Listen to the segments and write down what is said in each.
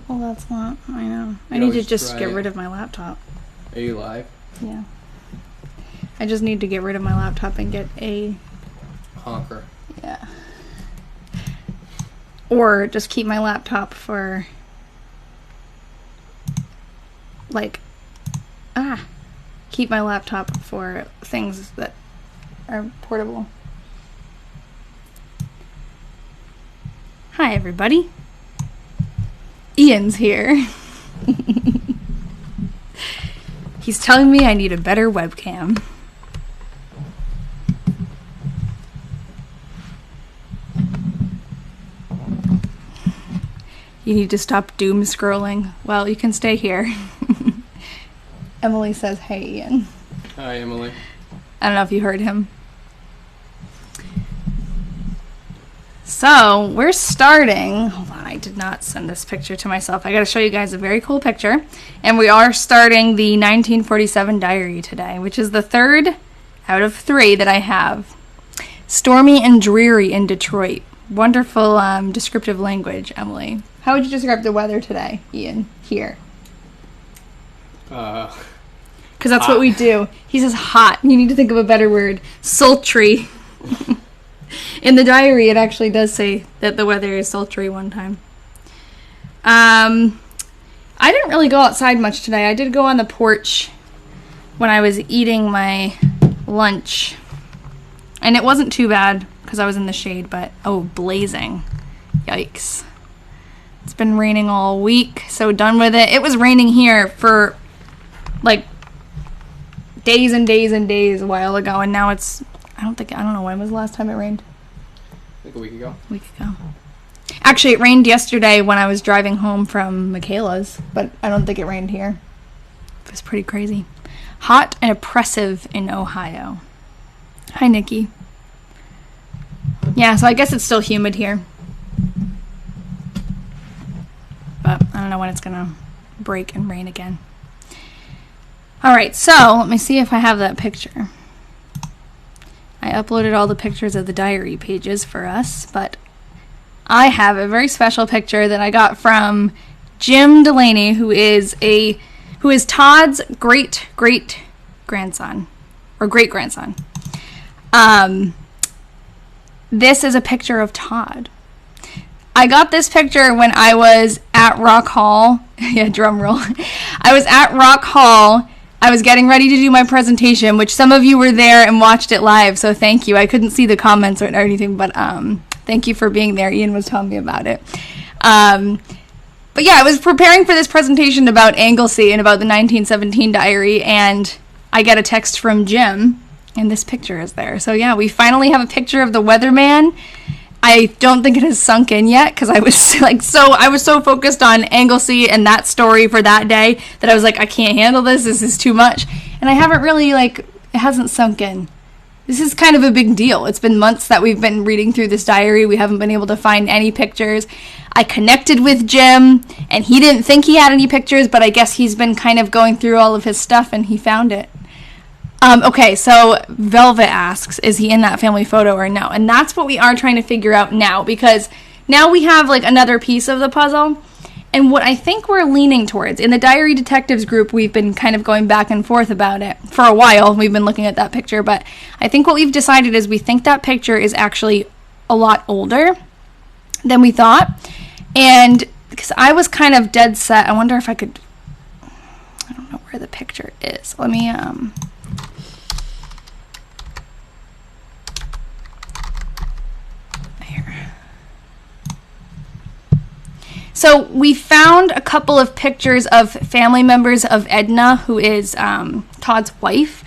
Well, that's not. I know. I You need to always just try get it. rid of my laptop. Are you live? Yeah. I just need to get rid of my laptop and get a... Honker. Yeah. Or just keep my laptop for... like... keep my laptop for things that are portable. Hi, everybody. Ian's here. He's telling me I need a better webcam. You need to stop doom scrolling. Well, you can stay here. Emily says, hey, Ian. Hi, Emily. I don't know if you heard him. So, we're starting... Hold on, I did not send this picture to myself. I gotta show you guys a very cool picture. And we are starting the 1947 diary today, which is the third out of 3 that I have. Stormy and dreary in Detroit. Wonderful descriptive language, Emily. How would you describe the weather today, Ian? Here. Because that's what we do. He says hot. You need to think of a better word. Sultry. In the diary, it actually does say that the weather is sultry one time. I didn't really go outside much today. I did go on the porch when I was eating my lunch. And it wasn't too bad because I was in the shade, but oh, blazing. Yikes. It's been raining all week, so done with it. It was raining here for like days and days and days a while ago, and now it's, I don't know, when was the last time it rained? like a week ago. A week ago. Actually, it rained yesterday when I was driving home from Michaela's, but I don't think it rained here. It was pretty crazy. Hot and oppressive in Ohio. Hi, Nikki. Yeah, so I guess it's still humid here. But I don't know when it's gonna break and rain again. Alright, so let me see if I have that picture. I uploaded all the pictures of the diary pages for us, but I have a very special picture that I got from Jim Delaney, who is Todd's great-great-grandson, or great-grandson. This is a picture of Todd. I got this picture when I was at Rock Hall. Yeah, drum roll. I was at Rock Hall. I was getting ready to do my presentation, which some of you were there and watched it live, so thank you. I couldn't see the comments or anything, but thank you for being there. Ian was telling me about it. But yeah, I was preparing for this presentation about Anglesey and about the 1917 diary, and I get a text from Jim, and this picture is there. So yeah, we finally have a picture of the Weatherman. I don't think it has sunk in yet because I was so focused on Anglesey and that story for that day that I was like, I can't handle this. This is too much. And I haven't really, it hasn't sunk in. This is kind of a big deal. It's been months that we've been reading through this diary. We haven't been able to find any pictures. I connected with Jim, and he didn't think he had any pictures, but I guess he's been kind of going through all of his stuff, and he found it. Okay, so Velvet asks, is he in that family photo or no? And that's what we are trying to figure out now, because now we have, another piece of the puzzle. And what I think we're leaning towards, in the Diary Detectives group, we've been kind of going back and forth about it for a while. We've been looking at that picture, but I think what we've decided is we think that picture is actually a lot older than we thought. And because I was kind of dead set, I wonder if I could, I don't know where the picture is. Let me, So we found a couple of pictures of family members of Edna, who is Todd's wife,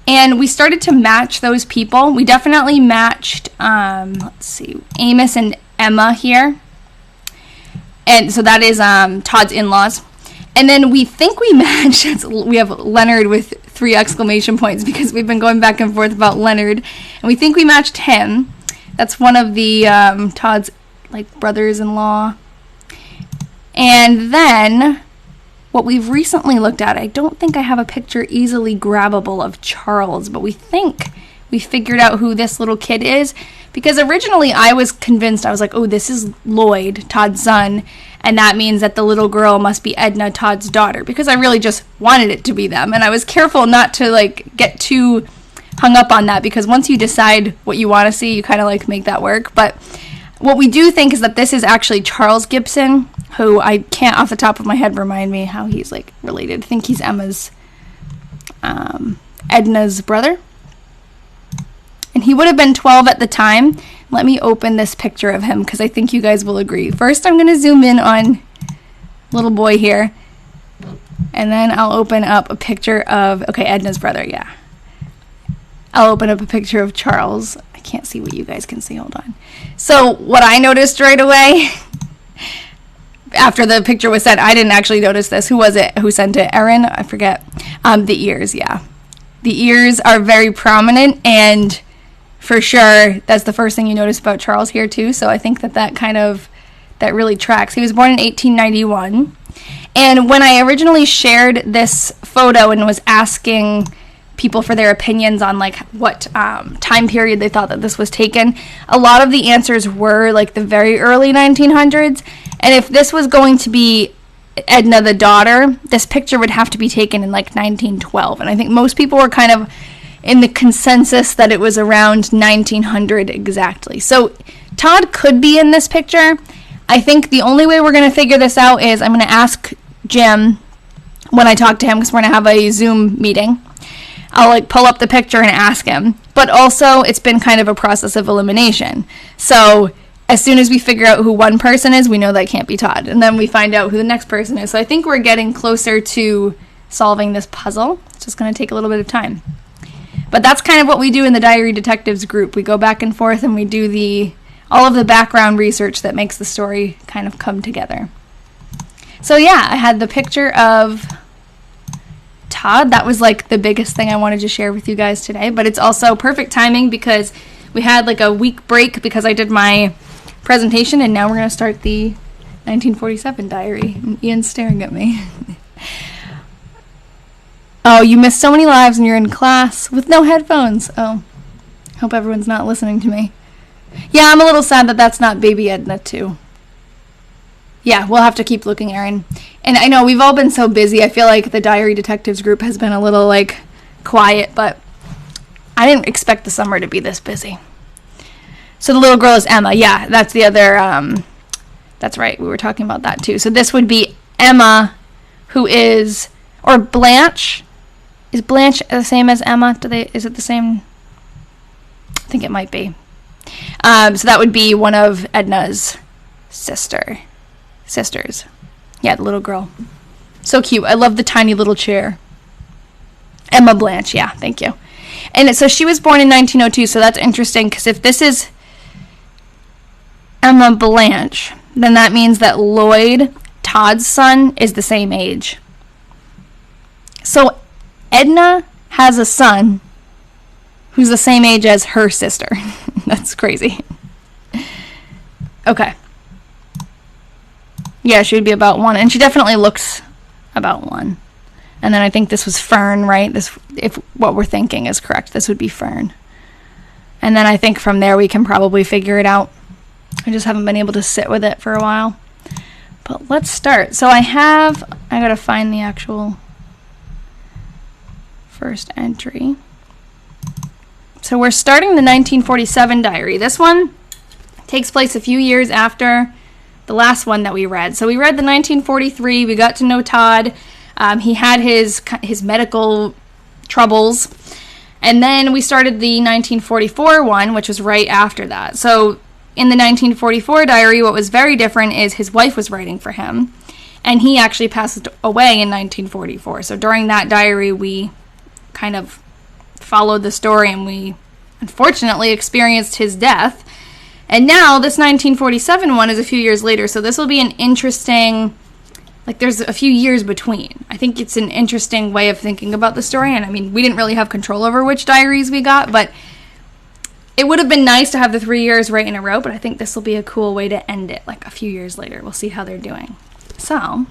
and we started to match those people. We definitely matched, let's see, Amos and Emma here, and so that is Todd's in-laws. And then we think we matched, we have Leonard with 3 exclamation points because we've been going back and forth about Leonard, and we think we matched him. That's one of the Todd's brothers-in-law. And then, what we've recently looked at, I don't think I have a picture easily grabbable of Charles, but we think we figured out who this little kid is. Because originally I was convinced, I was like, oh, this is Lloyd, Todd's son, and that means that the little girl must be Edna, Todd's daughter, because I really just wanted it to be them. And I was careful not to, like, get too hung up on that, because once you decide what you want to see, you kind of, like, make that work. But what we do think is that this is actually Charles Gibson, who I can't off the top of my head remind me how he's, like, related. I think he's Edna's brother. And he would have been 12 at the time. Let me open this picture of him because I think you guys will agree. First, I'm going to zoom in on little boy here. And then I'll open up a picture of, okay, Edna's brother, yeah. I'll open up a picture of Charles. I can't see what you guys can see. Hold on. So what I noticed right away, after the picture was sent, I didn't actually notice this. Who was it who sent it? Erin? I forget. The ears, yeah. The ears are very prominent, and for sure, that's the first thing you notice about Charles here, too. So I think that really tracks. He was born in 1891. And when I originally shared this photo and was asking people for their opinions on, like, what time period they thought that this was taken, a lot of the answers were, like, the very early 1900s. And if this was going to be Edna, the daughter, this picture would have to be taken in, like, 1912. And I think most people were kind of in the consensus that it was around 1900 exactly. So Todd could be in this picture. I think the only way we're going to figure this out is I'm going to ask Jim when I talk to him, because we're going to have a Zoom meeting. I'll, like, pull up the picture and ask him. But also, it's been kind of a process of elimination. So as soon as we figure out who one person is, we know that can't be Todd. And then we find out who the next person is. So I think we're getting closer to solving this puzzle. It's just going to take a little bit of time. But that's kind of what we do in the Diary Detectives group. We go back and forth and we do all of the background research that makes the story kind of come together. So yeah, I had the picture of Todd. That was, like, the biggest thing I wanted to share with you guys today. But it's also perfect timing because we had, like, a week break because I did my presentation, and now we're going to start the 1947 diary. And Ian's staring at me. Oh, you missed so many lives and you're in class with no headphones. Oh, hope everyone's not listening to me. Yeah, I'm a little sad that that's not baby Edna, too. Yeah, we'll have to keep looking, Erin. And I know we've all been so busy. I feel like the Diary Detectives group has been a little, like, quiet, but I didn't expect the summer to be this busy. So the little girl is Emma. Yeah, that's the other, that's right. We were talking about that, too. So this would be Emma, who is, or Blanche. Is Blanche the same as Emma? Is it the same? I think it might be. So that would be one of Edna's sisters. Yeah, the little girl. So cute. I love the tiny little chair. Emma Blanche. Yeah, thank you. And so she was born in 1902, so that's interesting, because if this is Emma Blanche, then that means that Lloyd, Todd's son, is the same age. So Edna has a son who's the same age as her sister. That's crazy. Okay. Yeah, she would be about 1. And she definitely looks about 1. And then I think this was Fern, right? If what we're thinking is correct, this would be Fern. And then I think from there we can probably figure it out. I just haven't been able to sit with it for a while. But let's start. So I gotta find the actual first entry. So we're starting the 1947 diary. This one takes place a few years after the last one that we read. So we read the 1943. We got to know Todd. He had his medical troubles. And then we started the 1944 one, which was right after that. So in the 1944 diary, what was very different is his wife was writing for him. And he actually passed away in 1944. So during that diary, we kind of followed the story, and we unfortunately experienced his death. And now this 1947 one is a few years later, so this will be an interesting, like, there's a few years between. I think it's an interesting way of thinking about the story, and I mean, we didn't really have control over which diaries we got, but it would have been nice to have the 3 years right in a row, but I think this will be a cool way to end it, like a few years later. We'll see how they're doing. So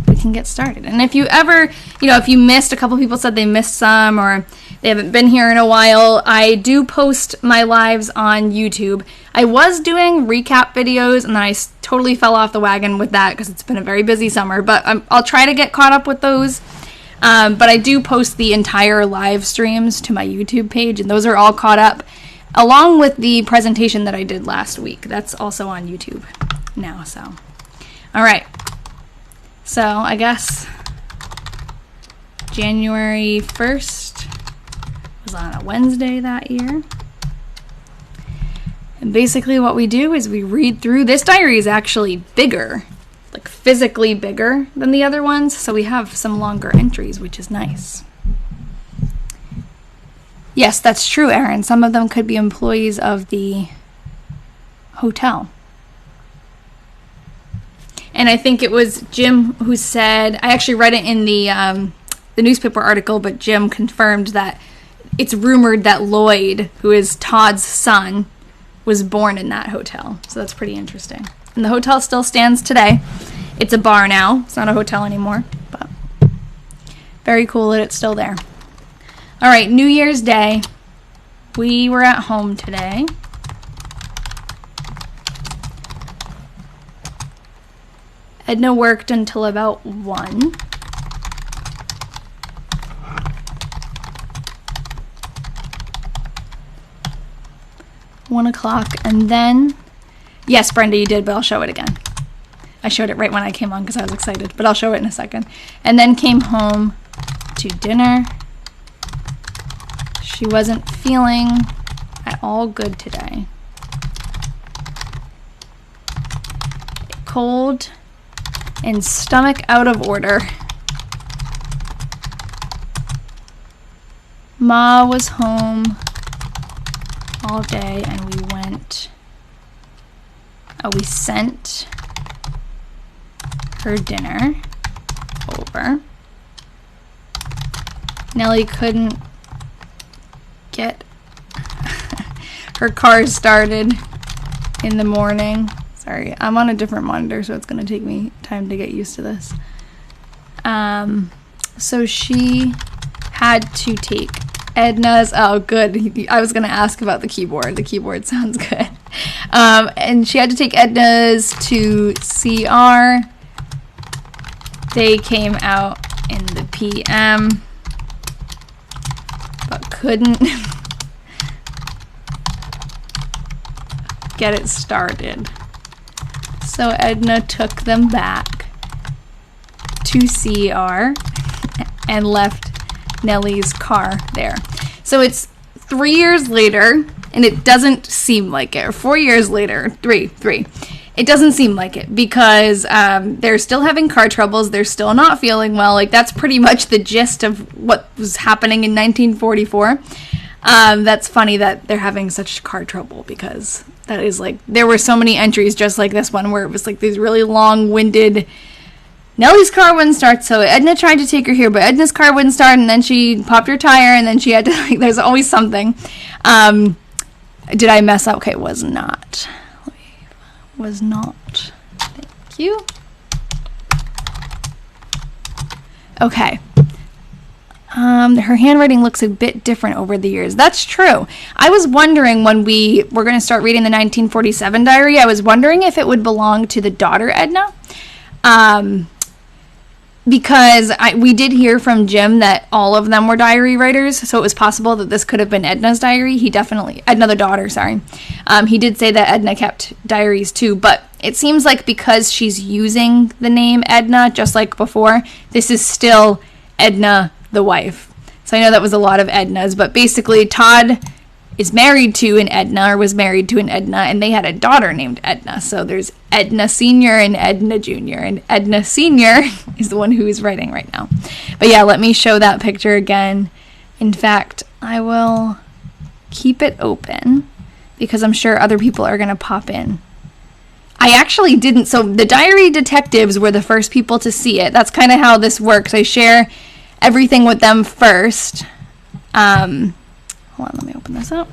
we can get started. And if you ever, if you missed, a couple people said they missed some or they haven't been here in a while, I do post my lives on YouTube. I was doing recap videos and then I totally fell off the wagon with that because it's been a very busy summer, but I'll try to get caught up with those. But I do post the entire live streams to my YouTube page, and those are all caught up, along with the presentation that I did last week. That's also on YouTube now, so. All right. So, I guess January 1st was on a Wednesday that year. And basically what we do is we read through. This diary is actually bigger, like physically bigger than the other ones, so we have some longer entries, which is nice. Yes, that's true, Erin. Some of them could be employees of the hotel. And I think it was Jim who said, I actually read it in the newspaper article, but Jim confirmed that it's rumored that Lloyd, who is Todd's son, was born in that hotel. So that's pretty interesting. And the hotel still stands today. It's a bar now. It's not a hotel anymore, but very cool that it's still there. All right, New Year's Day. We were at home today. Edna worked until about 1. And then, yes, Brenda, you did, but I'll show it again. I showed it right when I came on because I was excited, but I'll show it in a second. And then came home to dinner. She wasn't feeling at all good today. Cold and stomach out of order. Ma was home all day and we sent her dinner over. Nellie couldn't get her car started in the morning. Sorry, I'm on a different monitor, so it's going to take me time to get used to this. So she had to take Edna's, oh good, I was going to ask about the keyboard. The keyboard sounds good. And she had to take Edna's to CR. They came out in the PM, but couldn't get it started. So Edna took them back to CR and left Nellie's car there. So it's 3 years later, and it doesn't seem like it. Or 4 years later, three. It doesn't seem like it because they're still having car troubles. They're still not feeling well. Like, that's pretty much the gist of what was happening in 1944. That's funny that they're having such car trouble because that is like, there were so many entries just like this one where it was like these really long-winded, Nellie's car wouldn't start, so Edna tried to take her here, but Edna's car wouldn't start, and then she popped her tire, and then she had to, like, there's always something. Did I mess up? Okay, it was not. Was not. Thank you. Okay. Her handwriting looks a bit different over the years. That's true. I was wondering when we were going to start reading the 1947 diary, I was wondering if it would belong to the daughter Edna. Because we did hear from Jim that all of them were diary writers, so it was possible that this could have been Edna's diary. Edna the daughter, sorry. He did say that Edna kept diaries too, but it seems like because she's using the name Edna, just like before, this is still Edna the wife. So I know that was a lot of Ednas, but basically Todd is married to an Edna, or was married to an Edna, and they had a daughter named Edna. So there's Edna Sr. and Edna Jr., and Edna Sr. is the one who is writing right now. But yeah, let me show that picture again. In fact, I will keep it open because I'm sure other people are going to pop in. I actually didn't, so the diary detectives were the first people to see it. That's kind of how this works. I share everything with them first. Hold on, let me open this up.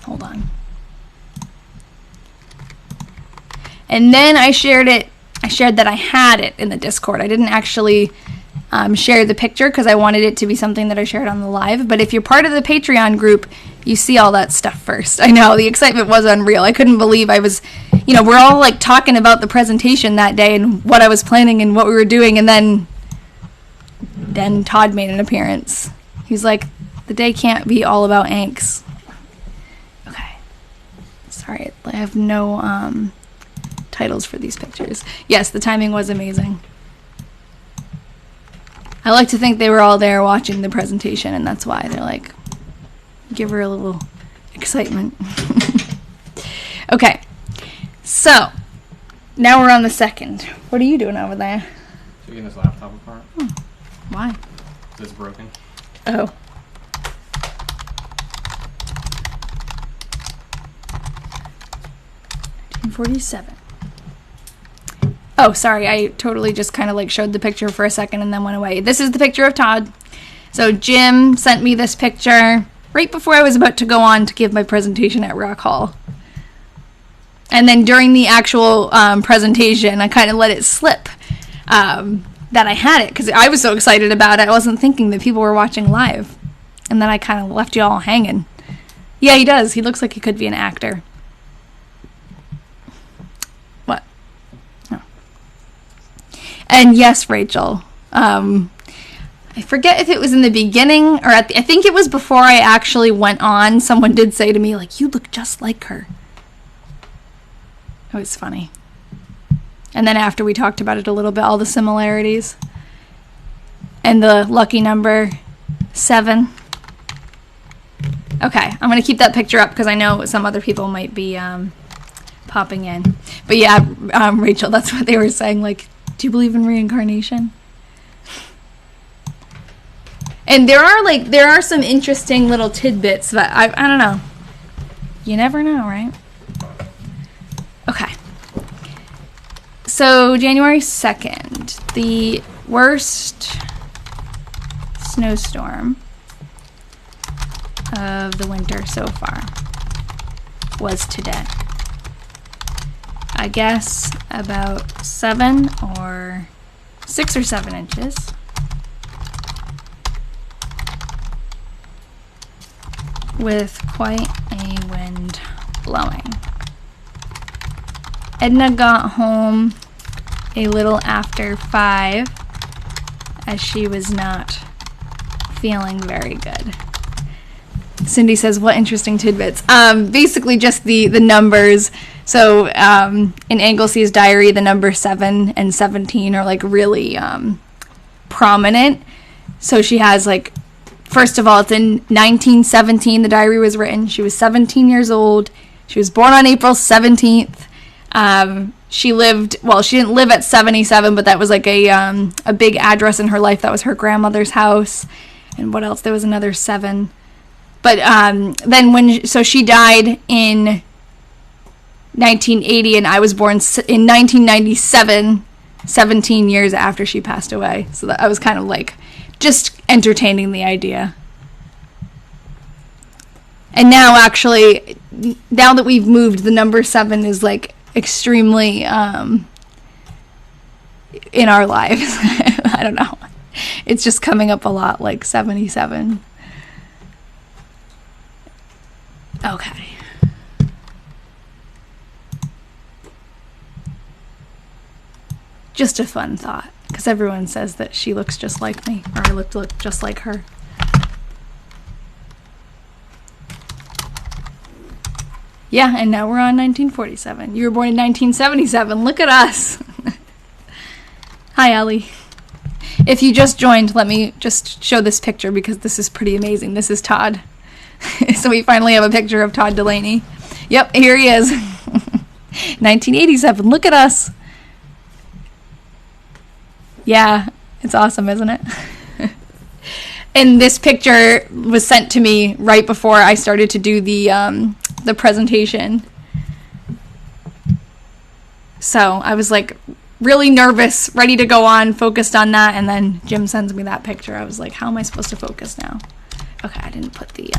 Hold on. And then I shared that I had it in the Discord. I didn't actually share the picture because I wanted it to be something that I shared on the live. But if you're part of the Patreon group, you see all that stuff first. I know, the excitement was unreal. I couldn't believe I was, we're all like talking about the presentation that day and what I was planning and what we were doing. And then Todd made an appearance. He's like, the day can't be all about angst. Okay. Sorry, I have no titles for these pictures. Yes, the timing was amazing. I like to think they were all there watching the presentation, and that's why they're like, give her a little excitement. Okay, so now we're on the second. What are you doing over there? Taking this laptop apart. Why? It's broken. Oh. $47. Oh, sorry, I totally just kind of like showed the picture for a second and then went away. This is the picture of Todd. So Jim sent me this picture right before I was about to go on to give my presentation at Rock Hall. And then during the actual presentation, I kind of let it slip that I had it because I was so excited about it. I wasn't thinking that people were watching live. And then I kind of left you all hanging. Yeah, he does. He looks like he could be an actor. What? No. And yes, Rachel. I forget if it was in the beginning or I think it was before I actually went on. Someone did say to me, like, you look just like her. It was funny. And then after we talked about it a little bit, all the similarities. And the lucky number 7. Okay, I'm going to keep that picture up because I know some other people might be popping in. But yeah, Rachel, that's what they were saying. Like, do you believe in reincarnation? And there are some interesting little tidbits that I don't know. You never know, right? Okay. So January 2nd, the worst snowstorm of the winter so far was today. I guess about 7 or 6 or 7 inches. With quite a wind blowing. Edna got home a little after 5 as she was not feeling very good. Cindy says, what interesting tidbits? Basically just the numbers. So in Anglesea's diary, the number 7 and 17 are like really prominent. So she has like, first of all, it's in 1917 the diary was written. She was 17 years old. She was born on April 17th. She didn't live at 77, but that was like a big address in her life. That was her grandmother's house. And what else? There was another 7. But then she died in 1980, and I was born in 1997, 17 years after she passed away. So that I was kind of like just entertaining the idea. And now, actually, now that we've moved, the number 7 is like extremely in our lives. I don't know. It's just coming up a lot, like 77. Okay. Just a fun thought, because everyone says that she looks just like me, or I look just like her. Yeah, and now we're on 1947. You were born in 1977. Look at us. Hi, Ellie. If you just joined, let me just show this picture because this is pretty amazing. This is Todd. So we finally have a picture of Todd Delaney. Yep, here he is. 1987. Look at us. Yeah, it's awesome, isn't it? And this picture was sent to me right before I started to do the presentation. So I was like really nervous, ready to go on, focused on that, and then Jim sends me that picture. I was like, how am I supposed to focus now? Okay, I didn't put the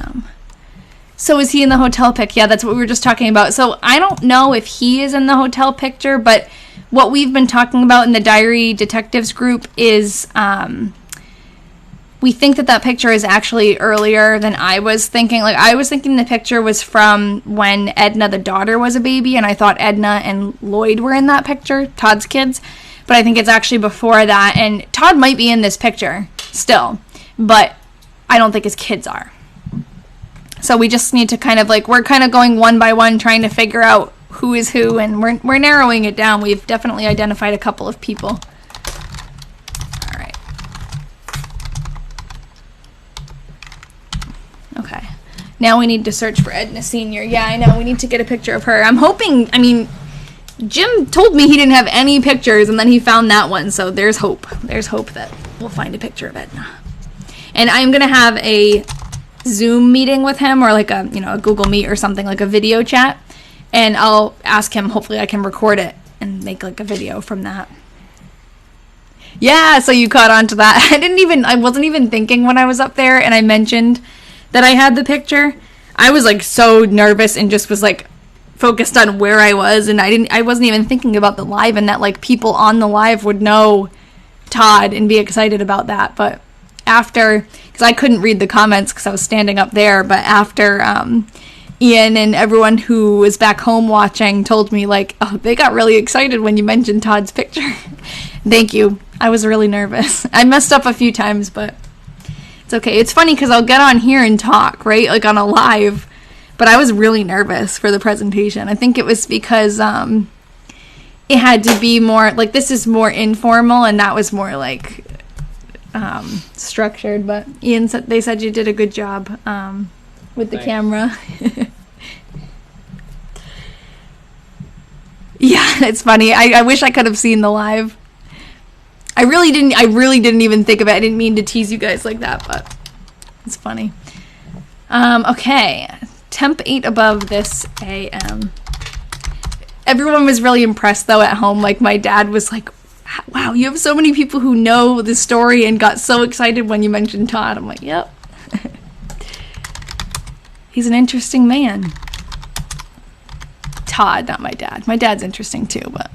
So is he in the hotel pic? Yeah, that's what we were just talking about. So I don't know if he is in the hotel picture, but what we've been talking about in the Diary Detectives group is we think that picture is actually earlier than I was thinking. Like, I was thinking the picture was from when Edna, the daughter, was a baby, and I thought Edna and Lloyd were in that picture, Todd's kids. But I think it's actually before that, and Todd might be in this picture still, but I don't think his kids are. So we just need to kind of, like, we're kind of going one by one, trying to figure out who is who, and we're narrowing it down. We've definitely identified a couple of people. All right. Okay. Now we need to search for Edna Sr. Yeah, I know. We need to get a picture of her. I'm hoping, I mean, Jim told me he didn't have any pictures, and then he found that one, so there's hope. There's hope that we'll find a picture of Edna. And I'm going to have a Zoom meeting with him, or like a, a Google Meet or something, like a video chat, and I'll ask him, hopefully I can record it and make like a video from that. Yeah, so you caught on to that. I wasn't even thinking when I was up there and I mentioned that I had the picture. I was like so nervous and just was like focused on where I was, and I wasn't even thinking about the live and that like people on the live would know Todd and be excited about that. But after, because I couldn't read the comments because I was standing up there, but after Ian and everyone who was back home watching told me, like, oh, they got really excited when you mentioned Todd's picture. Thank you. I was really nervous. I messed up a few times, but it's okay. It's funny because I'll get on here and talk, right, like on a live, but I was really nervous for the presentation. I think it was because it had to be more, like, this is more informal, and that was more like structured. But Ian said, they said you did a good job with the camera. Yeah, it's funny. I wish I could have seen the live. I really didn't even think of it. I didn't mean to tease you guys like that, but it's funny. Okay, temp 8 above this AM. Everyone was really impressed though at home. Like, my dad was like, wow, you have so many people who know the story and got so excited when you mentioned Todd. I'm like, yep. He's an interesting man. Todd, not my dad. My dad's interesting too, but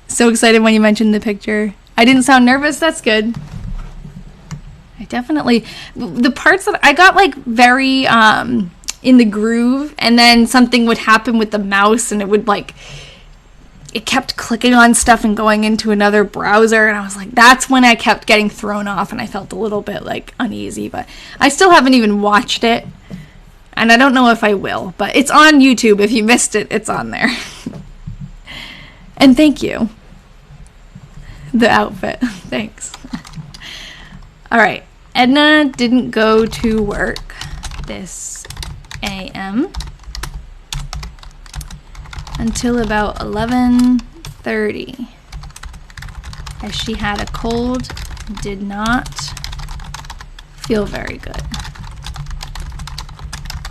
so excited when you mentioned the picture. I didn't sound nervous. That's good. I definitely, the parts that I got like very in the groove, and then something would happen with the mouse and it would like, it kept clicking on stuff and going into another browser, and I was like, that's when I kept getting thrown off and I felt a little bit like uneasy. But I still haven't even watched it, and I don't know if I will, but it's on YouTube. If you missed it, it's on there. And thank you. The outfit. Thanks. All right. Edna didn't go to work this AM until about 11:30, as she had a cold, did not feel very good.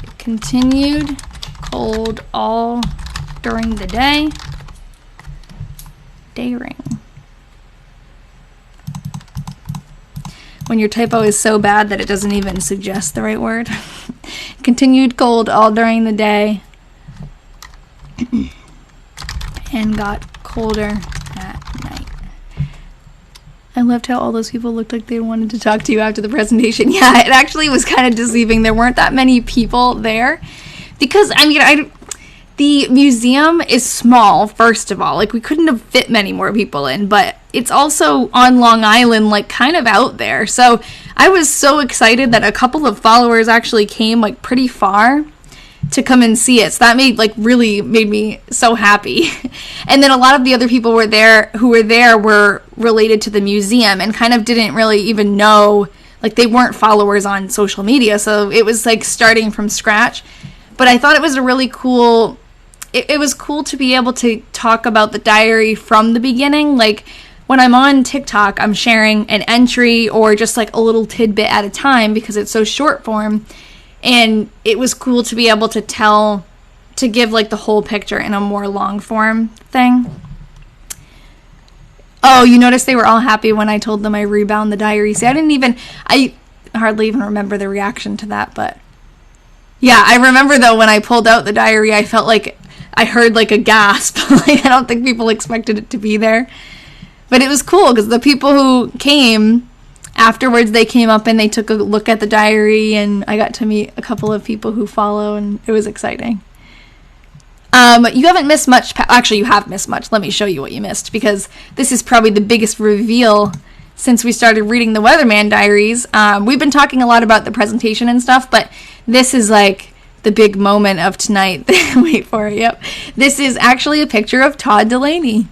It continued cold all during the day. Day ring. When your typo is so bad that it doesn't even suggest the right word. Continued cold all during the day and got colder at night. I loved how all those people looked like they wanted to talk to you after the presentation. Yeah, it actually was kind of deceiving. There weren't that many people there because, I mean, the museum is small, first of all. Like, we couldn't have fit many more people in, but it's also on Long Island, like, kind of out there. So I was so excited that a couple of followers actually came, like, pretty far to come and see it. So that really made me so happy. And then a lot of the other people who were there were related to the museum and kind of didn't really even know, like, they weren't followers on social media. So it was like starting from scratch. But I thought it was a really cool, it was cool to be able to talk about the diary from the beginning. Like, when I'm on TikTok, I'm sharing an entry or just like a little tidbit at a time because it's so short form. And it was cool to be able to give like the whole picture in a more long form thing. Oh, you noticed they were all happy when I told them I rebound the diary. See, I hardly even remember the reaction to that, but Yeah, I remember though when I pulled out the diary, I felt like I heard like a gasp. Like I don't think people expected it to be there. But it was cool because the people who came afterwards, they came up and they took a look at the diary, and I got to meet a couple of people who follow, and it was exciting. You haven't missed much. Actually, you have missed much. Let me show you what you missed, because this is probably the biggest reveal since we started reading the Weatherman Diaries. We've been talking a lot about the presentation and stuff, but this is like the big moment of tonight. Wait for it. Yep. This is actually a picture of Todd Delaney.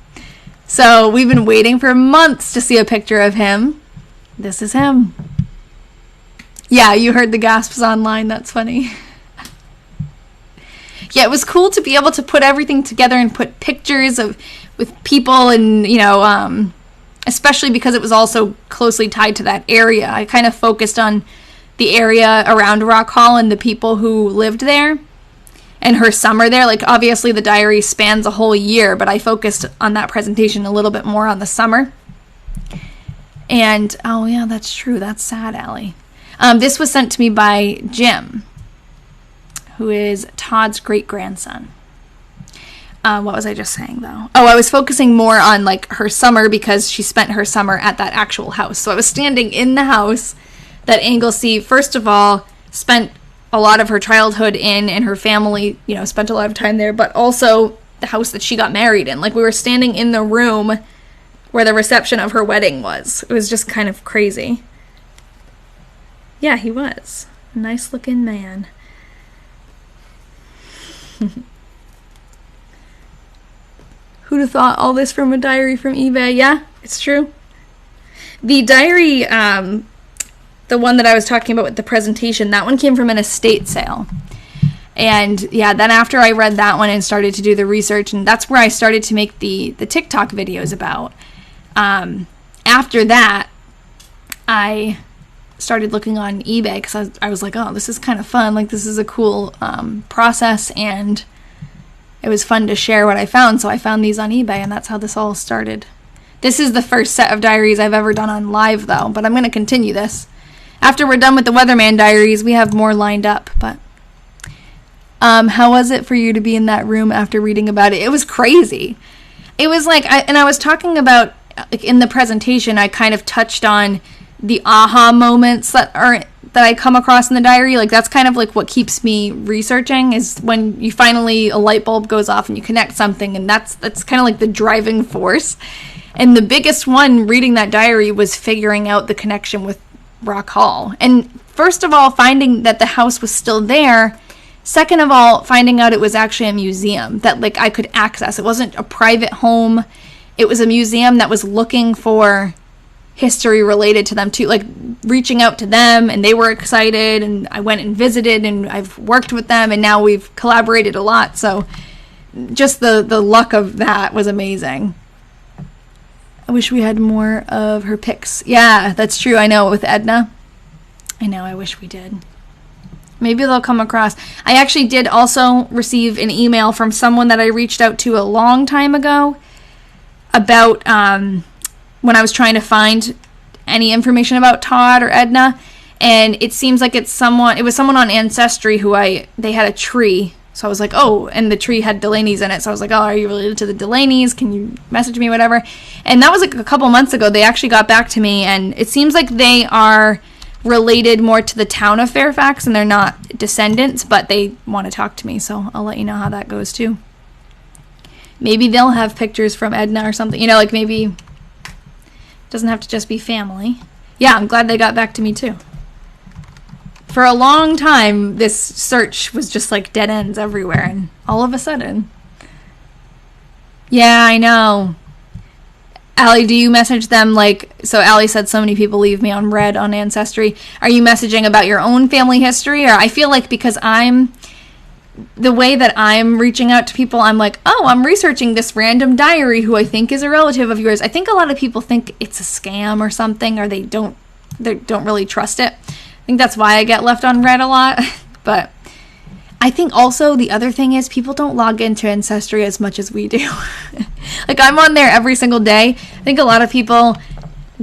So we've been waiting for months to see a picture of him. This is him. Yeah, you heard the gasps online. That's funny. Yeah, it was cool to be able to put everything together and put pictures of with people, and especially because it was also closely tied to that area. I kind of focused on the area around Rock Hall and the people who lived there and her summer there. Like, obviously the diary spans a whole year, but I focused on that presentation a little bit more on the summer. And oh yeah, that's true. That's sad, Allie. This was sent to me by Jim, who is Todd's great-grandson. What was I just saying, though? Oh, I was focusing more on, like, her summer because she spent her summer at that actual house. So I was standing in the house that Anglesey, first of all, spent a lot of her childhood in, and her family, spent a lot of time there, but also the house that she got married in. Like, we were standing in the room where the reception of her wedding was. It was just kind of crazy. Yeah, he was. A nice-looking man. Who'd have thought all this from a diary from eBay? Yeah, it's true. The diary, the one that I was talking about with the presentation, that one came from an estate sale. And yeah, then after I read that one and started to do the research, and that's where I started to make the TikTok videos about. After that, I started looking on eBay because I was like, oh, this is kind of fun. Like, this is a cool process, and it was fun to share what I found. So I found these on eBay, and that's how this all started. This is the first set of diaries I've ever done on live, though, but I'm going to continue this. After we're done with the Weatherman Diaries, we have more lined up, but how was it for you to be in that room after reading about it? It was crazy. It was like, I was talking about, like, in the presentation, I kind of touched on the aha moments that I come across in the diary. Like, that's kind of like what keeps me researching, is when you finally, a light bulb goes off and you connect something, and that's kind of like the driving force. And the biggest one reading that diary was figuring out the connection with Rock Hall. And first of all, finding that the house was still there. Second of all, finding out it was actually a museum that, like, I could access. It wasn't a private home. It was a museum that was looking for history related to them too, like reaching out to them, and they were excited, and I went and visited, and I've worked with them, and now we've collaborated a lot. So just the luck of that was amazing. I wish we had more of her pics. Yeah, that's true. I know, with Edna. I know, I wish we did. Maybe they'll come across. I actually did also receive an email from someone that I reached out to a long time ago about when I was trying to find any information about Todd or Edna, and it seems like it was someone on Ancestry who they had a tree, so I was like, oh, and the tree had Delaney's in it, so I was like, oh, are you related to the Delaney's? Can you message me, whatever? And that was like a couple months ago. They actually got back to me, and it seems like they are related more to the town of Fairfax, and they're not descendants, but they want to talk to me, so I'll let you know how that goes too. Maybe they'll have pictures from Edna or something, like maybe it doesn't have to just be family. Yeah, I'm glad they got back to me too. For a long time, this search was just like dead ends everywhere, and all of a sudden. Yeah, I know. Allie, do you message them so Allie said so many people leave me on red on Ancestry. Are you messaging about your own family history? Or I feel like because the way that I'm reaching out to people, I'm like, oh, I'm researching this random diary who I think is a relative of yours. I think a lot of people think it's a scam or something, or they don't really trust it. I think that's why I get left on red a lot. But I think also the other thing is people don't log into Ancestry as much as we do. Like, I'm on there every single day. I think a lot of people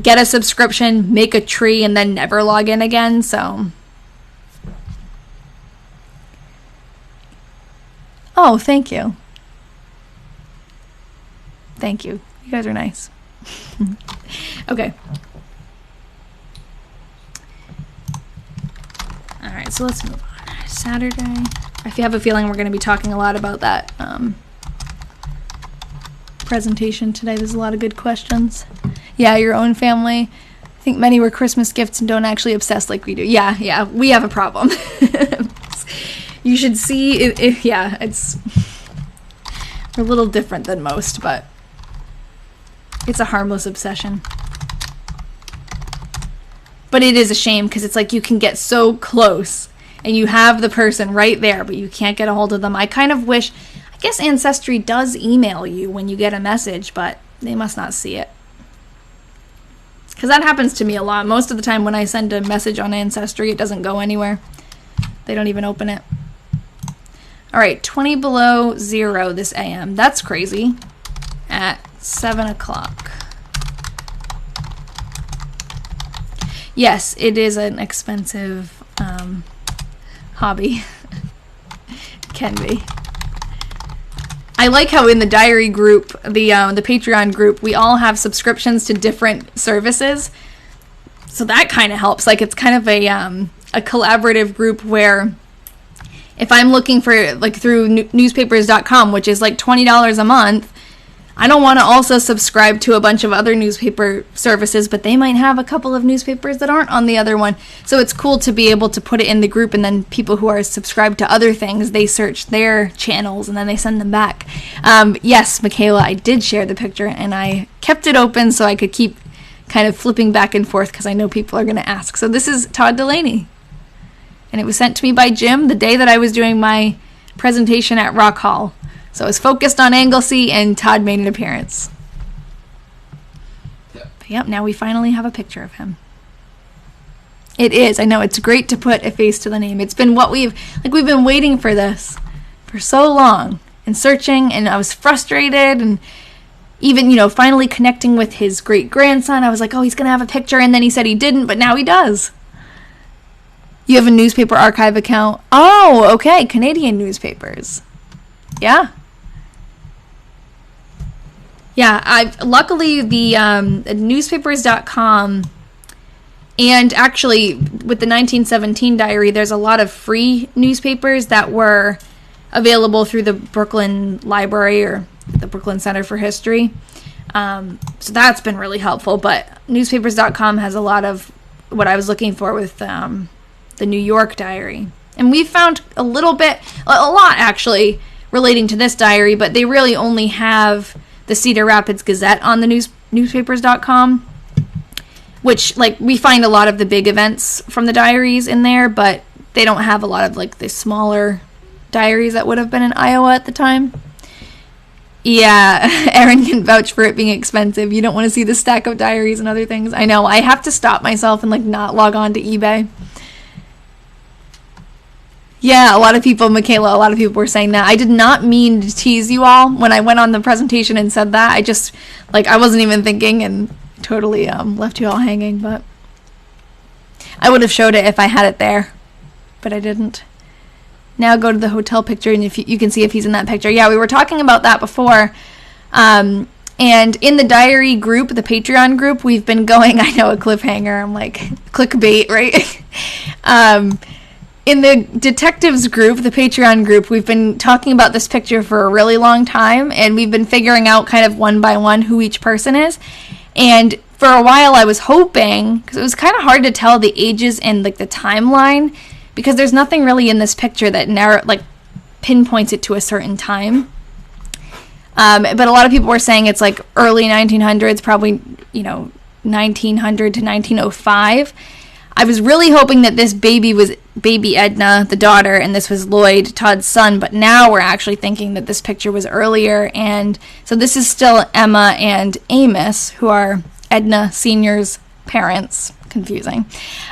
get a subscription, make a tree, and then never log in again, so. Oh, thank you. Thank you. You guys are nice. Okay. All right, so let's move on. Saturday. I have a feeling we're going to be talking a lot about that presentation today. There's a lot of good questions. Yeah, your own family. I think many were Christmas gifts and don't actually obsess like we do. Yeah, we have a problem. You should see if yeah, it's we're a little different than most, but it's a harmless obsession. But it is a shame because it's like you can get so close and you have the person right there, but you can't get a hold of them. I kind of wish, I guess Ancestry does email you when you get a message, but they must not see it. Because that happens to me a lot. Most of the time when I send a message on Ancestry, it doesn't go anywhere. They don't even open it. All right, 20 below 0 this AM. That's crazy. At 7 o'clock. Yes, it is an expensive hobby. Can be. I like how in the diary group, the Patreon group, we all have subscriptions to different services. So that kind of helps. Like it's kind of a collaborative group where if I'm looking for like through newspapers.com, which is like $20 a month, I don't want to also subscribe to a bunch of other newspaper services, but they might have a couple of newspapers that aren't on the other one. So it's cool to be able to put it in the group, and then people who are subscribed to other things, they search their channels and then they send them back. Yes, Michaela, I did share the picture, and I kept it open so I could keep kind of flipping back and forth because I know people are going to ask. So this is Todd Delaney, and it was sent to me by Jim the day that I was doing my presentation at Rock Hall. So I was focused on Anglesey, and Todd made an appearance. Yeah. But yep, now we finally have a picture of him. It is. I know, it's great to put a face to the name. It's been what we've been waiting for this for so long and searching, and I was frustrated, and even, finally connecting with his great-grandson. I was like, oh, he's going to have a picture, and then he said he didn't, but now he does. You have a newspaper archive account? Oh, okay, Canadian newspapers. Yeah. Yeah, luckily the newspapers.com, and actually with the 1917 diary, there's a lot of free newspapers that were available through the Brooklyn Library or the Brooklyn Center for History. So that's been really helpful, but newspapers.com has a lot of what I was looking for with the New York diary. And we found a lot actually, relating to this diary, but they really only have the Cedar Rapids Gazette on the newspapers.com, which, we find a lot of the big events from the diaries in there, but they don't have a lot of, the smaller diaries that would have been in Iowa at the time. Yeah, Erin can vouch for it being expensive. You don't want to see the stack of diaries and other things. I know, I have to stop myself and, not log on to eBay. Yeah, a lot of people were saying that. I did not mean to tease you all when I went on the presentation and said that. I just, I wasn't even thinking and totally left you all hanging, but I would have showed it if I had it there, but I didn't. Now go to the hotel picture, and if you can see if he's in that picture. Yeah, we were talking about that before, and in the diary group, the Patreon group, we've been going, I know, a cliffhanger, I'm like, clickbait, right? In the detectives group, the Patreon group, we've been talking about this picture for a really long time, and we've been figuring out kind of one by one who each person is. And for a while I was hoping, because it was kind of hard to tell the ages and the timeline, because there's nothing really in this picture that pinpoints it to a certain time. But a lot of people were saying it's early 1900s, probably 1900 to 1905. I was really hoping that this baby was baby Edna, the daughter, and this was Lloyd, Todd's son, but now we're actually thinking that this picture was earlier, and so this is still Emma and Amos, who are Edna Sr.'s parents. Confusing.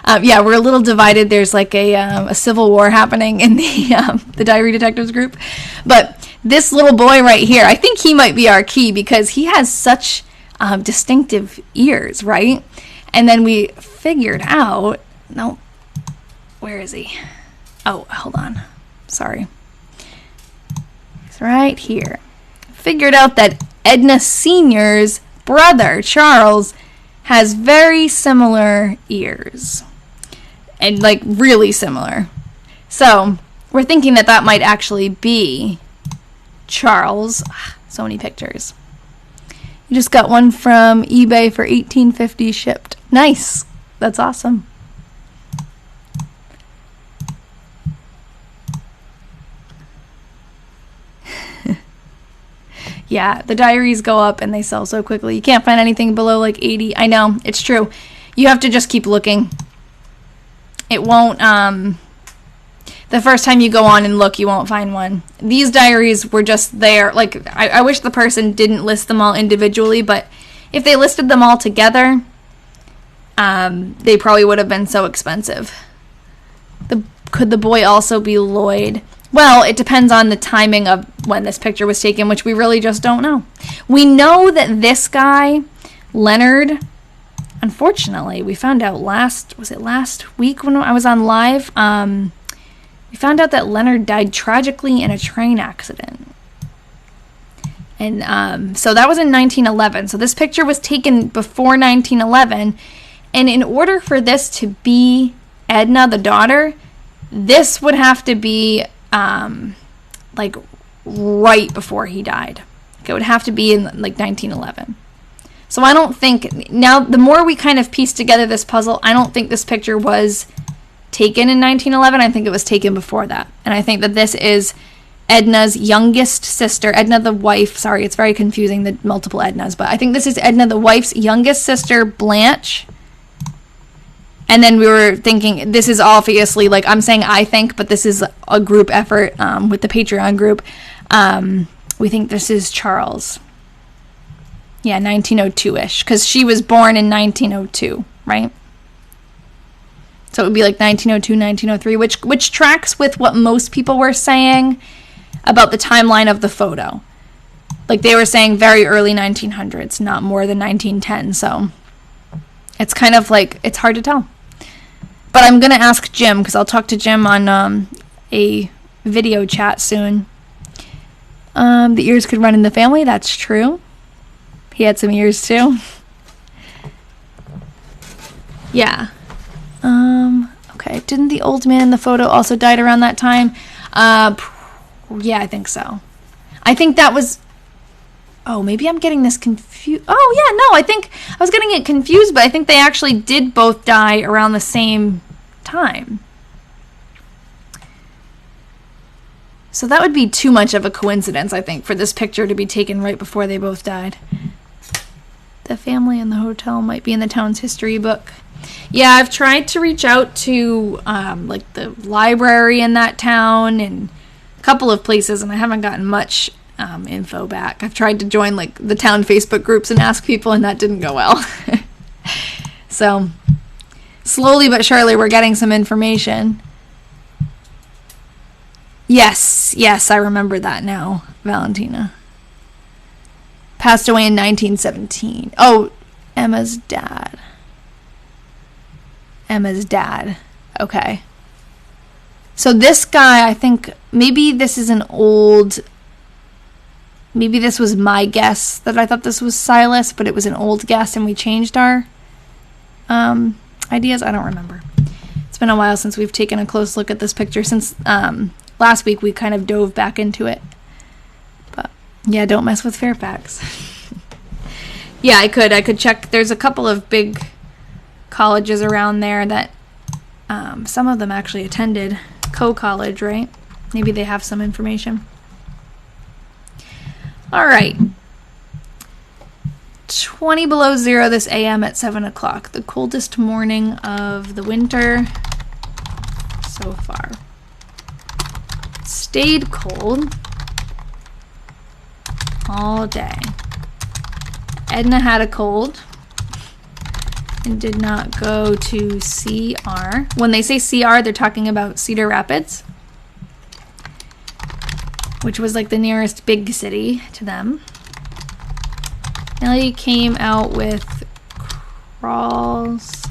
Yeah, we're a little divided. There's a civil war happening in the Diary Detectives group, but this little boy right here, I think he might be our key because he has such distinctive ears, right? And then we figured out, no, where is he? Oh, hold on. Sorry. right here. Figured out that Edna Sr.'s brother, Charles, has very similar ears. And, like, really similar. So, we're thinking that that might actually be Charles. So many pictures. You just got one from eBay for $18.50 shipped. Nice. That's awesome. Yeah, the diaries go up and they sell so quickly. You can't find anything below like 80. I know, it's true. You have to just keep looking. It won't, the first time you go on and look, you won't find one. These diaries were just there. Like, I wish the person didn't list them all individually, but if they listed them all together, they probably would have been so expensive. Could the boy also be Lloyd? Well, it depends on the timing of when this picture was taken, which we really just don't know. We know that this guy, Leonard, unfortunately, we found out last week when I was on live, we found out that Leonard died tragically in a train accident. And so that was in 1911. So this picture was taken before 1911. And in order for this to be Edna, the daughter, this would have to be like right before he died. Like, it would have to be in like 1911. So I don't think, now the more we kind of piece together this puzzle, I don't think this picture was taken in 1911. I think it was taken before that. And I think that this is Edna's youngest sister, Edna the wife. Sorry, it's very confusing, the multiple Ednas, but I think this is Edna the wife's youngest sister, Blanche. And then we were thinking, this is obviously, like, I'm saying I think, but this is a group effort with the Patreon group. We think this is Charles. Yeah, 1902-ish, because she was born in 1902, right? So it would be like 1902, 1903, which tracks with what most people were saying about the timeline of the photo. Like, they were saying very early 1900s, not more than 1910, so it's kind of like, it's hard to tell. But I'm going to ask Jim, because I'll talk to Jim on a video chat soon. The ears could run in the family, that's true. He had some ears too. Yeah. Okay, didn't the old man in the photo also died around that time? Yeah, I think so. I think that was... Oh, maybe I'm getting this confused. Oh, yeah, no, I think I was getting it confused, but I think they actually did both die around the same time. So that would be too much of a coincidence, I think, for this picture to be taken right before they both died. The family in the hotel might be in the town's history book. Yeah, I've tried to reach out to, like, the library in that town and a couple of places, and I haven't gotten much info back. I've tried to join, like, the town Facebook groups and ask people, and that didn't go well. So, slowly but surely, we're getting some information. Yes, I remember that now, Valentina. Passed away in 1917. Oh, Emma's dad. Okay. So this guy, I think, maybe this is an old... Maybe this was my guess that I thought this was Silas, but it was an old guess and we changed our ideas. I don't remember. It's been a while since we've taken a close look at this picture. Since last week we kind of dove back into it. But yeah, don't mess with Fairfax. Yeah, I could check. There's a couple of big colleges around there that some of them actually attended College, right? Maybe they have some information. All right. 20 below zero this AM at 7 o'clock. The coldest morning of the winter so far. Stayed cold all day. Edna had a cold and did not go to CR. When they say CR, they're talking about Cedar Rapids, which was like the nearest big city to them. Nellie came out with crawls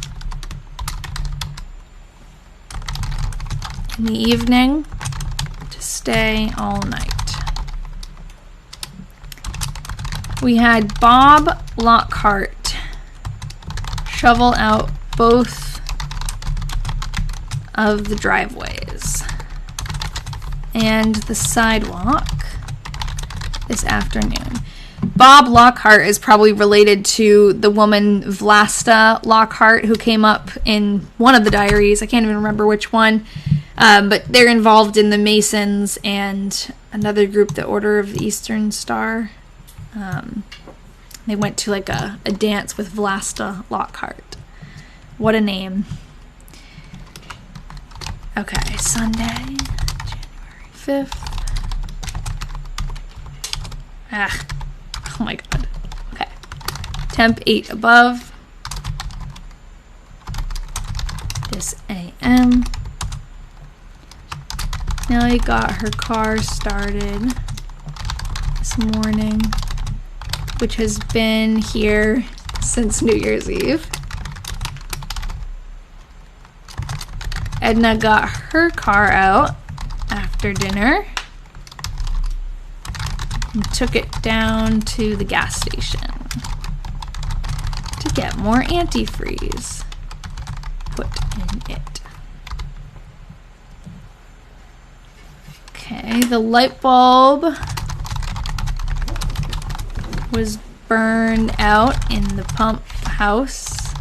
in the evening to stay all night. We had Bob Lockhart shovel out both of the driveways and the sidewalk this afternoon. Bob Lockhart is probably related to the woman Vlasta Lockhart who came up in one of the diaries. I can't even remember which one. But they're involved in the Masons and another group, the Order of the Eastern Star. They went to like a dance with Vlasta Lockhart. What a name. Okay, Sunday, January 5th. Oh my god. Okay. Temp 8 above. This AM. Nellie got her car started this morning, which has been here since New Year's Eve. Edna got her car out after dinner and took it down to the gas station to get more antifreeze put in it. Okay, the light bulb was burned out in the pump house.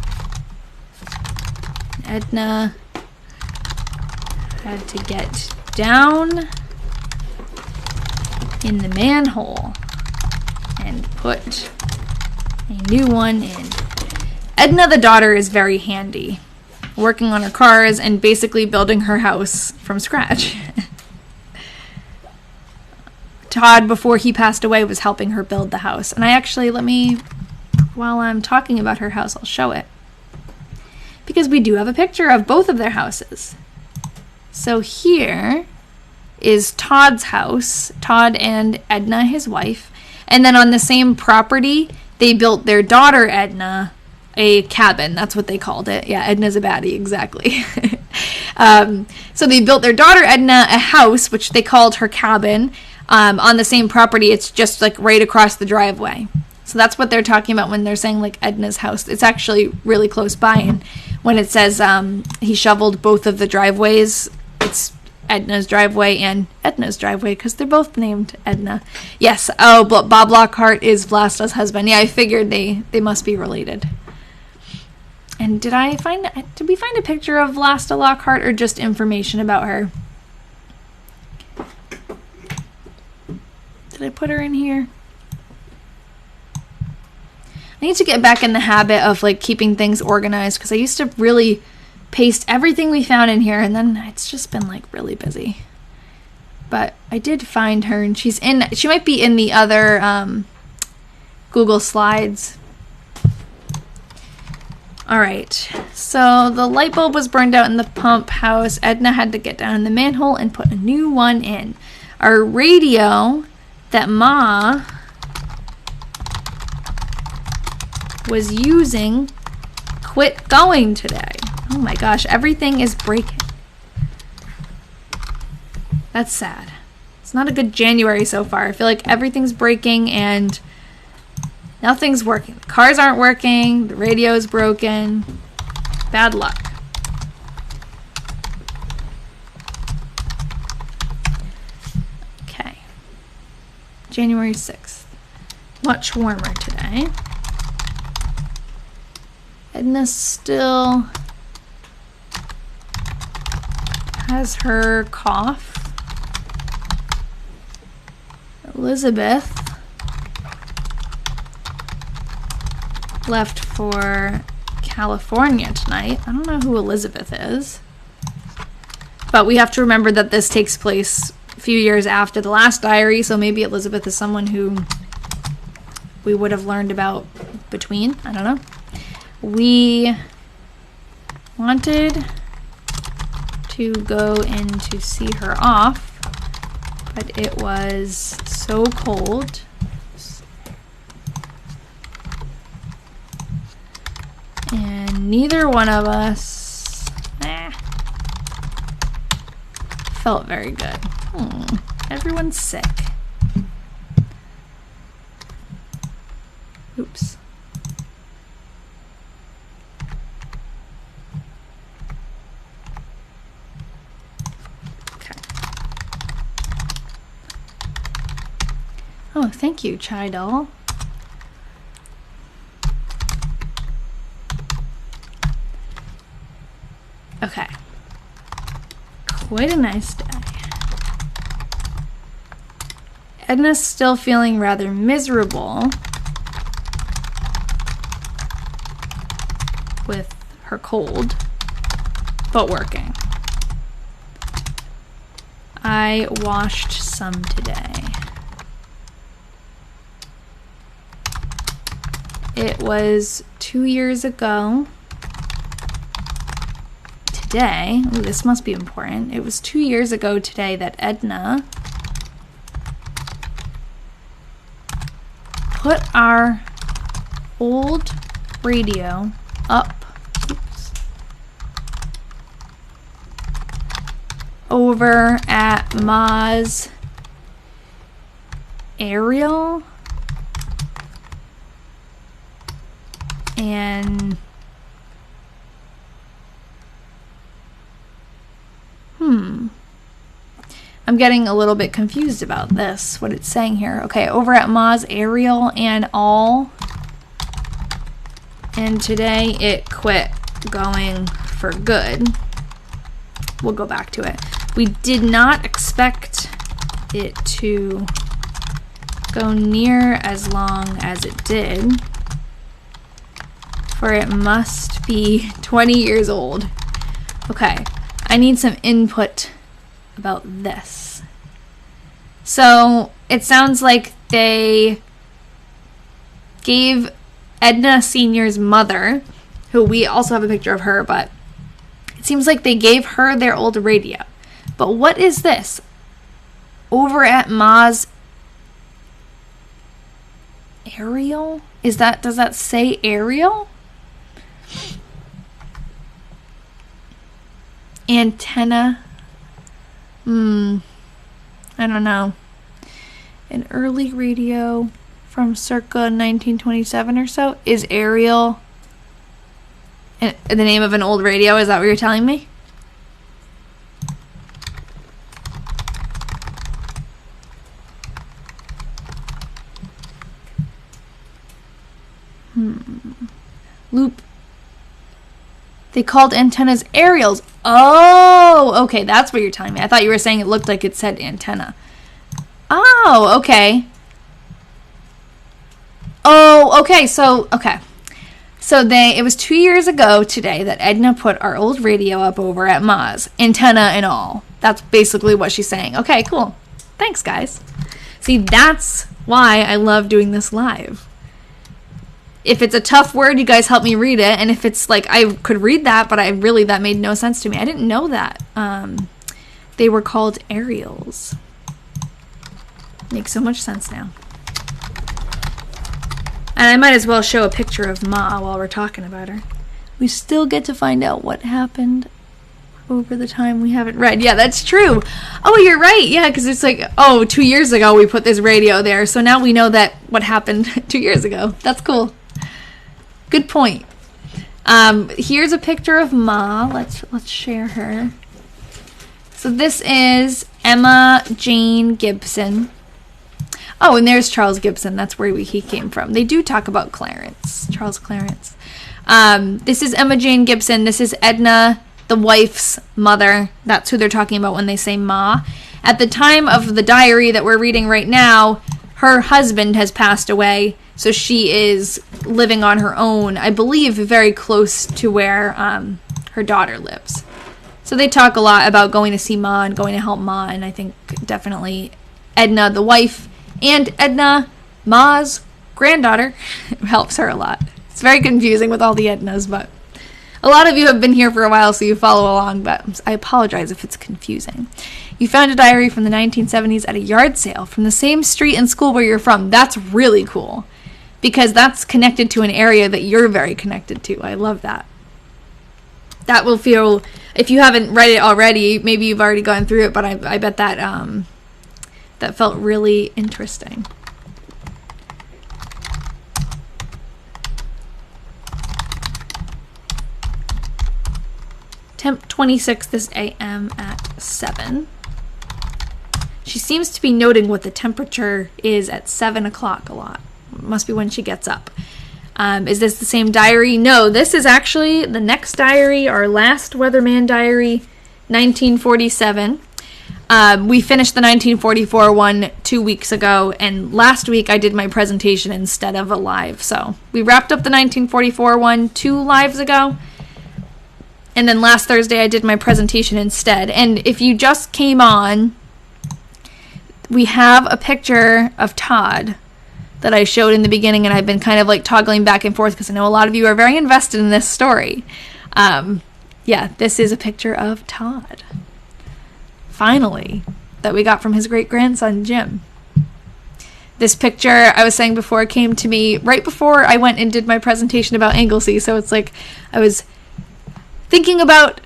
Edna had to get down in the manhole and put a new one in. Edna, the daughter, is very handy, working on her cars and basically building her house from scratch. Todd, before he passed away, was helping her build the house. And I actually, while I'm talking about her house, I'll show it. Because we do have a picture of both of their houses. So here is Todd's house, Todd and Edna, his wife. And then on the same property, they built their daughter, Edna, a cabin. That's what they called it. Yeah, Edna's a baddie, exactly. So they built their daughter, Edna, a house, which they called her cabin. On the same property, it's just like right across the driveway. So that's what they're talking about when they're saying like Edna's house. It's actually really close by, and when it says he shoveled both of the driveways, it's Edna's driveway and Edna's driveway because they're both named Edna. Yes. Oh, but Bob Lockhart is Vlasta's husband. Yeah, I figured they must be related. And did we find a picture of Vlasta Lockhart or just information about her? Did I put her in here? I need to get back in the habit of like keeping things organized because I used to really paste everything we found in here and then it's just been like really busy. But I did find her and she might be in the other Google Slides. Alright, so the light bulb was burned out in the pump house. Edna had to get down in the manhole and put a new one in. Our radio that Ma was using quit going today. Oh my gosh, everything is breaking. That's sad. It's not a good January so far. I feel like everything's breaking and nothing's working. The cars aren't working, the radio's broken. Bad luck. Okay. January 6th. Much warmer today. Edna still has her cough. Elizabeth left for California tonight. I don't know who Elizabeth is. But we have to remember that this takes place a few years after the last diary, so maybe Elizabeth is someone who we would have learned about between. I don't know. We wanted to go in to see her off, but it was so cold. And neither one of us felt very good. Everyone's sick. Oops. Okay. Oh, thank you, Chai Doll. Okay. Quite a nice day. Edna's still feeling rather miserable with her cold, but working. I washed some today. It was 2 years ago today. Ooh, this must be important. It was 2 years ago today that Edna put our old radio up, over at Ma's Ariel and I'm getting a little bit confused about this, what it's saying here. Okay, over at Ma's Ariel and all. And today it quit going for good. We'll go back to it. We did not expect it to go near as long as it did, for it must be 20 years old. Okay, I need some input about this. So it sounds like they gave Edna Sr.'s mother, who we also have a picture of her, but it seems like they gave her their old radio. But what is this? Over at Ma's Ariel? Does that say Ariel? Antenna. I don't know. An early radio from circa 1927 or so. Is Ariel the name of an old radio? Is that what you're telling me? Loop. They called antennas aerials. Oh, okay, that's what you're telling me. I thought you were saying it looked like it said antenna. Oh, okay. Oh, okay, so it was 2 years ago today that Edna put our old radio up over at Ma's, antenna and all. That's basically what she's saying. Okay, cool. Thanks, guys. See, that's why I love doing this live. If it's a tough word, you guys help me read it. And if it's like, I could read that, but that made no sense to me. I didn't know that. They were called aerials. Makes so much sense now. And I might as well show a picture of Ma while we're talking about her. We still get to find out what happened over the time we haven't read. Yeah, that's true. Oh, you're right. Yeah, because it's like, 2 years ago we put this radio there. So now we know that what happened 2 years ago. That's cool. Good point. Here's a picture of Ma. Let's share her. So this is Emma Jane Gibson. Oh, and there's Charles Gibson. That's where he came from. They do talk about Clarence. Charles Clarence. This is Emma Jane Gibson. This is Edna, the wife's mother. That's who they're talking about when they say Ma. At the time of the diary that we're reading right now, her husband has passed away. So she is living on her own, I believe, very close to where her daughter lives. So they talk a lot about going to see Ma and going to help Ma, and I think definitely Edna, the wife, and Edna, Ma's granddaughter, helps her a lot. It's very confusing with all the Ednas, but a lot of you have been here for a while, so you follow along, but I apologize if it's confusing. You found a diary from the 1970s at a yard sale from the same street and school where you're from. That's really cool, because that's connected to an area that you're very connected to. I love that. That will feel, if you haven't read it already, maybe you've already gone through it, but I bet that that felt really interesting. Temp 26 this AM at 7. She seems to be noting what the temperature is at 7 o'clock a lot. Must be when she gets up. Is this the same diary? No, this is actually the next diary, our last Weatherman diary, 1947. We finished the 1944 one 2 weeks ago, and last week I did my presentation instead of a live. So we wrapped up the 1944 one 2 lives ago, and then last Thursday I did my presentation instead. And if you just came on, we have a picture of Todd that I showed in the beginning, and I've been kind of like toggling back and forth because I know a lot of you are very invested in this story. Yeah, this is a picture of Todd. Finally, that we got from his great-grandson, Jim. This picture, I was saying before, came to me right before I went and did my presentation about Anglesey, so it's like I was thinking about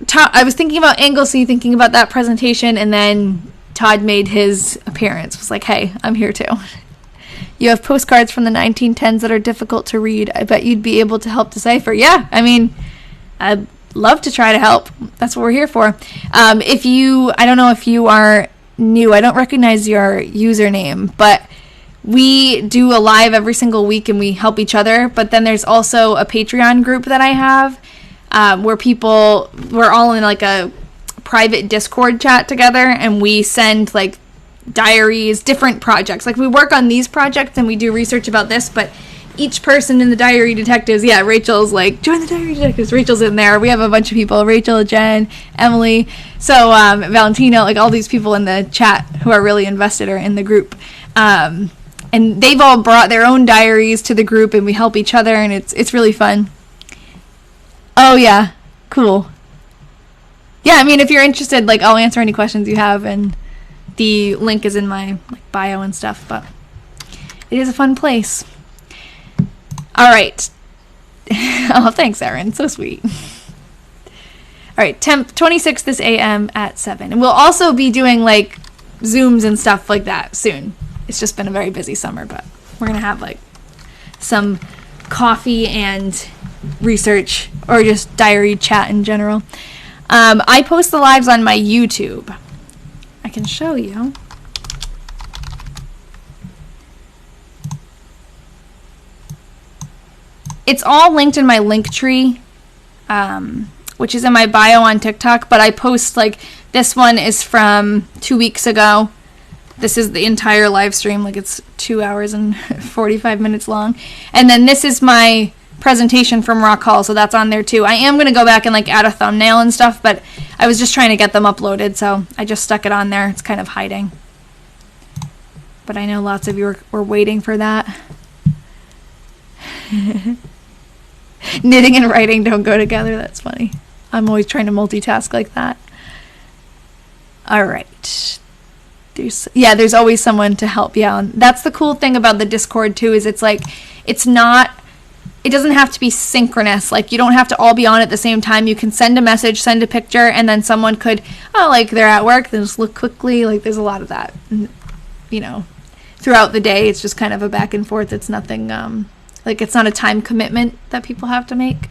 Anglesey, thinking about that presentation, and then Todd made his appearance. It was like, hey, I'm here too. You have postcards from the 1910s that are difficult to read. I bet you'd be able to help decipher. Yeah, I mean, I'd love to try to help. That's what we're here for. I don't know if you are new. I don't recognize your username, but we do a live every single week and we help each other. But then there's also a Patreon group that I have where we're all in like a private Discord chat together, and we send like diaries, different projects. Like we work on these projects and we do research about this, but each person in the Diary Detectives, yeah, Rachel's like, join the Diary Detectives. Rachel's in there. We have a bunch of people, Rachel, Jen, Emily, so Valentina, like all these people in the chat who are really invested are in the group. And they've all brought their own diaries to the group, and we help each other, and it's really fun. Oh yeah, cool. Yeah, I mean, if you're interested, like I'll answer any questions you have, and the link is in my bio and stuff, but it is a fun place. All right. Oh, thanks, Erin. So sweet. All right, temp 26 this AM at 7. And we'll also be doing like Zooms and stuff like that soon. It's just been a very busy summer, but we're going to have like some coffee and research, or just diary chat in general. I post the lives on my YouTube. I can show you. It's all linked in my link tree, which is in my bio on TikTok, but I post like, this one is from 2 weeks ago. This is the entire live stream, like it's 2 hours and 45 minutes long. And then this is my presentation from Rock Hall, so that's on there too. I am going to go back and like add a thumbnail and stuff, but I was just trying to get them uploaded, so I just stuck it on there. It's kind of hiding. But I know lots of you were waiting for that. Knitting and writing don't go together. That's funny. I'm always trying to multitask like that. All right. There's always someone to help. Yeah, and that's the cool thing about the Discord too, is it's like, it doesn't have to be synchronous. Like, you don't have to all be on at the same time. You can send a message, send a picture, and then someone could, like they're at work, then just look quickly. Like, there's a lot of that. And, throughout the day, it's just kind of a back and forth. It's nothing, it's not a time commitment that people have to make.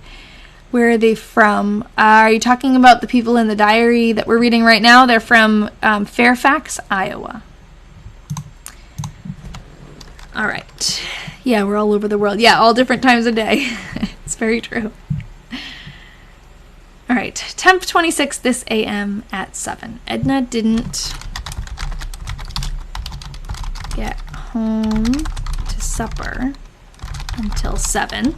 Where are they from? Are you talking about the people in the diary that we're reading right now? They're from Fairfax, Iowa. All right. Yeah, we're all over the world. Yeah, all different times of day. It's very true. All right. Temp 26 this AM at 7. Edna didn't get home to supper until 7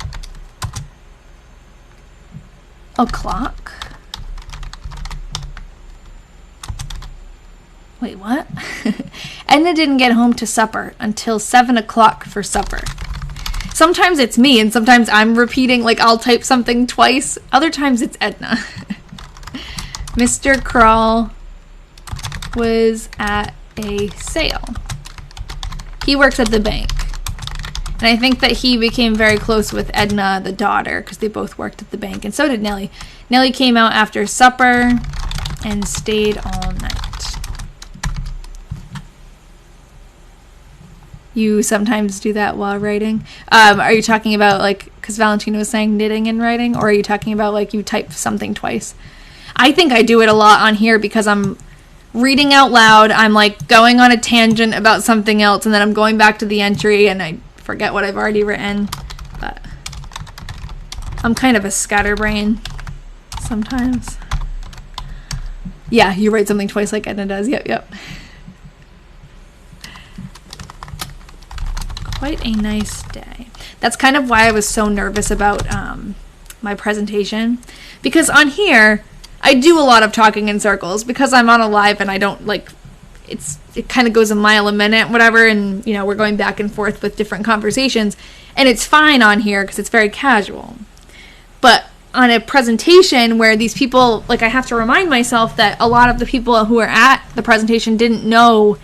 o'clock. Wait, what? Edna didn't get home to supper until 7 o'clock for supper. Sometimes it's me, and sometimes I'm repeating, like I'll type something twice. Other times it's Edna. Mr. Kroll was at a sale. He works at the bank. And I think that he became very close with Edna, the daughter, because they both worked at the bank. And so did Nellie. Nellie came out after supper and stayed all night. You sometimes do that while writing? Are you talking about, like, because Valentina was saying knitting and writing? Or are you talking about, like, you type something twice? I think I do it a lot on here because I'm reading out loud. I'm like going on a tangent about something else, and then I'm going back to the entry and I forget what I've already written. But I'm kind of a scatterbrain sometimes. Yeah, you write something twice like Edna does. Yep. Quite a nice day. That's kind of why I was so nervous about my presentation, because on here I do a lot of talking in circles because I'm on a live and I don't like it kind of goes a mile a minute, whatever, and you know, we're going back and forth with different conversations, and it's fine on here because it's very casual. But on a presentation where these people, like, I have to remind myself that a lot of the people who are at the presentation didn't know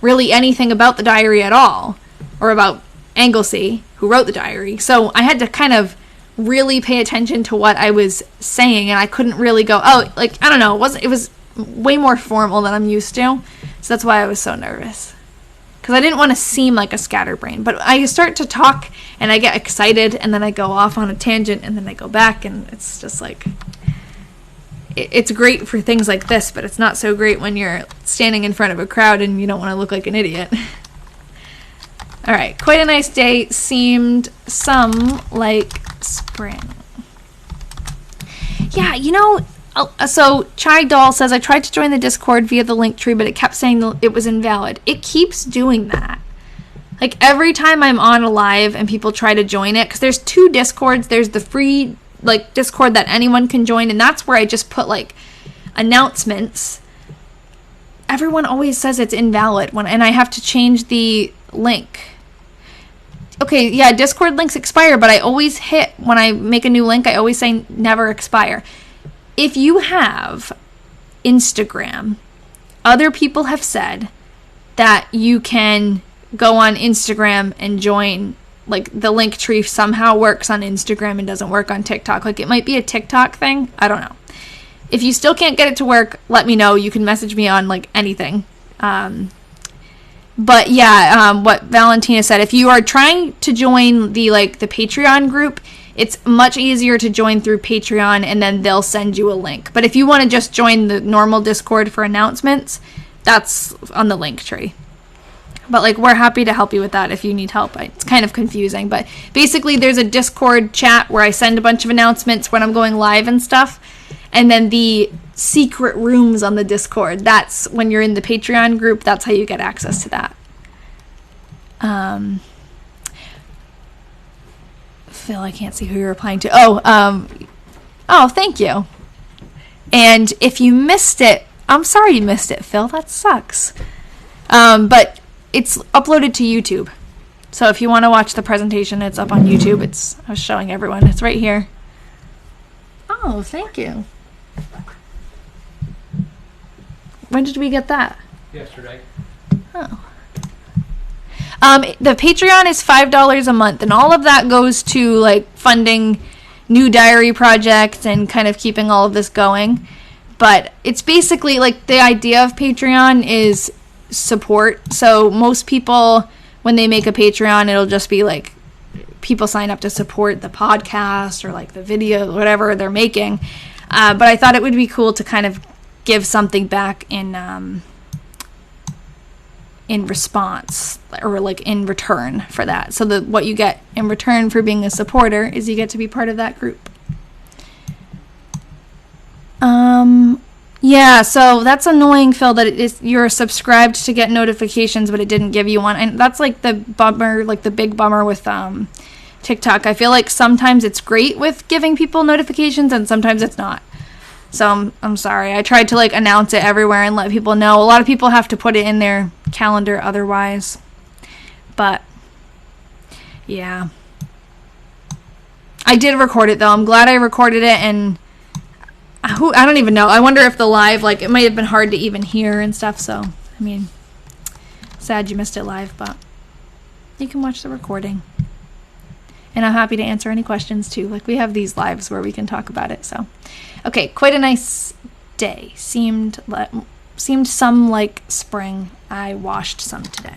really anything about the diary at all, or about Anglesey, who wrote the diary. So I had to kind of really pay attention to what I was saying, and I couldn't really go, oh, like, I don't know, it was way more formal than I'm used to. So that's why I was so nervous, because I didn't want to seem like a scatterbrain. But I start to talk and I get excited, and then I go off on a tangent, and then I go back, and it's just like, it's great for things like this, but it's not so great when you're standing in front of a crowd and you don't want to look like an idiot. All right, quite a nice day. Seemed some like spring. Yeah, you know, so Chai Doll says, I tried to join the Discord via the link tree, but it kept saying it was invalid. It keeps doing that. Like, every time I'm on a live and people try to join it, because there's 2 Discords. There's the free, like, Discord that anyone can join, and that's where I just put, like, announcements. Everyone always says it's invalid, and I have to change the link. Okay, yeah, Discord links expire, but I always hit, when I make a new link, I always say never expire. If you have Instagram, other people have said that you can go on Instagram and join, like, the link tree somehow works on Instagram and doesn't work on TikTok. Like, it might be a TikTok thing. I don't know. If you still can't get it to work, let me know. You can message me on, like, anything. But yeah, what Valentina said, if you are trying to join the Patreon group, it's much easier to join through Patreon, and then they'll send you a link. But if you want to just join the normal Discord for announcements, that's on the link tree. But, like, we're happy to help you with that if you need help. It's kind of confusing, but basically there's a Discord chat where I send a bunch of announcements when I'm going live and stuff, and then the secret rooms on the Discord, that's when you're in the Patreon group, that's how you get access to that. Phil, I can't see who you're replying to. Oh, thank you. And if you missed it, I'm sorry you missed it, Phil. That sucks. But it's uploaded to YouTube. So if you want to watch the presentation, it's up on YouTube. I was showing everyone. It's right here. Oh, thank you. When did we get that? Yesterday. Oh. The Patreon is $5 a month, and all of that goes to, like, funding new diary projects and kind of keeping all of this going. But it's basically, like, the idea of Patreon is support. So most people, when they make a Patreon, it'll just be, like, people sign up to support the podcast or, like, the video, whatever they're making. But I thought it would be cool to kind of give something back in response, or like in return for that. So what you get in return for being a supporter is you get to be part of that group. Yeah, so that's annoying, Phil, that you're subscribed to get notifications, but it didn't give you one. And that's like the bummer, like the big bummer with TikTok. I feel like sometimes it's great with giving people notifications and sometimes it's not. So I'm sorry. I tried to, like, announce it everywhere and let people know. A lot of people have to put it in their calendar otherwise. But yeah. I did record it, though. I'm glad I recorded it, and I don't even know. I wonder if the live, like, it might have been hard to even hear and stuff. So, I mean, sad you missed it live, but you can watch the recording. And I'm happy to answer any questions, too. Like, we have these lives where we can talk about it, so. Okay, quite a nice day. Seemed some like spring. I washed some today.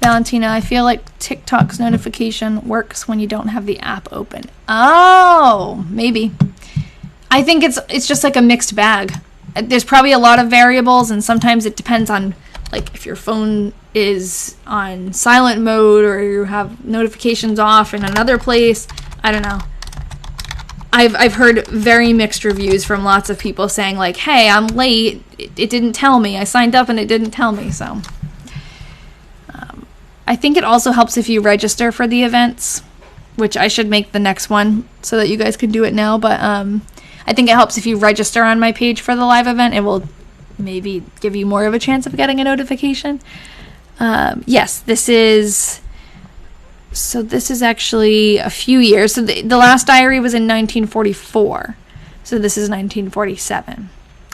Valentina, I feel like TikTok's notification works when you don't have the app open. Oh, maybe. I think it's just like a mixed bag. There's probably a lot of variables, and sometimes it depends on, like, if your phone is on silent mode or you have notifications off in another place. I don't know. I've heard very mixed reviews from lots of people saying, like, hey, I'm late. It didn't tell me. I signed up and it didn't tell me. So I think it also helps if you register for the events, which I should make the next one so that you guys can do it now. But I think it helps if you register on my page for the live event. It will maybe give you more of a chance of getting a notification. Yes, this is actually a few years. So the last diary was in 1944. So this is 1947.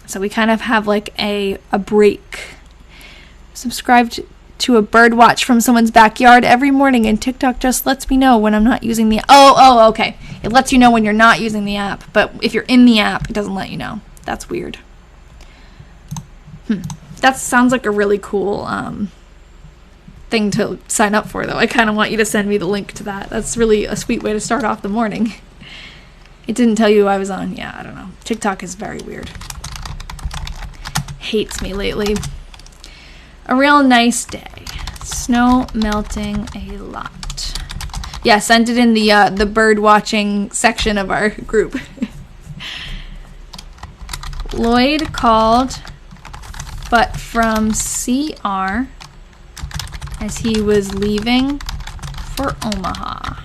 So we kind of have like a break. Subscribed to a bird watch from someone's backyard every morning, and TikTok just lets me know when I'm not using the... Oh, okay. It lets you know when you're not using the app, but if you're in the app, it doesn't let you know. That's weird. That sounds like a really cool thing to sign up for, though. I kind of want you to send me the link to that. That's really a sweet way to start off the morning. It didn't tell you I was on. Yeah, I don't know. TikTok is very weird. Hates me lately. A real nice day. Snow melting a lot. Yeah, send it in the bird watching section of our group. Lloyd called, but from CR as he was leaving for Omaha,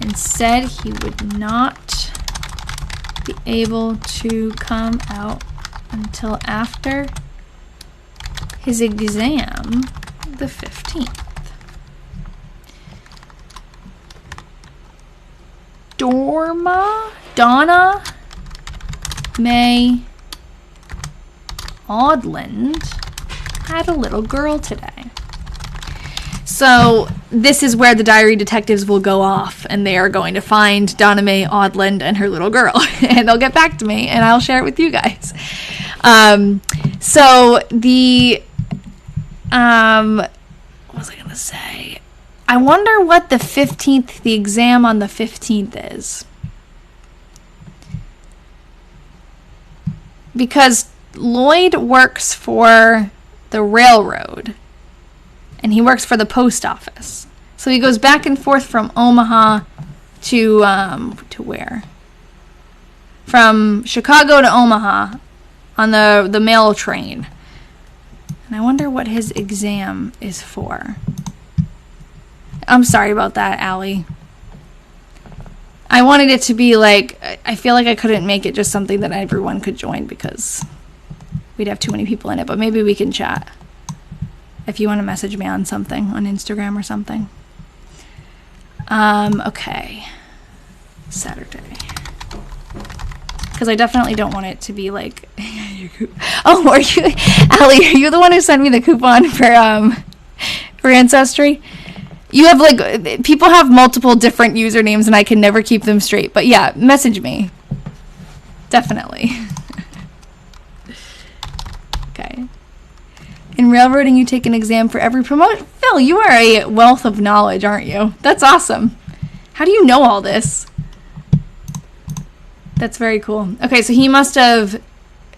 and said he would not be able to come out until after his exam, the 15th. Donna May Audland had a little girl today. So this is where the diary detectives will go off, and they are going to find Donna May Audland and her little girl, and they'll get back to me, and I'll share it with you guys. So the what was I gonna say? I wonder what the 15th, the exam on the 15th is. Because Lloyd works for the railroad, and he works for the post office. So he goes back and forth from Omaha to where? From Chicago to Omaha on the mail train. And I wonder what his exam is for. I'm sorry about that, Allie. I wanted it to be like, I feel like I couldn't make it just something that everyone could join because we'd have too many people in it, but maybe we can chat if you want to message me on something, on Instagram or something. Okay. Saturday. Because I definitely don't want it to be like... Oh, are you... Allie, are you the one who sent me the coupon for Ancestry? You have, like... People have multiple different usernames, and I can never keep them straight. But yeah, message me. Definitely. Okay. In railroading, you take an exam for every promotion. Phil, you are a wealth of knowledge, aren't you? That's awesome. How do you know all this? That's very cool. Okay, so he must have...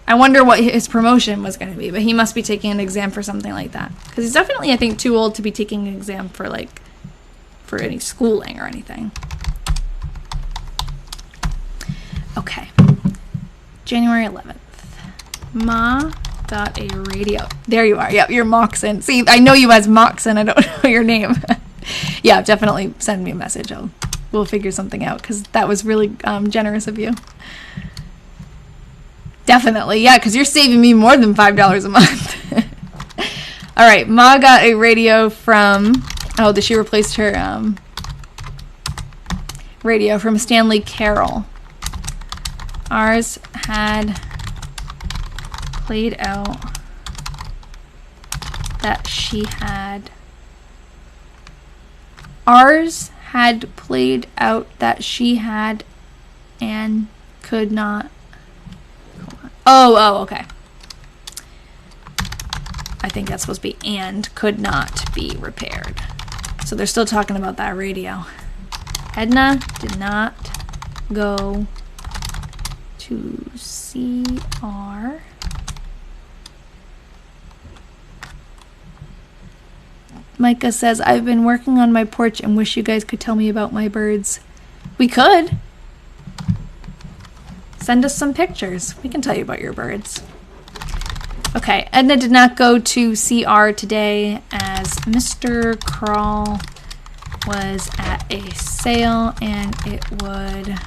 I wonder what his promotion was going to be, but he must be taking an exam for something like that. Because he's definitely, I think, too old to be taking an exam for, like, for any schooling or anything. Okay. January 11th. Ma got a radio. There you are. Yep, you're Moxon. See, I know you as Moxon. I don't know your name. Yeah, definitely send me a message. We'll figure something out because that was really generous of you. Definitely, yeah, because you're saving me more than $5 a month. All right, Ma got a radio from... Oh, she replaced her radio from Stanley Carroll. Ours had played out that she had... Ours had played out that she had and could not... Oh, okay. I think that's supposed to be and could not be repaired. So they're still talking about that radio. Edna did not go to CR. Micah says, I've been working on my porch and wish you guys could tell me about my birds. We could. Send us some pictures. We can tell you about your birds. Okay, Edna did not go to CR today as Mr. Crawl was at a sale and it would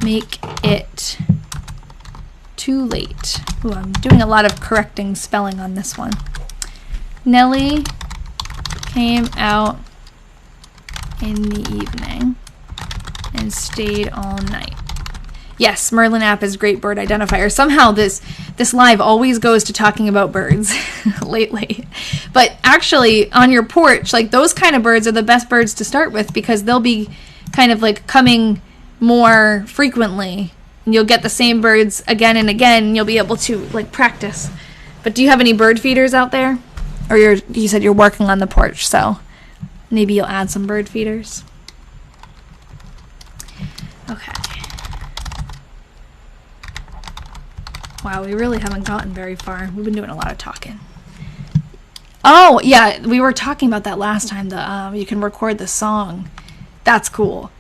make it too late. Ooh, I'm doing a lot of correcting spelling on this one. Nellie came out in the evening and stayed all night. Yes, Merlin app is great bird identifier. Somehow this live always goes to talking about birds lately. But actually, on your porch, like those kind of birds are the best birds to start with because they'll be kind of like coming more frequently. And you'll get the same birds again and again, and you'll be able to like practice. But do you have any bird feeders out there? Or you said you're working on the porch, so maybe you'll add some bird feeders. Okay. Wow, we really haven't gotten very far. We've been doing a lot of talking. Oh, yeah, we were talking about that last time. You can record the song. That's cool.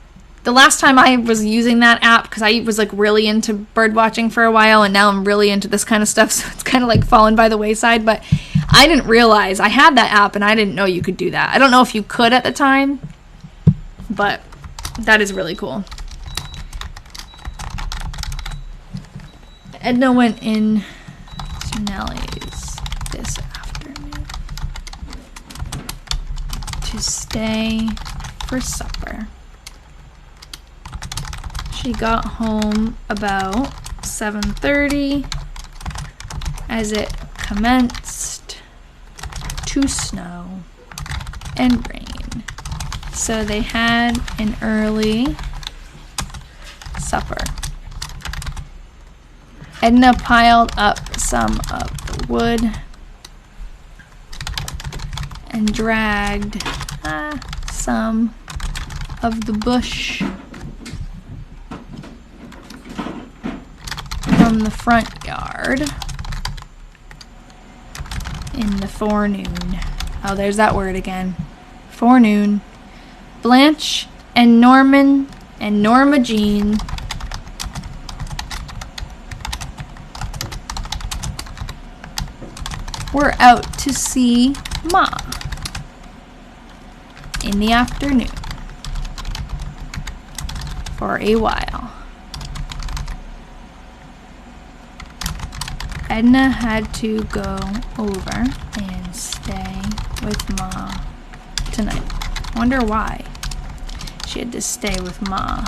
The last time I was using that app, because I was like really into bird watching for a while, and now I'm really into this kind of stuff, so it's kind of like fallen by the wayside, but I didn't realize I had that app and I didn't know you could do that. I don't know if you could at the time, but that is really cool. Edna went in to Nellie's this afternoon to stay for supper. She got home about 7:30 as it commenced to snow and rain. So they had an early supper. Edna piled up some of the wood and dragged some of the bush from the front yard in the forenoon. Oh, there's that word again. Forenoon. Blanche and Norman and Norma Jean were out to see Ma in the afternoon for a while. Edna had to go over and stay with Ma tonight. I wonder why she had to stay with Ma.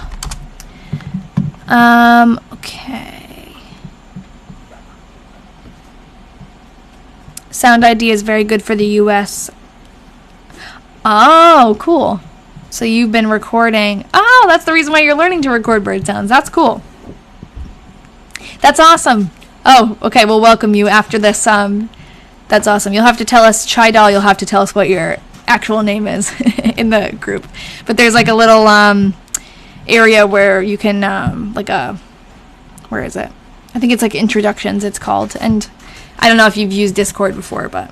Okay. Sound ID is very good for the US. Oh, cool. So you've been recording. Oh, that's the reason why you're learning to record bird sounds. That's cool. That's awesome. Oh, okay, we'll welcome you after this. That's awesome. You'll have to tell us, Chai Doll, you'll have to tell us what your actual name is in the group. But there's like a little area where you can, where is it? I think it's like introductions, it's called. And I don't know if you've used Discord before, but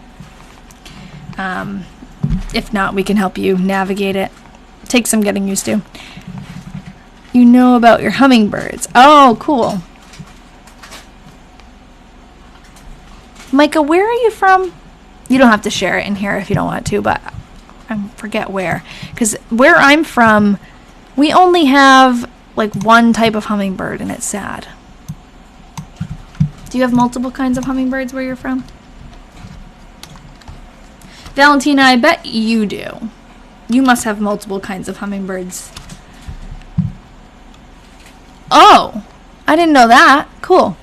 if not, we can help you navigate it. Take some getting used to. You know about your hummingbirds. Oh, cool. Micah, where are you from? You don't have to share it in here if you don't want to, but I forget where. Because where I'm from, we only have like one type of hummingbird, and it's sad. Do you have multiple kinds of hummingbirds where you're from? Valentina, I bet you do. You must have multiple kinds of hummingbirds. Oh, I didn't know that. Cool.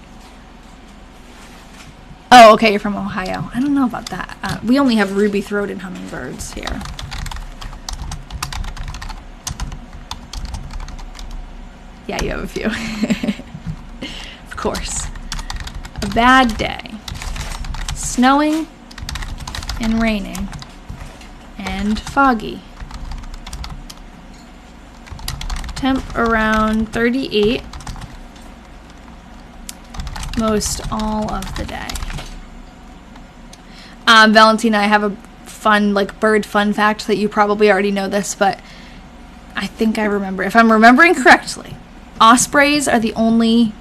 Oh, okay, you're from Ohio. I don't know about that. We only have ruby-throated hummingbirds here. Yeah, you have a few. Of course. A bad day. Snowing and raining and foggy. Temp around 38 most all of the day. Valentina, I have a fun, like, bird fun fact that you probably already know this, but I think I remember. If I'm remembering correctly, ospreys are the only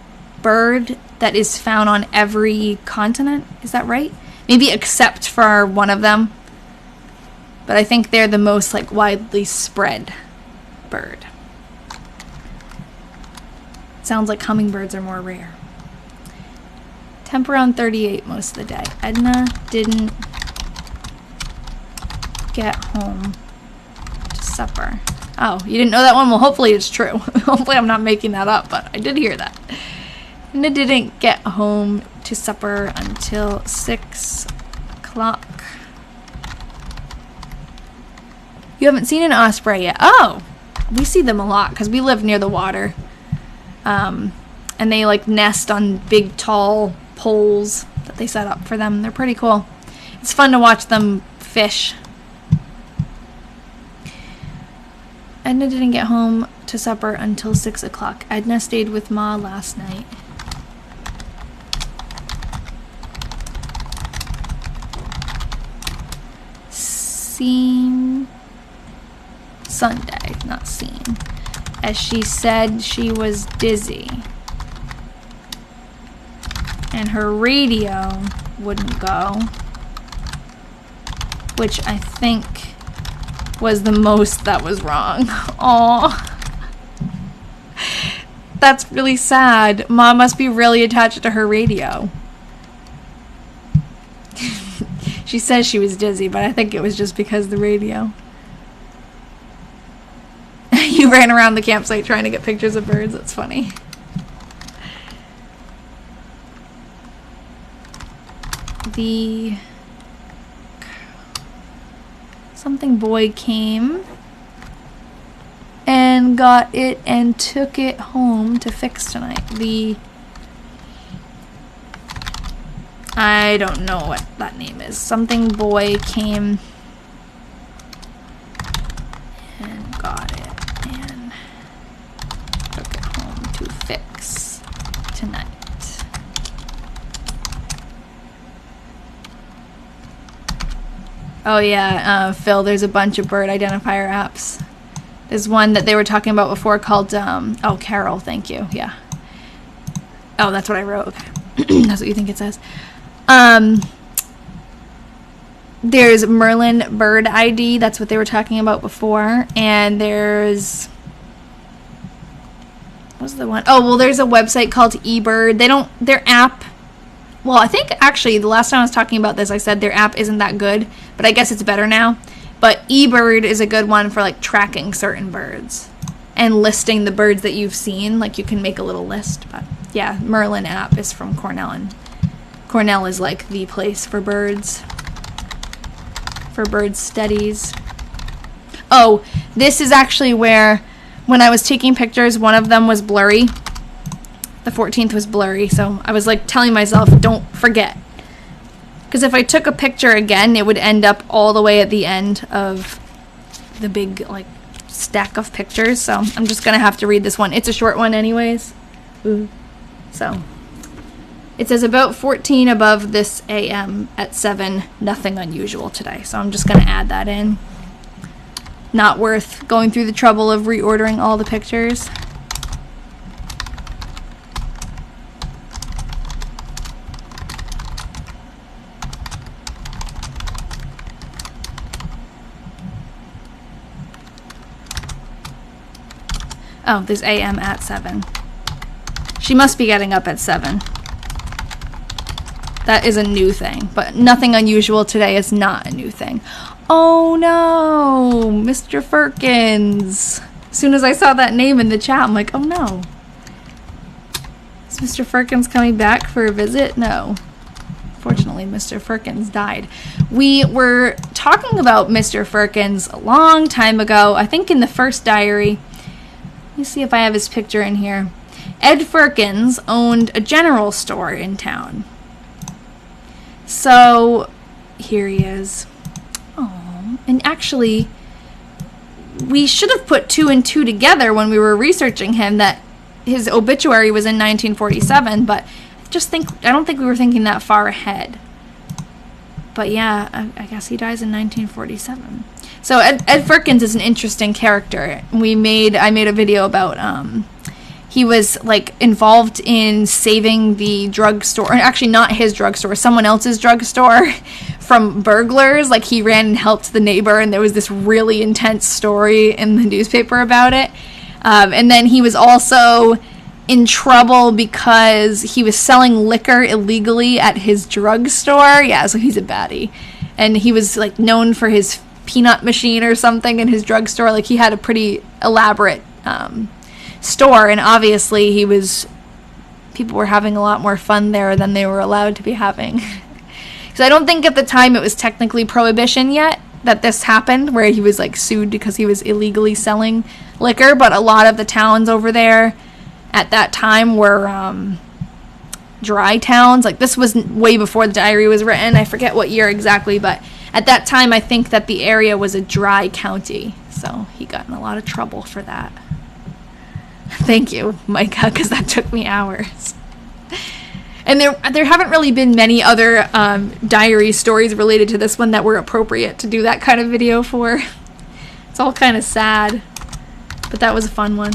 bird that is found on every continent. Is that right? Maybe except for one of them. But I think they're the most, like, widely spread bird. Sounds like hummingbirds are more rare. Temp around 38 most of the day. Edna didn't get home to supper. Oh, you didn't know that one? Well, hopefully it's true. Hopefully I'm not making that up, but I did hear that. Edna didn't get home to supper until 6 o'clock. You haven't seen an osprey yet? Oh, we see them a lot because we live near the water. And they, like, nest on big, tall poles that they set up for them. They're pretty cool. It's fun to watch them fish. Edna didn't get home to supper until 6 o'clock. Edna stayed with Ma last night. Seen Sunday, not seen. As she said she was dizzy. And her radio wouldn't go. Which I think was the most that was wrong. Aw. That's really sad. Mom must be really attached to her radio. She says she was dizzy, but I think it was just because of the radio. You ran around the campsite trying to get pictures of birds. That's funny. Something boy came and got it and took it home to fix tonight. I don't know what that name is. Something boy came and got it and took it home to fix tonight. Oh yeah, Phil, there's a bunch of bird identifier apps. There's one that they were talking about before called, oh, Carol, thank you, yeah. Oh, that's what I wrote, okay. That's what you think it says. There's Merlin Bird ID, that's what they were talking about before, and there's, what's the one? Oh, well, there's a website called eBird. Their app, well, I think actually the last time I was talking about this, I said their app isn't that good, but I guess it's better now. But eBird is a good one for, like, tracking certain birds and listing the birds that you've seen. Like, you can make a little list. But yeah, Merlin app is from Cornell, and Cornell is, like, the place for bird studies. Oh, this is actually where, when I was taking pictures, one of them was blurry. The 14th was blurry, so I was, like, telling myself, don't forget. Because if I took a picture again, it would end up all the way at the end of the big, like, stack of pictures. So I'm just going to have to read this one. It's a short one anyways. Ooh. So it says about 14 above this AM at 7. Nothing unusual today. So I'm just going to add that in. Not worth going through the trouble of reordering all the pictures. Oh, there's AM at 7. She must be getting up at 7. That is a new thing, but nothing unusual today is not a new thing. Oh no, Mr. Firkins. As soon as I saw that name in the chat, I'm like, oh no. Is Mr. Firkins coming back for a visit? No. Fortunately, Mr. Firkins died. We were talking about Mr. Firkins a long time ago, I think in the first diary. Let me see if I have his picture in here. Ed Firkins owned a general store in town. So, here he is. Oh, and actually, we should have put 2 and 2 together when we were researching him, that his obituary was in 1947, but I don't think we were thinking that far ahead. But yeah, I guess he dies in 1947. So Ed Firkins is an interesting character. I made a video about he was like involved in saving the drugstore, actually not his drugstore, someone else's drugstore from burglars. Like he ran and helped the neighbor, and there was this really intense story in the newspaper about it. And then he was also in trouble because he was selling liquor illegally at his drugstore. Yeah, so he's a baddie. And he was like known for his peanut machine or something in his drugstore. Like he had a pretty elaborate store, and obviously people were having a lot more fun there than they were allowed to be having. So I don't think at the time it was technically prohibition yet that this happened, where he was like sued because he was illegally selling liquor, but a lot of the towns over there at that time were dry towns. Like this was way before the diary was written. I forget what year exactly, but at that time I think that the area was a dry county, so he got in a lot of trouble for that. Thank you, Micah, because that took me hours. And there haven't really been many other diary stories related to this one that were appropriate to do that kind of video for. It's all kind of sad, but that was a fun one.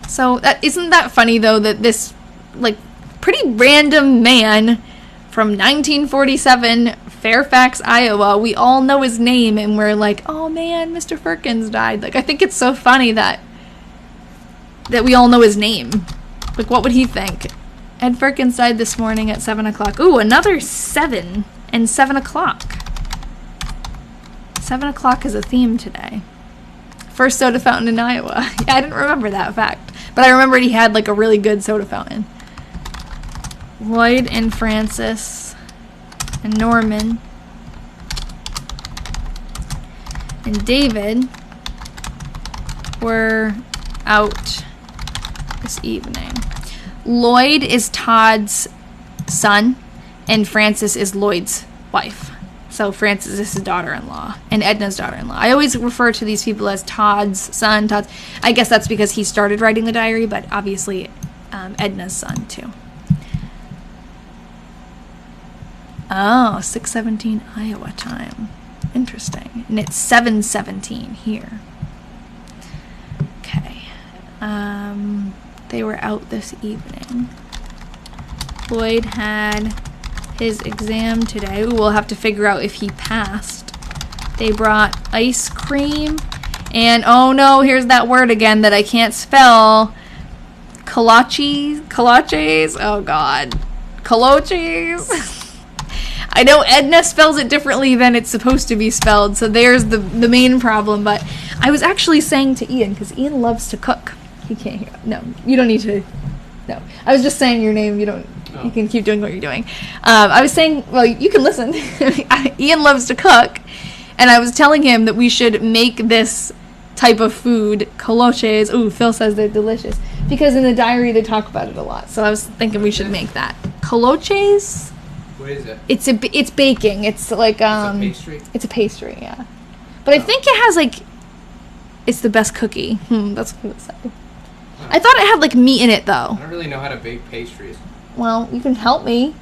So isn't that funny though, that this like pretty random man from 1947, Fairfax, Iowa, we all know his name and we're like, oh man, Mr. Firkins died. Like I think it's so funny that we all know his name. Like what would he think? Ed Firkins died this morning at 7 o'clock. Ooh, another 7 and 7 o'clock. 7 o'clock is a theme today. First soda fountain in Iowa. Yeah, I didn't remember that fact. But I remembered he had like a really good soda fountain. Lloyd and Francis and Norman and David were out this evening. Lloyd is Todd's son, and Frances is Lloyd's wife. So Frances is his daughter-in-law, and Edna's daughter-in-law. I always refer to these people as Todd's son. I guess that's because he started writing the diary, but obviously Edna's son too. Oh, 6:17 Iowa time. Interesting. And it's 7:17 here. Okay. They were out this evening. Lloyd had his exam today. Ooh, we'll have to figure out if he passed. They brought ice cream and, oh no, here's that word again that I can't spell. Kolaches? Oh god. Koloches? I know Edna spells it differently than it's supposed to be spelled, so there's the main problem. But I was actually saying to Ian, because Ian loves to cook. He can't hear. No, you don't need to. No, I was just saying your name. You don't. Oh. You can keep doing what you're doing. I was saying, well, you can listen. Ian loves to cook, and I was telling him that we should make this type of food, koloches. Ooh, Phil says they're delicious, because in the diary they talk about it a lot. So I was thinking we should make that. Koloches? What is it? It's baking. It's like It's a pastry. It's a pastry, yeah. But I think it has like, it's the best cookie. That's what it said. I thought it had like meat in it though. I don't really know how to bake pastries. Well, you can help me.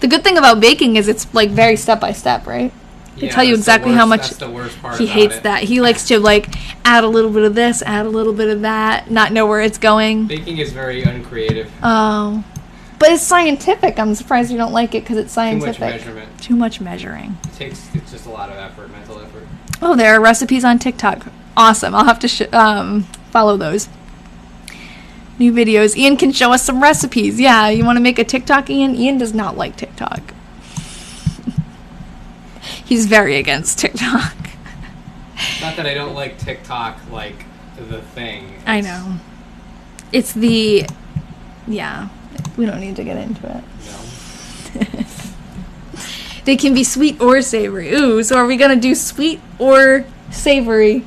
The good thing about baking is it's like very step by step, right? They tell you exactly how much. That's the worst part. He hates that. He likes to like add a little bit of this, add a little bit of that, not know where it's going. Baking is very uncreative. Oh, but it's scientific. I'm surprised you don't like it because it's scientific. Too much measurement. Too much measuring. It's just a lot of effort, mental effort. Oh, there are recipes on TikTok. Awesome. I'll have to follow those. New videos. Ian can show us some recipes. Yeah, you want to make a TikTok, Ian? Ian does not like TikTok. He's very against TikTok. Not that I don't like TikTok, like the thing. I know. It's the... Yeah. We don't need to get into it. No. They can be sweet or savory. Ooh, so are we going to do sweet or savory?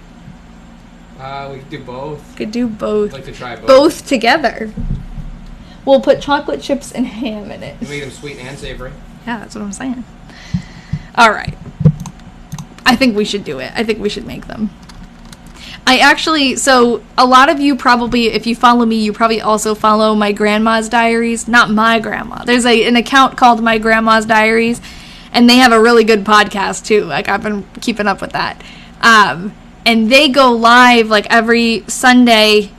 We could do both. Could do both. I'd like to try both. Both together. We'll put chocolate chips and ham in it. You make them sweet and savory. Yeah, that's what I'm saying. All right. I think we should do it. I think we should make them. I actually, so a lot of you probably, if you follow me, you probably also follow my grandma's diaries. Not my grandma. There's an account called My Grandma's Diaries, and they have a really good podcast too. Like, I've been keeping up with that. And they go live like every Sunday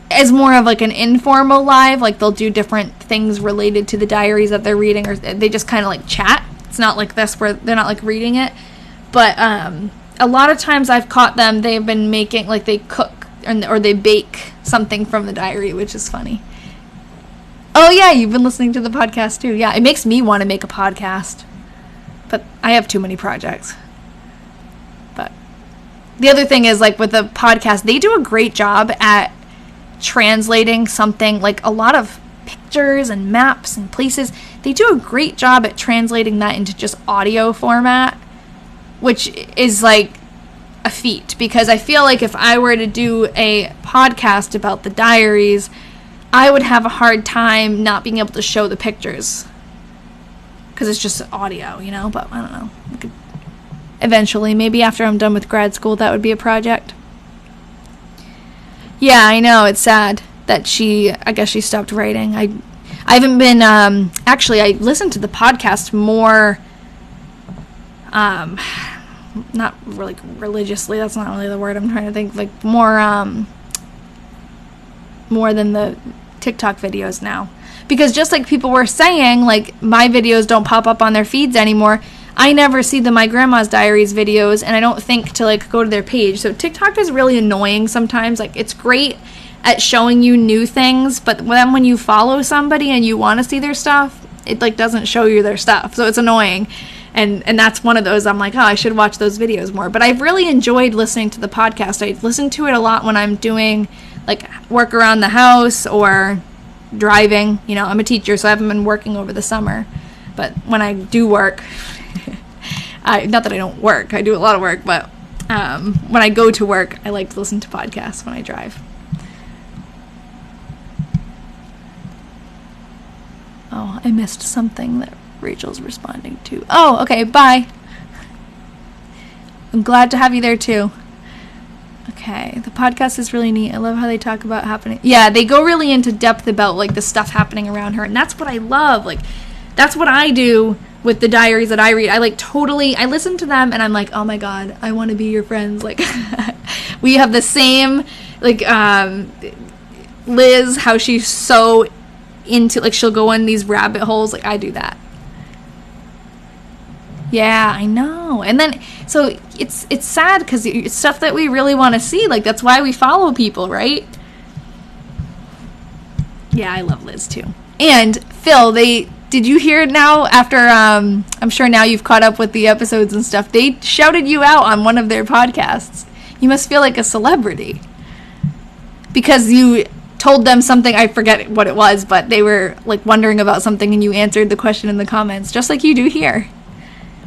as more of like an informal live. Like, they'll do different things related to the diaries that they're reading, or they just kind of like chat. It's not like this where they're not like reading it. But a lot of times I've caught them, they've been making, like, they cook or they bake something from the diary, which is funny. Oh yeah, you've been listening to the podcast too. Yeah, it makes me want to make a podcast, but I have too many projects. But the other thing is, like, with the podcast, they do a great job at translating something, like a lot of pictures and maps and places. They do a great job at translating that into just audio format, which is like a feat, because I feel like if I were to do a podcast about the diaries, I would have a hard time not being able to show the pictures because it's just audio, you know. But I don't know, eventually, maybe after I'm done with grad school, that would be a project. Yeah, I know, it's sad that I guess she stopped writing. I haven't been, actually, I listened to the podcast more, not really religiously, that's not really the word I'm trying to think, like, more than the TikTok videos now. Because just like people were saying, like, my videos don't pop up on their feeds anymore. I never see the My Grandma's Diaries videos, and I don't think to, like, go to their page. So TikTok is really annoying sometimes. Like, it's great at showing you new things, but then when you follow somebody and you want to see their stuff, it, like, doesn't show you their stuff. So it's annoying. And that's one of those, I'm like, oh, I should watch those videos more. But I've really enjoyed listening to the podcast. I listen to it a lot when I'm doing, like, work around the house or driving. You know, I'm a teacher, so I haven't been working over the summer. But when I do work, not that I don't work, I do a lot of work, but when I go to work, I like to listen to podcasts when I drive. Oh, I missed something that Rachel's responding to. Oh, okay, bye. I'm glad to have you there too. Okay, the podcast is really neat. I love how they talk about happening. Yeah, they go really into depth about, like, the stuff happening around her, and that's what I love. Like, that's what I do with the diaries that I read. I listen to them and I'm like, oh my god, I want to be your friends. Like, we have the same, like, Liz, how she's so into, like, she'll go in these rabbit holes. Like, I do that. Yeah, I know. And then, so it's sad because it's stuff that we really want to see. Like, that's why we follow people, right? Yeah, I love Liz too. And Phil, did you hear now after, I'm sure now you've caught up with the episodes and stuff, they shouted you out on one of their podcasts. You must feel like a celebrity. Because you told them something, I forget what it was, but they were, like, wondering about something and you answered the question in the comments, just like you do here.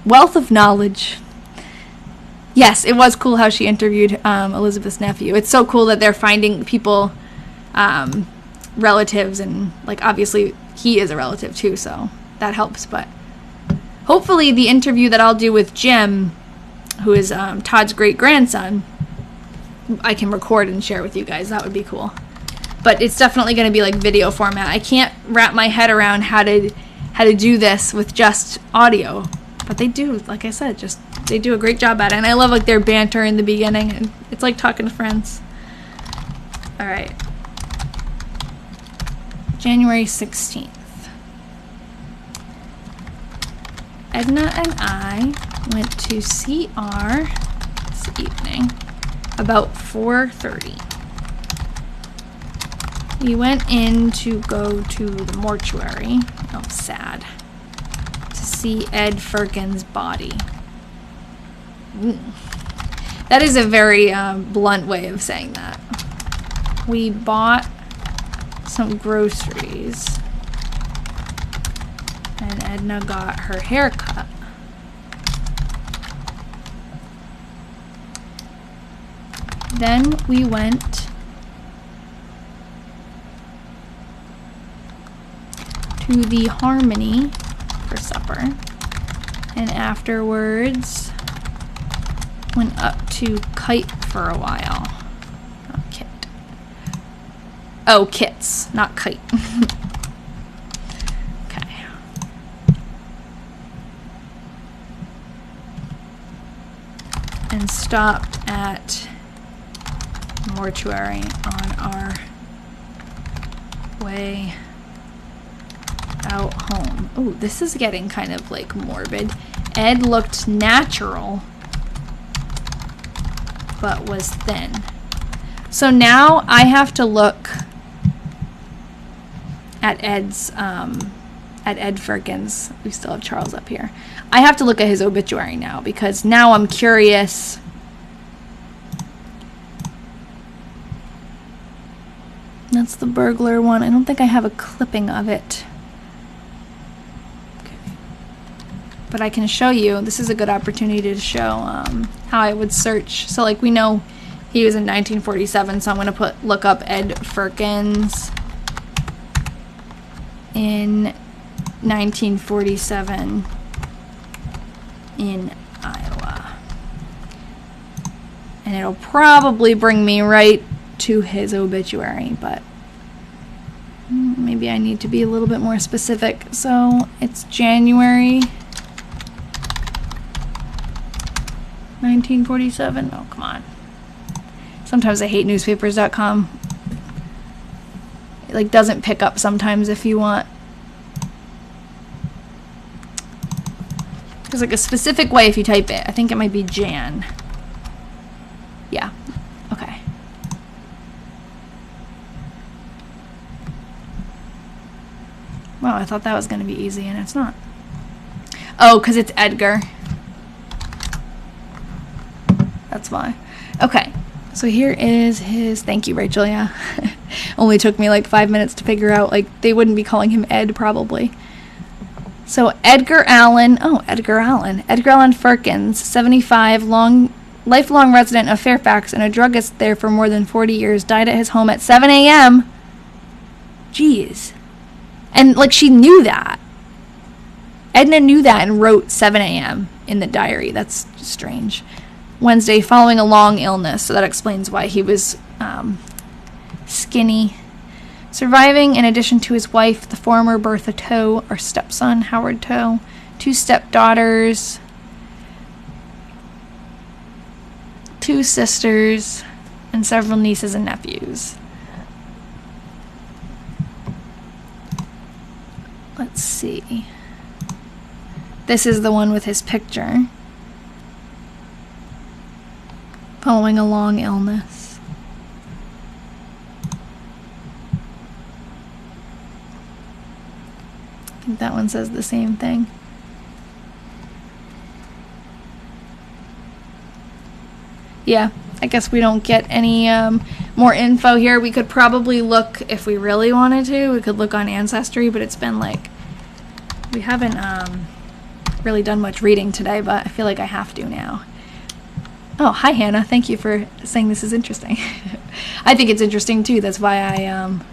Wealth of knowledge. Yes, it was cool how she interviewed Elizabeth's nephew. It's so cool that they're finding people, relatives, and, like, obviously he is a relative too, so that helps. But hopefully the interview that I'll do with Jim, who is Todd's great-grandson, I can record and share with you guys. That would be cool. But it's definitely going to be like video format. I can't wrap my head around how to do this with just audio. But they do, like I said, they do a great job at it. And I love, like, their banter in the beginning. And it's like talking to friends. All right. January 16th. Edna and I went to CR this evening about 4:30. We went in to go to the mortuary. Oh, sad. To see Ed Firkin's body. That is a very blunt way of saying that. We bought some groceries and Edna got her hair cut. Then we went to the Harmony for supper, and afterwards went up to Kite for a while. Oh, kits, not kite. Okay. And stopped at mortuary on our way out home. Oh, this is getting kind of like morbid. Ed looked natural, but was thin. So now I have to look at Ed's, at Ed Firkins. We still have Charles up here. I have to look at his obituary now because now I'm curious. That's the burglar one. I don't think I have a clipping of it. Okay. But I can show you. This is a good opportunity to show how I would search. So like we know he was in 1947, so I'm going to look up Ed Firkins in 1947 in Iowa. And it'll probably bring me right to his obituary, but maybe I need to be a little bit more specific. So it's January 1947. Oh, come on. Sometimes I hate newspapers.com. It like doesn't pick up sometimes if you want. There's like a specific way if you type it. I think it might be Jan. Yeah. Okay. Wow, I thought that was going to be easy, and it's not. Oh, because it's Edgar. That's why. Okay, so here is his... Thank you, Rachel, yeah. Only took me like 5 minutes to figure out, like, they wouldn't be calling him Ed, probably. So, Edgar Allan... Oh, Edgar Allan. Edgar Allan Firkins, 75, lifelong resident of Fairfax and a druggist there for more than 40 years, died at his home at 7 a.m. Jeez. And, like, she knew that. Edna knew that and wrote 7 a.m. in the diary. That's strange. Wednesday, following a long illness. So that explains why he was skinny. Surviving, in addition to his wife, the former Bertha Toe, or stepson, Howard Toe, 2 stepdaughters, 2 sisters, and several nieces and nephews. Let's see. This is the one with his picture. Following a long illness. I think that one says the same thing. Yeah, I guess we don't get any more info here. We could probably look, if we really wanted to, we could look on Ancestry, but it's been like, we haven't really done much reading today, but I feel like I have to now. Oh, hi Hannah. Thank you for saying this is interesting. I think it's interesting too. That's why I am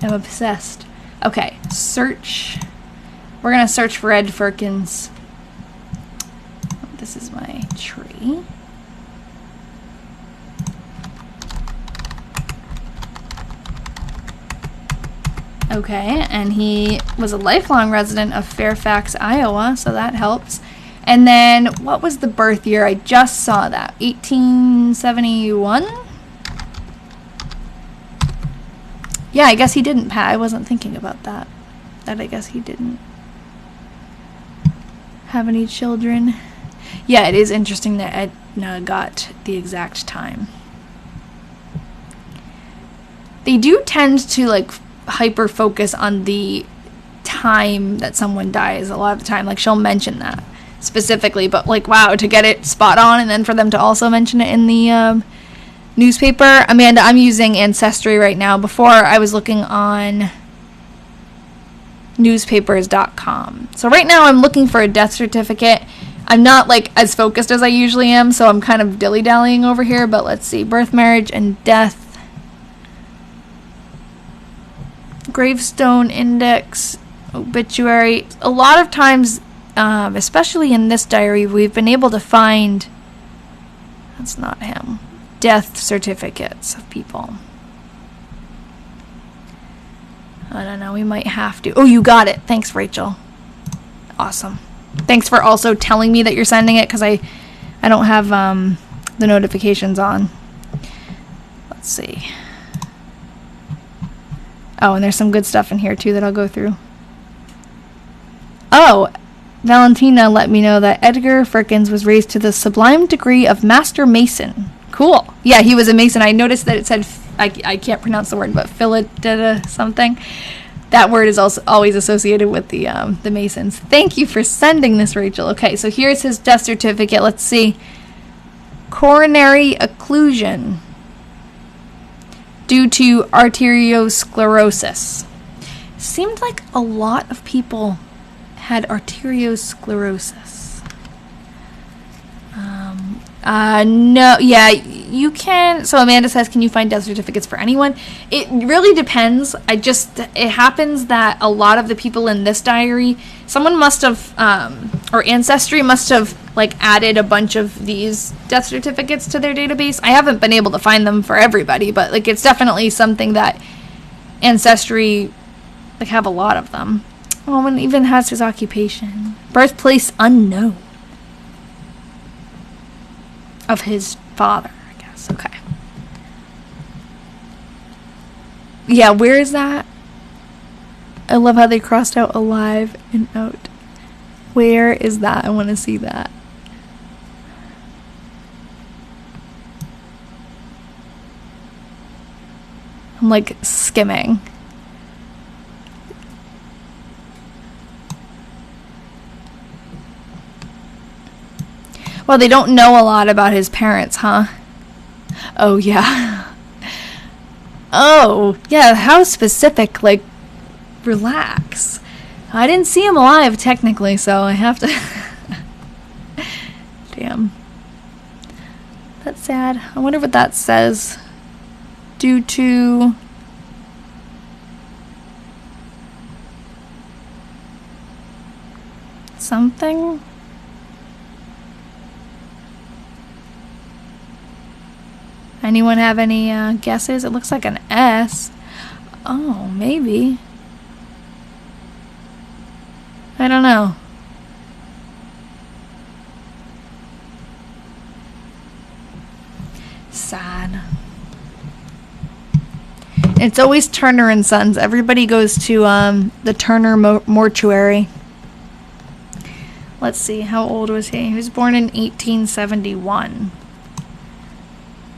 obsessed. Okay, search. We're going to search for Ed Firkins. This is my tree. Okay, and he was a lifelong resident of Fairfax, Iowa, so that helps. And then, what was the birth year? I just saw that. 1871? Yeah, I guess he didn't, Pat. I wasn't thinking about that. I guess he didn't have any children. Yeah, it is interesting that Edna got the exact time. They do tend to, like, hyper focus on the time that someone dies a lot of the time. Like, she'll mention that specifically, but like, wow, to get it spot on and then for them to also mention it in the newspaper. Amanda, I'm using Ancestry right now. Before I was looking on newspapers.com. So right now I'm looking for a death certificate. I'm not like as focused as I usually am, so I'm kind of dilly-dallying over here, but let's see. Birth, marriage, and death. Gravestone index, obituary. A lot of times, especially in this diary, we've been able to find, that's not him, death certificates of people. I don't know. We might have to. Oh, you got it. Thanks, Rachel. Awesome. Thanks for also telling me that you're sending it, because I don't have the notifications on. Let's see. Oh, and there's some good stuff in here too that I'll go through. Oh, Valentina let me know that Edgar Firkins was raised to the sublime degree of Master Mason. Cool. Yeah, he was a Mason. I noticed that it said, I can't pronounce the word, but Philadeta something. That word is also always associated with the Masons. Thank you for sending this, Rachel. Okay, so here's his death certificate. Let's see. Coronary occlusion due to arteriosclerosis. Seemed like a lot of people had arteriosclerosis. No, yeah, you can. So Amanda says, can you find death certificates for anyone? It really depends. It happens that a lot of the people in this diary, someone must have, or Ancestry must have, like, added a bunch of these death certificates to their database. I haven't been able to find them for everybody, but, like, it's definitely something that Ancestry, like, have a lot of them. Oh, and even has his occupation. Birthplace unknown. Of his father, I guess. Okay. Yeah, where is that? I love how they crossed out alive and out. Where is that? I want to see that. I'm like skimming. Well, they don't know a lot about his parents, huh? Oh, yeah. Oh, yeah, how specific, like, relax. I didn't see him alive, technically, so I have to... Damn. That's sad. I wonder what that says. Due to... something? Anyone have any guesses? It looks like an S. Oh, maybe. I don't know. Sad. It's always Turner and Sons. Everybody goes to the Turner mortuary. Let's see, how old was he? He was born in 1871.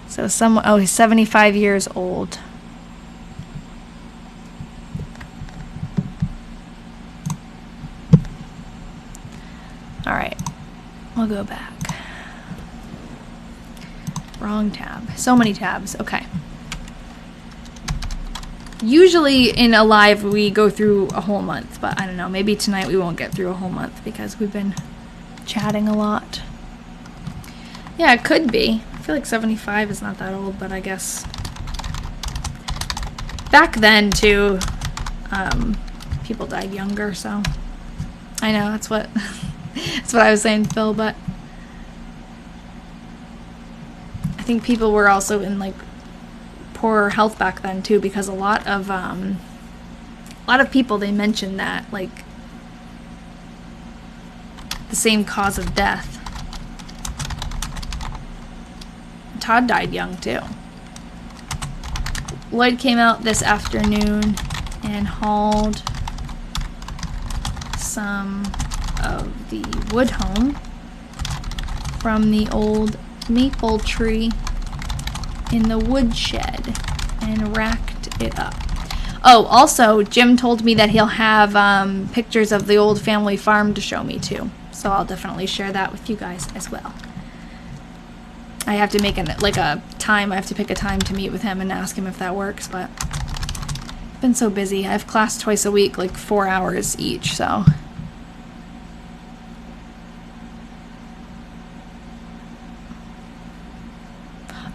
So he's 75 years old. All right, we'll go back. Wrong tab. So many tabs. Okay. Usually in a live we go through a whole month, but I don't know. Maybe tonight we won't get through a whole month because we've been chatting a lot. Yeah, it could be. I feel like 75 is not that old, but I guess back then too, people died younger, so I know that's what that's what I was saying, Phil, but I think people were also in like poorer health back then too, because a lot of people, they mentioned that like the same cause of death. Todd died young too. Lloyd came out this afternoon and hauled some of the wood home from the old maple tree in the woodshed and racked it up. Oh, also, Jim told me that he'll have pictures of the old family farm to show me too. So I'll definitely share that with you guys as well. I have to make a time. I have to pick a time to meet with him and ask him if that works, but I've been so busy. I have class twice a week, like 4 hours each, so.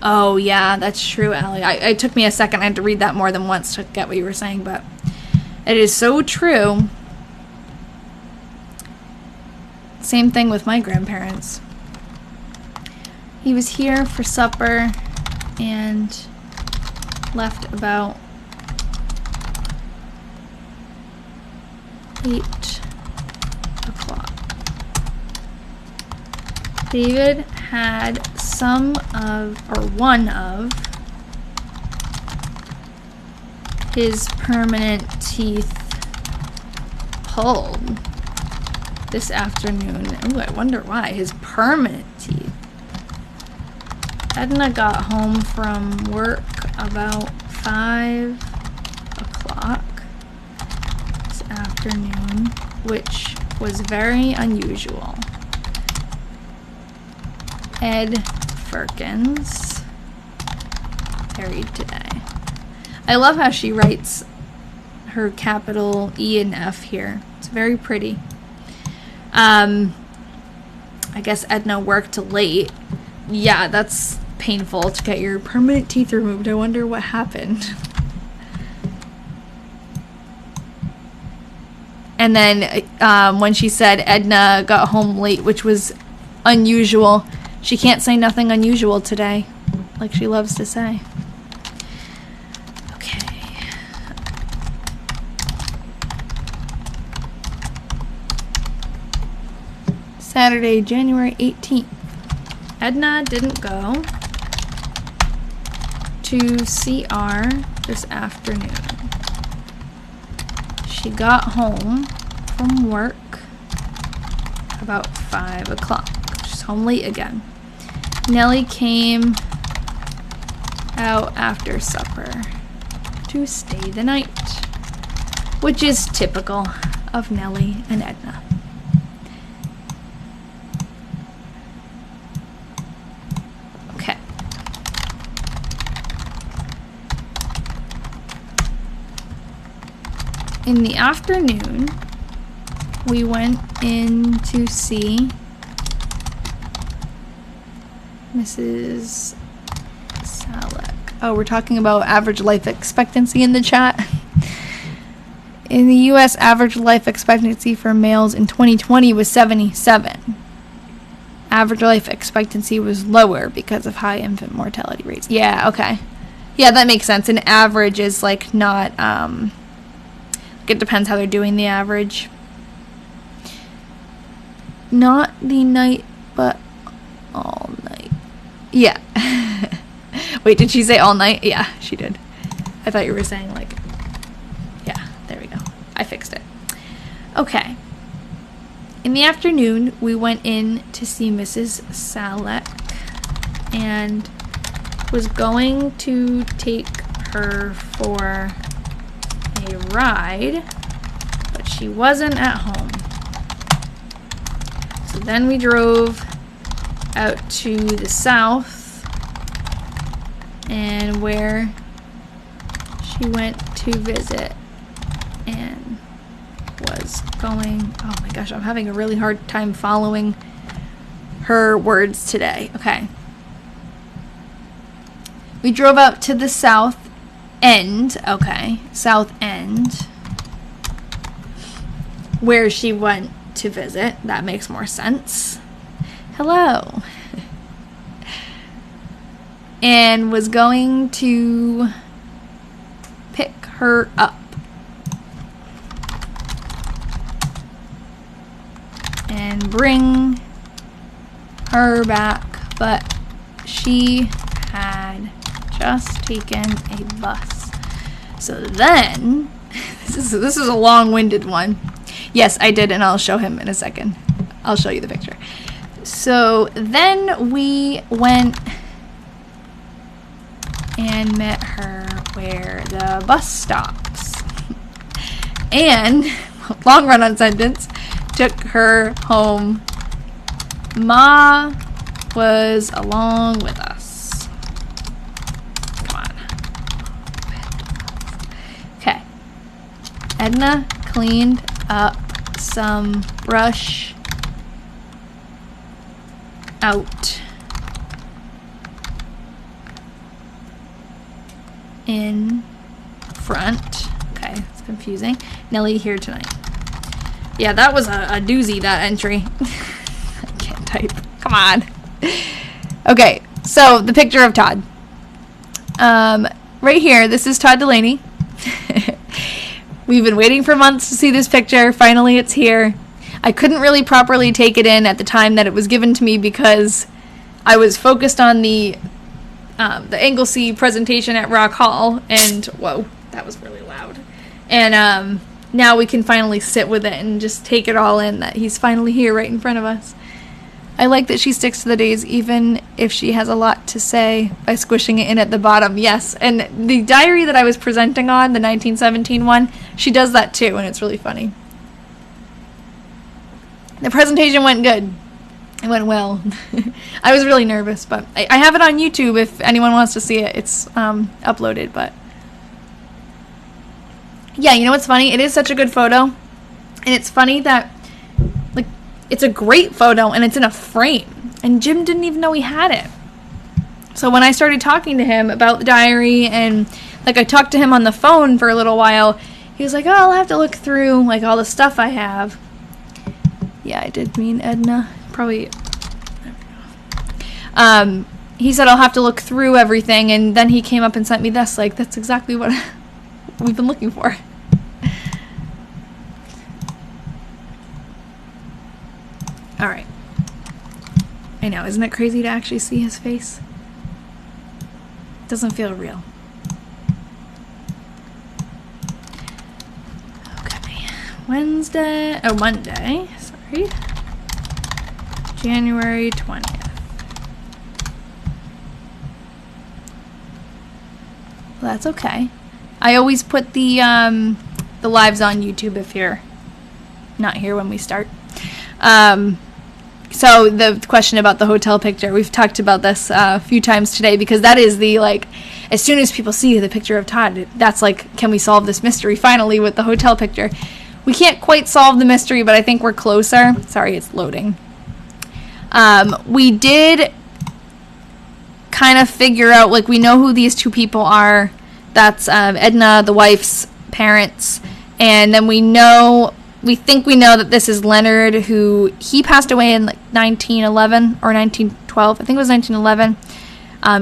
Oh, yeah, that's true, Allie. It took me a second. I had to read that more than once to get what you were saying, but it is so true. Same thing with my grandparents. He was here for supper and left about 8 o'clock. David had one of his permanent teeth pulled this afternoon. Ooh, I wonder why. His permanent teeth. Edna got home from work about 5 o'clock this afternoon, which was very unusual. Ed Firkins buried today. I love how she writes her capital E and F here. It's very pretty. I guess Edna worked late. Yeah, that's painful to get your permanent teeth removed. I wonder what happened. And then when she said Edna got home late, which was unusual, she can't say nothing unusual today, like she loves to say. Okay. Saturday, January 18th. Edna didn't go to CR this afternoon. She got home from work about 5 o'clock. She's home late again. Nellie came out after supper to stay the night, which is typical of Nellie and Edna. Okay. In the afternoon, we went in to see Mrs. Salek. Oh, we're talking about average life expectancy in the chat. In the U.S., average life expectancy for males in 2020 was 77. Average life expectancy was lower because of high infant mortality rates. Yeah, okay. Yeah, that makes sense. An average is like not, it depends how they're doing the average. Not the night, but all night. Yeah. Wait, did she say all night? Yeah, she did. I thought you were saying like, yeah, there we go. I fixed it. Okay. In the afternoon, we went in to see Mrs. Salek and was going to take her for a ride, but she wasn't at home. So then we drove out to the south and where she went to visit and was going, oh my gosh, I'm having a really hard time following her words today. Okay. We drove out to the south end, okay, south end, where she went to visit. That makes more sense. Hello. And was going to pick her up. And bring her back, but she had just taken a bus. So then, this is a long-winded one. Yes, I did, and I'll show him in a second. I'll show you the picture. So then we went and met her where the bus stops. And, long run-on sentence, took her home. Ma was along with us. Come on. Okay. Edna cleaned up some brush out in front. Okay, it's confusing. Nellie here tonight. Yeah, that was a doozy, that entry. I can't type. Come on. Okay, so the picture of Todd. Right here, this is Todd Delaney. We've been waiting for months to see this picture. Finally, it's here. I couldn't really properly take it in at the time that it was given to me because I was focused on the Anglesey presentation at Rock Hall, and whoa, that was really loud. And now we can finally sit with it and just take it all in that he's finally here right in front of us. I like that she sticks to the days even if she has a lot to say by squishing it in at the bottom. Yes, and the diary that I was presenting on, the 1917 one, she does that too, and it's really funny. The presentation went good. It went well. I was really nervous, but I have it on YouTube if anyone wants to see it. It's uploaded, but yeah, you know what's funny? It is such a good photo, and it's funny that like it's a great photo and it's in a frame, and Jim didn't even know he had it. So when I started talking to him about the diary, and like I talked to him on the phone for a little while, he was like, "Oh, I'll have to look through like all the stuff I have." Yeah, I did mean Edna. Probably. He said I'll have to look through everything, and then he came up and sent me this. Like, that's exactly what we've been looking for. All right. I know, isn't it crazy to actually see his face? Doesn't feel real. Okay. Monday. Sorry. January 20th. Well, that's okay. I always put the lives on YouTube if you're not here when we start. So the question about the hotel picture, we've talked about this a few times today, because that is the, like, as soon as people see the picture of Todd, that's like, can we solve this mystery finally with the hotel picture? We can't quite solve the mystery, but I think we're closer. Sorry, it's loading. We did kind of figure out, like, we know who these two people are. That's Edna, the wife's parents, and then we think we know that this is Leonard, who he passed away in like 1911 or 1912. I think it was 1911,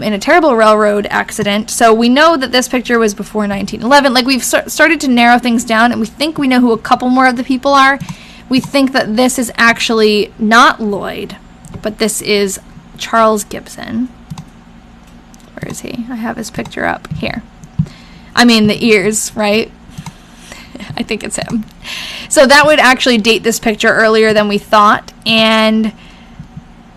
in a terrible railroad accident. So we know that this picture was before 1911. Like, we've started to narrow things down, and we think we know who a couple more of the people are. We think that this is actually not Lloyd, but this is Charles Gibson. Where is he? I have his picture up here. I mean, the ears, right? I think it's him. So that would actually date this picture earlier than we thought, and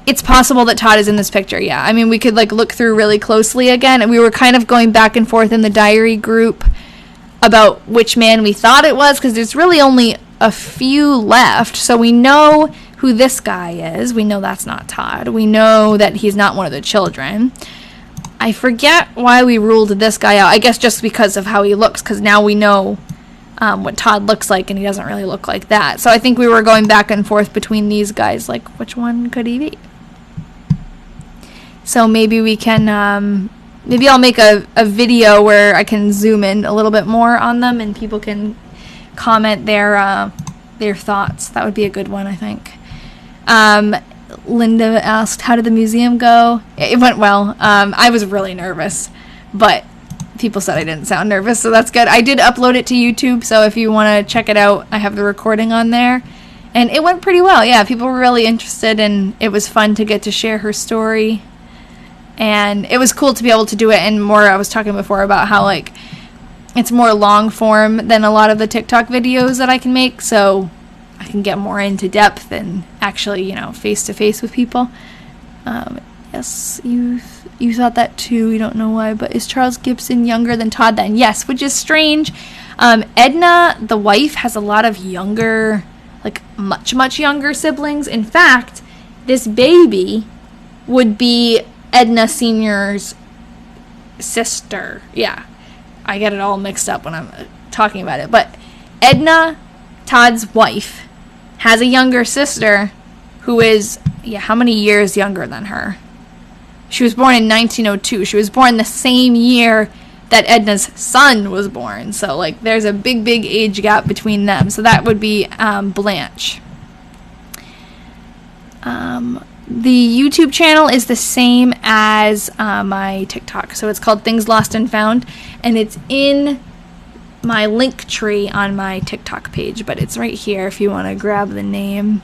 it's possible that Todd is in this picture, yeah. I mean, we could, like, look through really closely again, and we were kind of going back and forth in the diary group about which man we thought it was, because there's really only a few left. So we know who this guy is. We know that's not Todd. We know that he's not one of the children. I forget why we ruled this guy out. I guess just because of how he looks, because now we know what Todd looks like, and he doesn't really look like that. So I think we were going back and forth between these guys, like, which one could he be? So maybe we can, maybe I'll make a video where I can zoom in a little bit more on them, and people can comment their thoughts. That would be a good one, I think. Linda asked, how did the museum go? It went well. I was really nervous, but people said I didn't sound nervous, so that's good. I did upload it to YouTube, so if you want to check it out, I have the recording on there. And it went pretty well. Yeah, people were really interested, and it was fun to get to share her story. And it was cool to be able to do it in more, I was talking before about how, like, it's more long form than a lot of the TikTok videos that I can make, so I can get more into depth and actually, you know, face to face with people. Yes, you thought that too. You don't know why, but is Charles Gibson younger than Todd then? Yes, which is strange. Edna, the wife, has a lot of younger, like much younger siblings. In fact, this baby would be Edna Sr.'s sister. Yeah, I get it all mixed up when I'm talking about it. But Edna, Todd's wife, has a younger sister who is, how many years younger than her? She was born in 1902. She was born the same year that Edna's son was born. So, like, there's a big age gap between them. So that would be Blanche. The YouTube channel is the same as my TikTok. So it's called Things Lost and Found. And it's in my link tree on my TikTok page, but it's right here if you want to grab the name.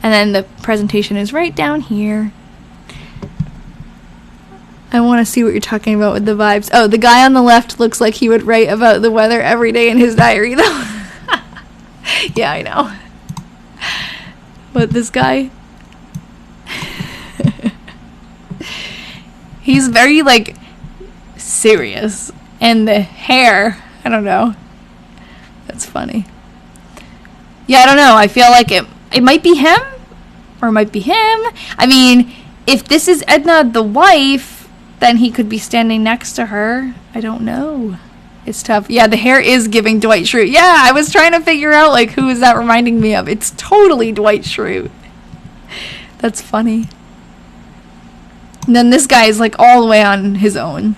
And then the presentation is right down here. I want to see what you're talking about with the vibes. Oh, the guy on the left looks like he would write about the weather every day in his diary, though. Yeah, I know. But this guy... He's very, like, serious. And the hair, I don't know. That's funny. Yeah, I don't know. I feel like it might be him, or it might be him. I mean, if this is Edna the wife, then he could be standing next to her. I don't know. It's tough. Yeah, the hair is giving Dwight Schrute. Yeah, I was trying to figure out, like, who is that reminding me of? It's totally Dwight Schrute. That's funny. And then this guy is, like, all the way on his own.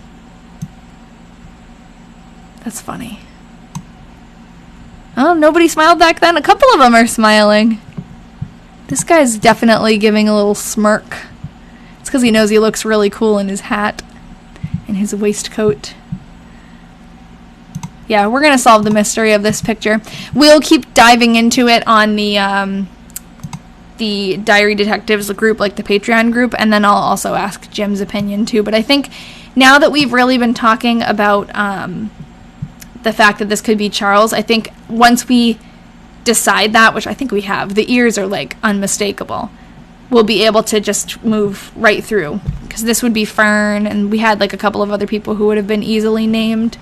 That's funny. Oh, nobody smiled back then? A couple of them are smiling. This guy's definitely giving a little smirk. It's because he knows he looks really cool in his hat and his waistcoat. Yeah, we're going to solve the mystery of this picture. We'll keep diving into it on the Diary Detectives group, like the Patreon group, and then I'll also ask Jim's opinion too. But I think now that we've really been talking about the fact that this could be Charles, I think once we decide that, which I think we have, the ears are like unmistakable, we'll be able to just move right through, because this would be Fern, and we had like a couple of other people who would have been easily named.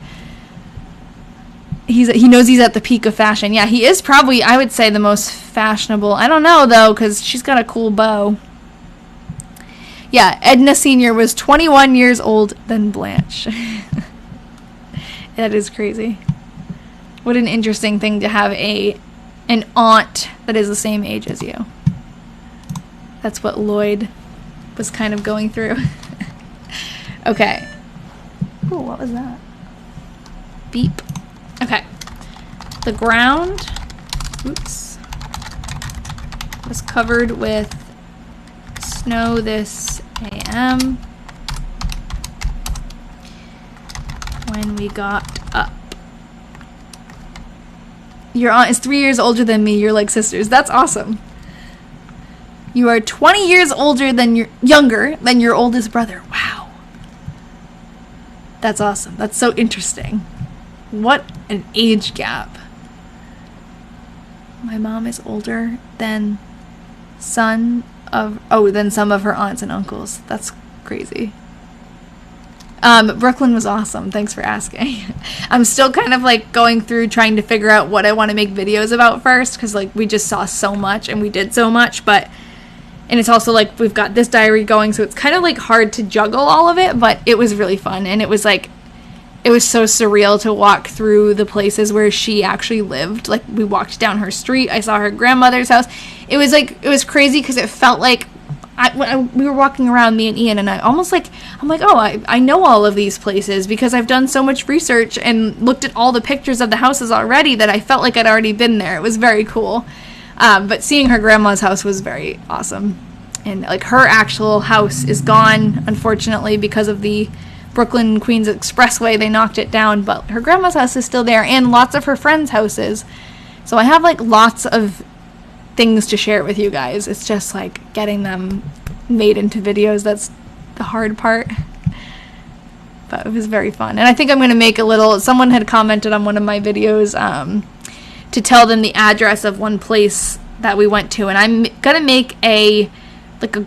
He knows he's at the peak of fashion. Yeah, he is probably, I would say, the most fashionable. I don't know, though, because she's got a cool bow. Yeah, Edna Sr. was 21 years old than Blanche. That is crazy. What an interesting thing to have an aunt that is the same age as you. That's what Lloyd was kind of going through. Okay. Ooh, what was that? Beep. Okay. The ground, oops, was covered with snow this AM when we got up. Your aunt is 3 years older than me. You're like sisters. That's awesome. You are 20 years younger than your oldest brother. Wow. That's awesome. That's so interesting. What an age gap. My mom is older than some of her aunts and uncles. That's crazy. Brooklyn was awesome. Thanks for asking. I'm still kind of like going through trying to figure out what I want to make videos about first, because like we just saw so much and we did so much, and it's also like we've got this diary going, so it's kind of like hard to juggle all of it, but it was really fun, and it was so surreal to walk through the places where she actually lived. Like, we walked down her street. I saw her grandmother's house. It was crazy because it felt like we were walking around, me and Ian, and I'm like, oh, I know all of these places because I've done so much research and looked at all the pictures of the houses already that I felt like I'd already been there. It was very cool. But seeing her grandma's house was very awesome. And, like, her actual house is gone, unfortunately, because of the Brooklyn Queens Expressway. They knocked it down, but her grandma's house is still there, and lots of her friends' houses. So I have like lots of things to share with you guys. It's just like getting them made into videos that's the hard part. But it was very fun, and I think I'm going to make someone had commented on one of my videos to tell them the address of one place that we went to, and I'm going to make a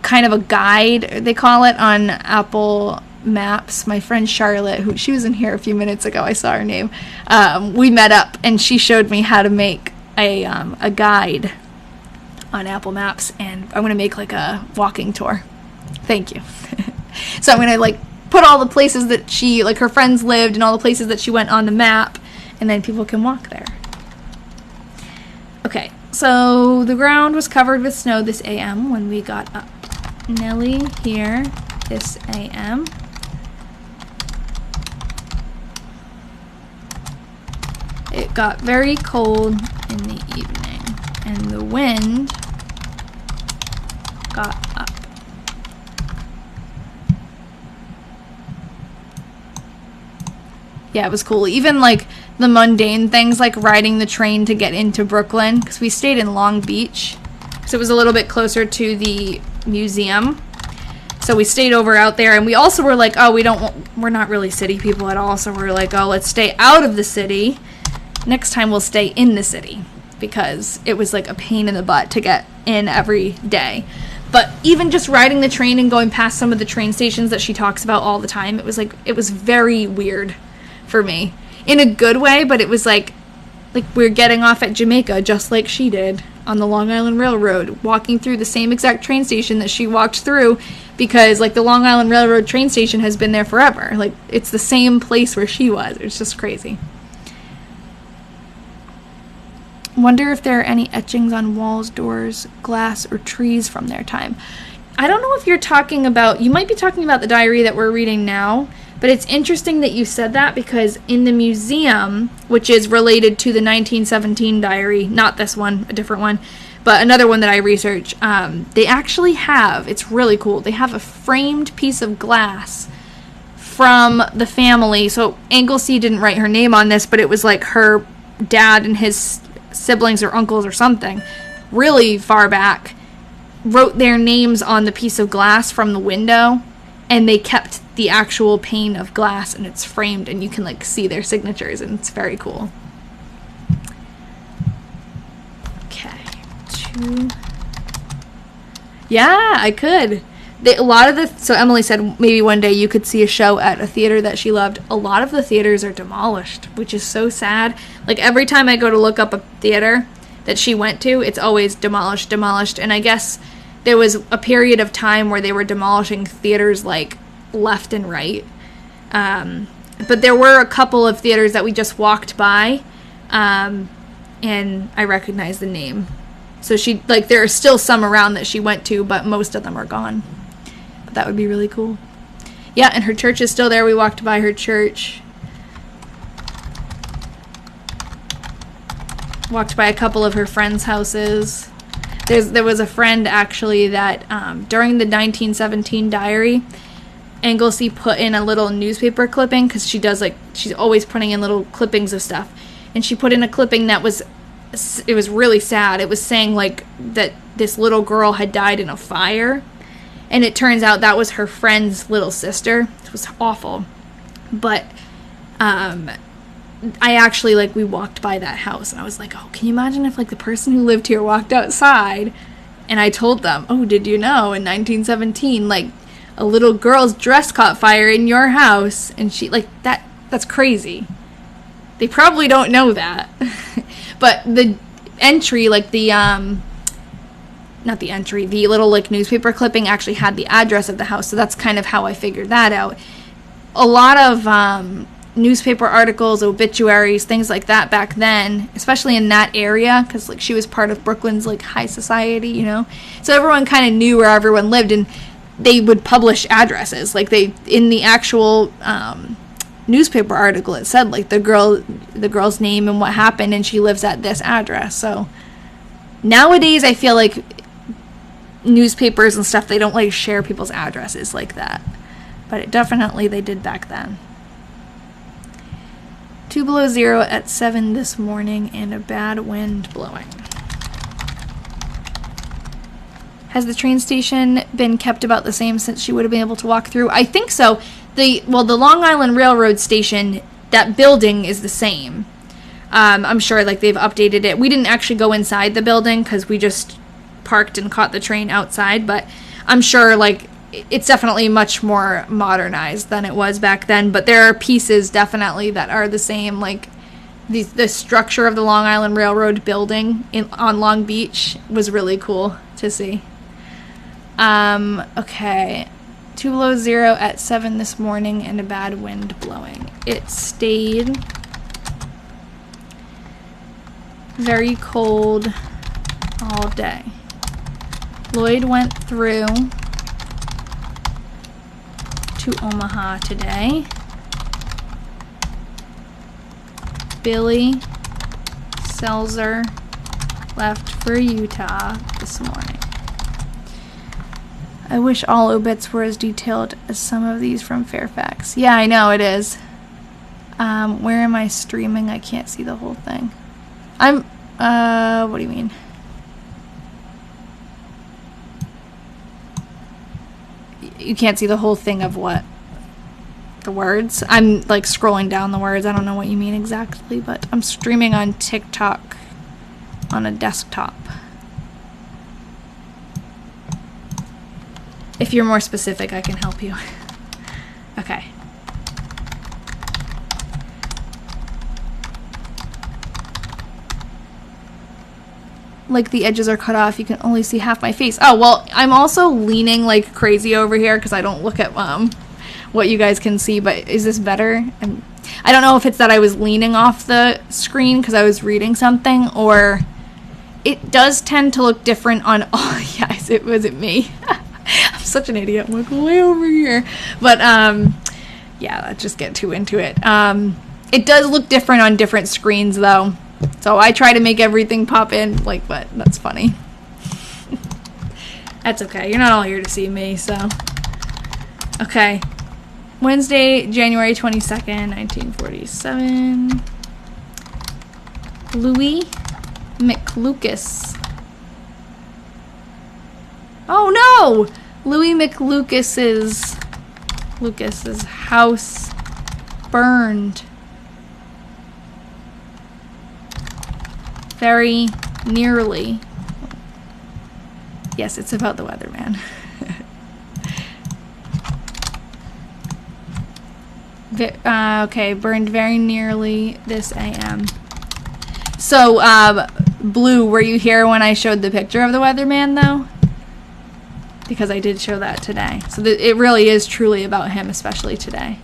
kind of a guide, they call it, on Apple Maps. My friend Charlotte, she was in here a few minutes ago, I saw her name, we met up and she showed me how to make a guide on Apple Maps, and I'm going to make like a walking tour. Thank you. So I'm going to like put all the places that she, like her friends lived, and all the places that she went on the map, and then people can walk there. Okay, so the ground was covered with snow this AM when we got up. Nellie here this AM. It got very cold in the evening, and the wind got up. Yeah, it was cool. Even, like, the mundane things, like riding the train to get into Brooklyn, because we stayed in Long Beach, so it was a little bit closer to the museum. So we stayed over out there, and we also were like, oh, we're not really city people at all, so we're like, oh, let's stay out of the city. Next time we'll stay in the city, because it was like a pain in the butt to get in every day. But even just riding the train and going past some of the train stations that she talks about all the time, it was very weird for me. In a good way, but it was like we're getting off at Jamaica just like she did on the Long Island Railroad, walking through the same exact train station that she walked through, because like the Long Island Railroad train station has been there forever. Like, it's the same place where she was. It's just crazy. Wonder if there are any etchings on walls, doors, glass, or trees from their time. I don't know if you might be talking about the diary that we're reading now, but it's interesting that you said that, because in the museum, which is related to the 1917 diary, not this one, a different one, but another one that I researched, they actually have, it's really cool, they have a framed piece of glass from the family. So Anglesey didn't write her name on this, but it was like her dad and his siblings or uncles or something, really far back, wrote their names on the piece of glass from the window, and they kept the actual pane of glass, and it's framed, and you can like see their signatures, and it's very cool. Okay, yeah, I could. So Emily said maybe one day you could see a show at a theater that she loved. A lot of the theaters are demolished, which is so sad. Like, every time I go to look up a theater that she went to, it's always demolished, and I guess there was a period of time where they were demolishing theaters like left and right. But there were a couple of theaters that we just walked by, and I recognized the name. So there are still some around that she went to, but most of them are gone. But that would be really cool. Yeah, and her church is still there. We walked by her church. Walked by a couple of her friends' houses. There was a friend, actually, that during the 1917 diary, Anglesey put in a little newspaper clipping, because she's always putting in little clippings of stuff. And she put in a clipping that was really sad. It was saying, like, that this little girl had died in a fire. And it turns out that was her friend's little sister. It was awful. But, I actually, we walked by that house, and I was like, oh, can you imagine if, the person who lived here walked outside, and I told them, oh, did you know, in 1917, a little girl's dress caught fire in your house, and she, that's crazy. They probably don't know that. But the entry, the little, newspaper clipping actually had the address of the house, so that's kind of how I figured that out. A lot of, newspaper articles, obituaries, things like that back then, especially in that area, because she was part of Brooklyn's high society, so everyone kind of knew where everyone lived, and they would publish addresses. In the actual newspaper article, it said the girl's name and what happened, and she lives at this address. So nowadays I feel like newspapers and stuff, they don't share people's addresses like that, but they did back then. 2 below 0 at 7 this morning, and a bad wind blowing. Has the train station been kept about the same since she would have been able to walk through? I think so. The Long Island Railroad station, that building is the same. I'm sure they've updated it. We didn't actually go inside the building because we just parked and caught the train outside, but I'm sure it's definitely much more modernized than it was back then, but there are pieces definitely that are the same, the structure of the Long Island Railroad building on Long Beach was really cool to see. Okay, 2 below 0 at 7 this morning, and a bad wind blowing. It stayed very cold all day. Lloyd went through to Omaha today. Billy Selzer left for Utah this morning. I wish all obits were as detailed as some of these from Fairfax. Yeah, I know, it is. Where am I streaming? I can't see the whole thing. What do you mean? You can't see the whole thing of what? The words? I'm like scrolling down the words. I don't know what you mean exactly, but I'm streaming on TikTok on a desktop. If you're more specific, I can help you. Okay. Like the edges are cut off, you can only see half my face. Oh, well, I'm also leaning like crazy over here because I don't look at what you guys can see, but is this better? I don't know if it's that I was leaning off the screen because I was reading something, or it does tend to look different on all. Yes, it wasn't me. I'm such an idiot. I'm like way over here. But yeah, let's just get too into it. It does look different on different screens though. So I try to make everything pop in, like, but that's funny. That's okay. You're not all here to see me, so. Okay. Wednesday, January 22nd, 1947. Louis McLucas. Oh no! Louis McLucas's house burned. Very nearly. Yes, it's about the Weatherman. Okay, burned very nearly this AM. So, Blue, were you here when I showed the picture of the Weatherman, though? Because I did show that today. So it really is truly about him, especially today.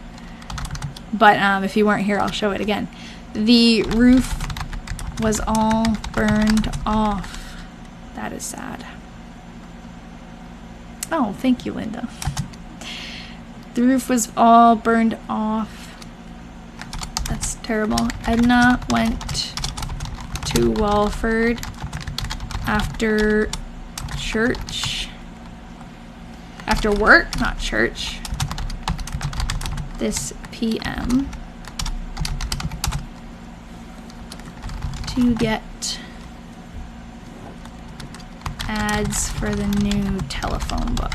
But if you weren't here, I'll show it again. The roof was all burned off. That is sad. Oh, thank you, Linda. The roof was all burned off. That's terrible. Edna went to Walford after church. After work, not church. This PM. To get ads for the new telephone book.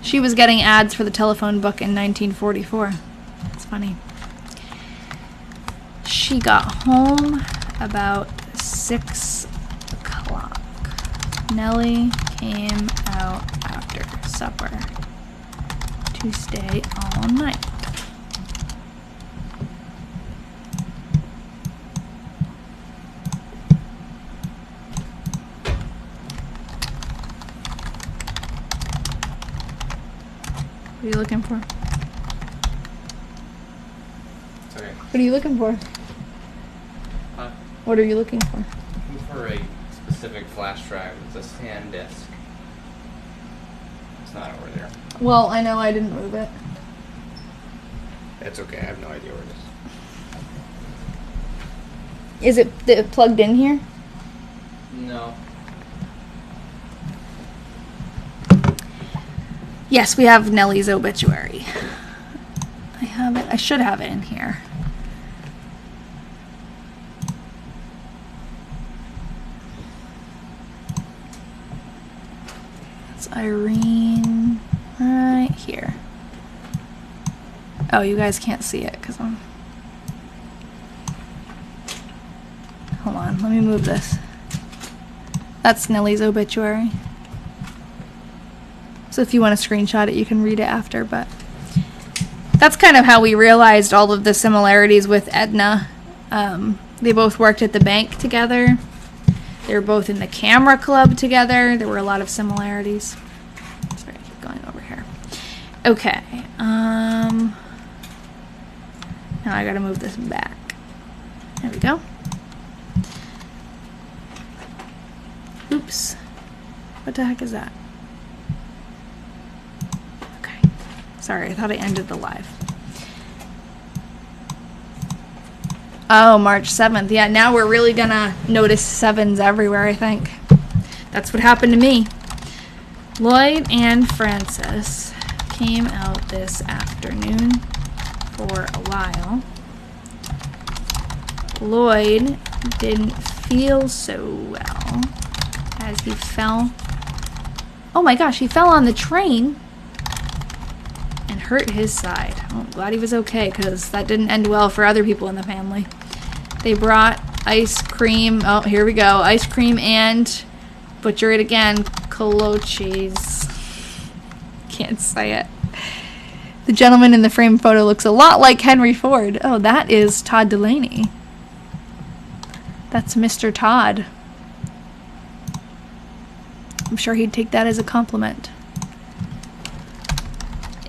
She was getting ads for the telephone book in 1944. That's funny. She got home about 6 o'clock. Nellie came out after supper to stay all night. What are you looking for? Sorry. What are you looking for? Huh? What are you looking for? Looking for a specific flash drive. It's a SanDisk. It's not over there. Well, I know I didn't move it. It's okay. I have no idea where it Is it plugged in here? is. No. Yes, we have Nellie's obituary. I have it. I should have it in here. It's Irene right here. Oh, you guys can't see it because I'm... Hold on, let me move this. That's Nellie's obituary. So if you want to screenshot it, you can read it after, but that's kind of how we realized all of the similarities with Edna. They both worked at the bank together. They were both in the camera club together. There were a lot of similarities. Sorry, I keep going over here. Okay. Now I gotta move this back. There we go. Oops. What the heck is that? Sorry, I thought I ended the live. Oh, March 7th. Yeah, now we're really gonna notice 7s everywhere, I think. That's what happened to me. Lloyd and Frances came out this afternoon for a while. Lloyd didn't feel so well as he fell. Oh my gosh, he fell on the train and hurt his side. Oh, I'm glad he was okay, because that didn't end well for other people in the family. They brought ice cream. Oh, here we go. Ice cream and, butcher it again, coloches. Can't say it. The gentleman in the frame photo looks a lot like Henry Ford. Oh, that is Todd Delaney. That's Mr. Todd. I'm sure he'd take that as a compliment.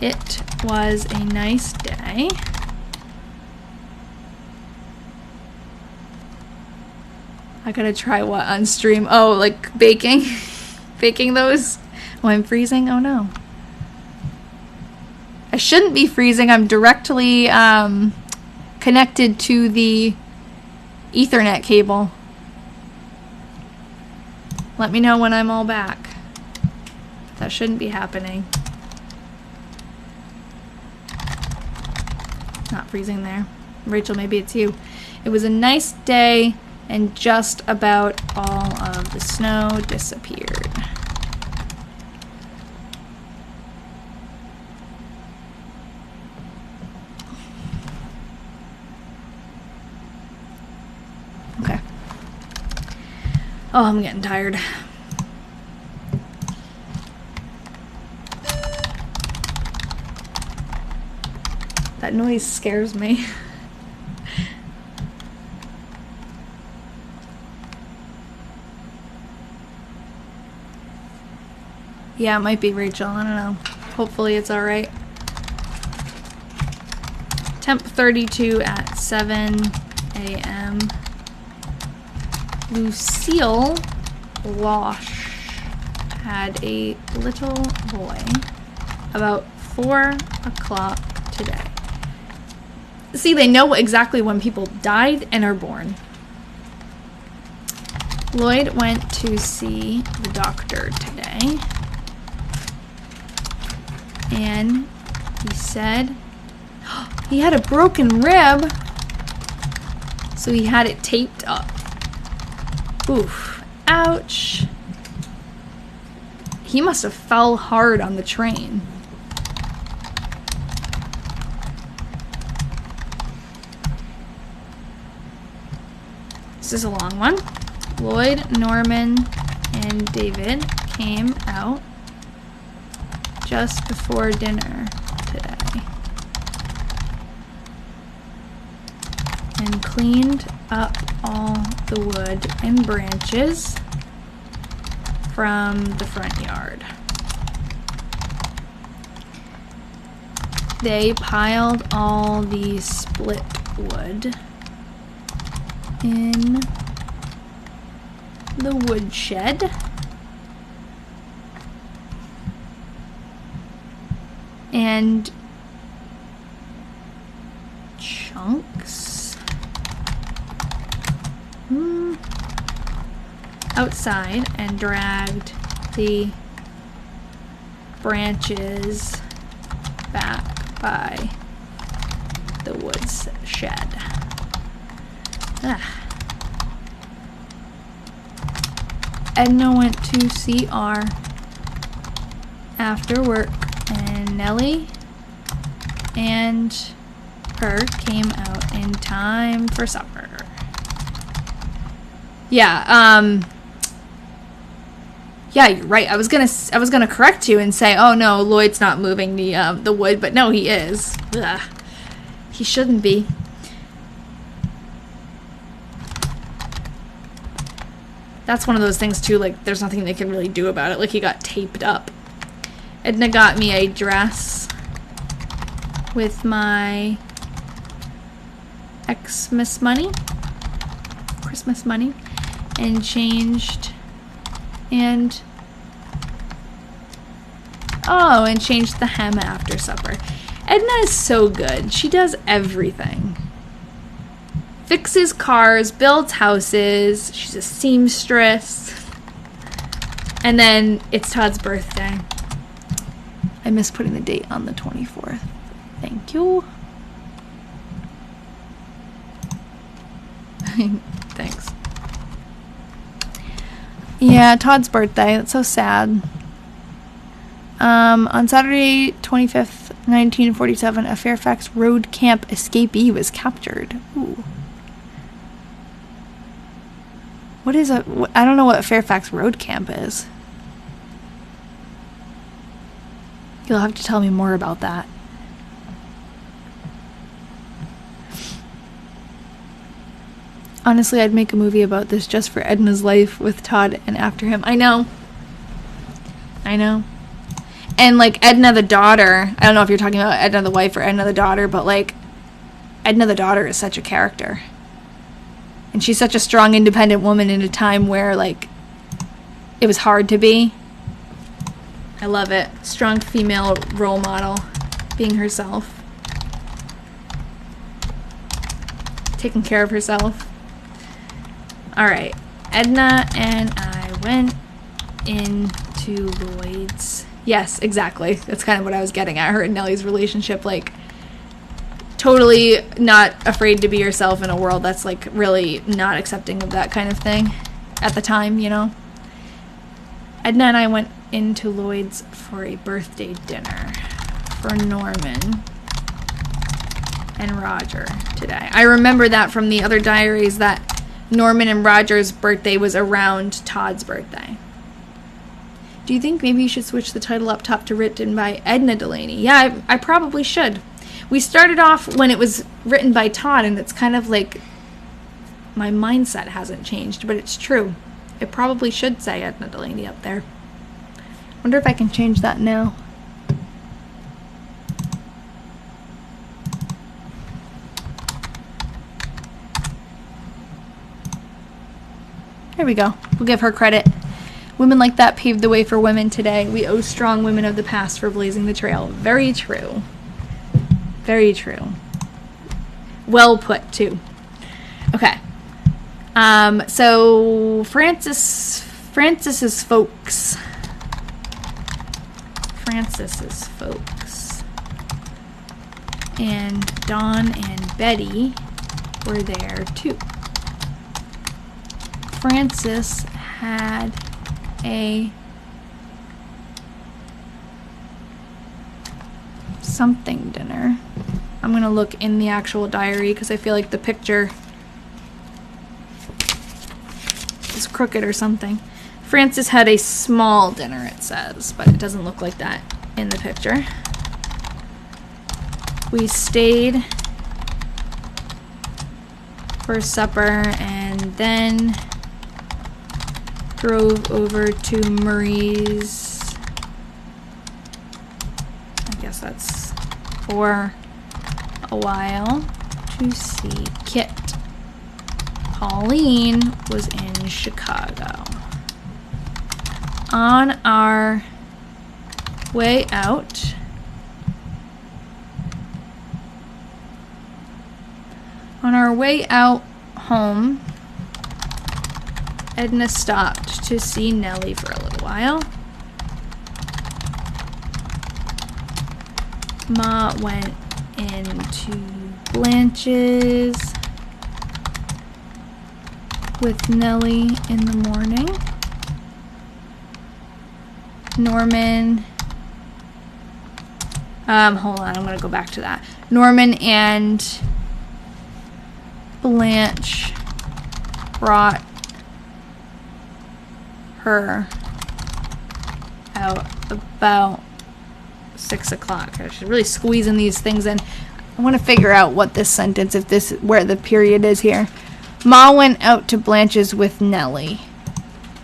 It was a nice day. I gotta try what on stream? Oh, like baking? Baking those? Oh, I'm freezing? Oh no. I shouldn't be freezing. I'm directly connected to the Ethernet cable. Let me know when I'm all back. That shouldn't be happening. Not freezing there. Rachel, maybe it's you. It was a nice day, and just about all of the snow disappeared. Okay. Oh, I'm getting tired. That noise scares me. Yeah, it might be Rachel. I don't know. Hopefully it's alright. Temp 32 at 7 a.m. Lucille Losh had a little boy about 4 o'clock today. See, they know exactly when people died and are born. Lloyd went to see the doctor today, and he said he had a broken rib, so he had it taped up. Oof. Ouch. He must have fell hard on the train. This is a long one. Lloyd, Norman, and David came out just before dinner today and cleaned up all the wood and branches from the front yard. They piled all the split wood in the woodshed and chunks outside and dragged the branches back by the woods shed. Edna went to CR after work, and Nellie and her came out in time for supper. Yeah, yeah, you're right. I was gonna correct you and say, oh no, Lloyd's not moving the wood, but no, he is. Ugh. He shouldn't be. That's one of those things too, like there's nothing they can really do about it. Like he got taped up. Edna got me a dress with my Xmas money, Christmas money, and changed and changed the hem after supper. Edna is so good. She does everything. Fixes cars, builds houses. She's a seamstress. And then it's Todd's birthday. I missed putting the date on the 24th. Thank you. Thanks. Yeah, Todd's birthday. That's so sad. On Saturday, 25th, 1947, a Fairfax Road Camp escapee was captured. Ooh. What is a... I don't know what Fairfax Road Camp is. You'll have to tell me more about that. Honestly, I'd make a movie about this just for Edna's life with Todd and after him. I know. And, like, Edna the daughter, I don't know if you're talking about Edna the wife or Edna the daughter, but, like, Edna the daughter is such a character. And she's such a strong, independent woman in a time where, like, it was hard to be. I love it. Strong female role model. Being herself. Taking care of herself. Alright. Edna and I went into Lloyd's. Yes, exactly. That's kind of what I was getting at. Her and Nellie's relationship, like, totally not afraid to be yourself in a world that's, like, really not accepting of that kind of thing at the time, you know? Edna and I went into Lloyd's for a birthday dinner for Norman and Roger today. I remember that from the other diaries that Norman and Roger's birthday was around Todd's birthday. Do you think maybe you should switch the title up top to written by Edna Delaney? Yeah, I probably should. We started off when it was written by Todd, and it's kind of like my mindset hasn't changed, but it's true. It probably should say Edna Delaney up there. Wonder if I can change that now. There we go. We'll give her credit. Women like that paved the way for women today. We owe strong women of the past for blazing the trail. Very true. Very true. Well put, too. Okay. So Francis's folks. And Don and Betty were there, too. Francis had a something dinner. I'm gonna look in the actual diary because I feel like the picture is crooked or something. Francis had a small dinner, it says, but it doesn't look like that in the picture. We stayed for supper and then drove over to Marie's, I guess that's for a while, to see Kit. Pauline was in Chicago. On our way out, home, Edna stopped to see Nellie for a little while. Ma went into Blanche's with Nellie in the morning. Norman, hold on, I'm gonna go back to that. Norman and Blanche brought her out about 6 o'clock. I should really squeeze in these things in. I want to figure out what this sentence, if this, where the period is here. Ma went out to Blanche's with Nellie.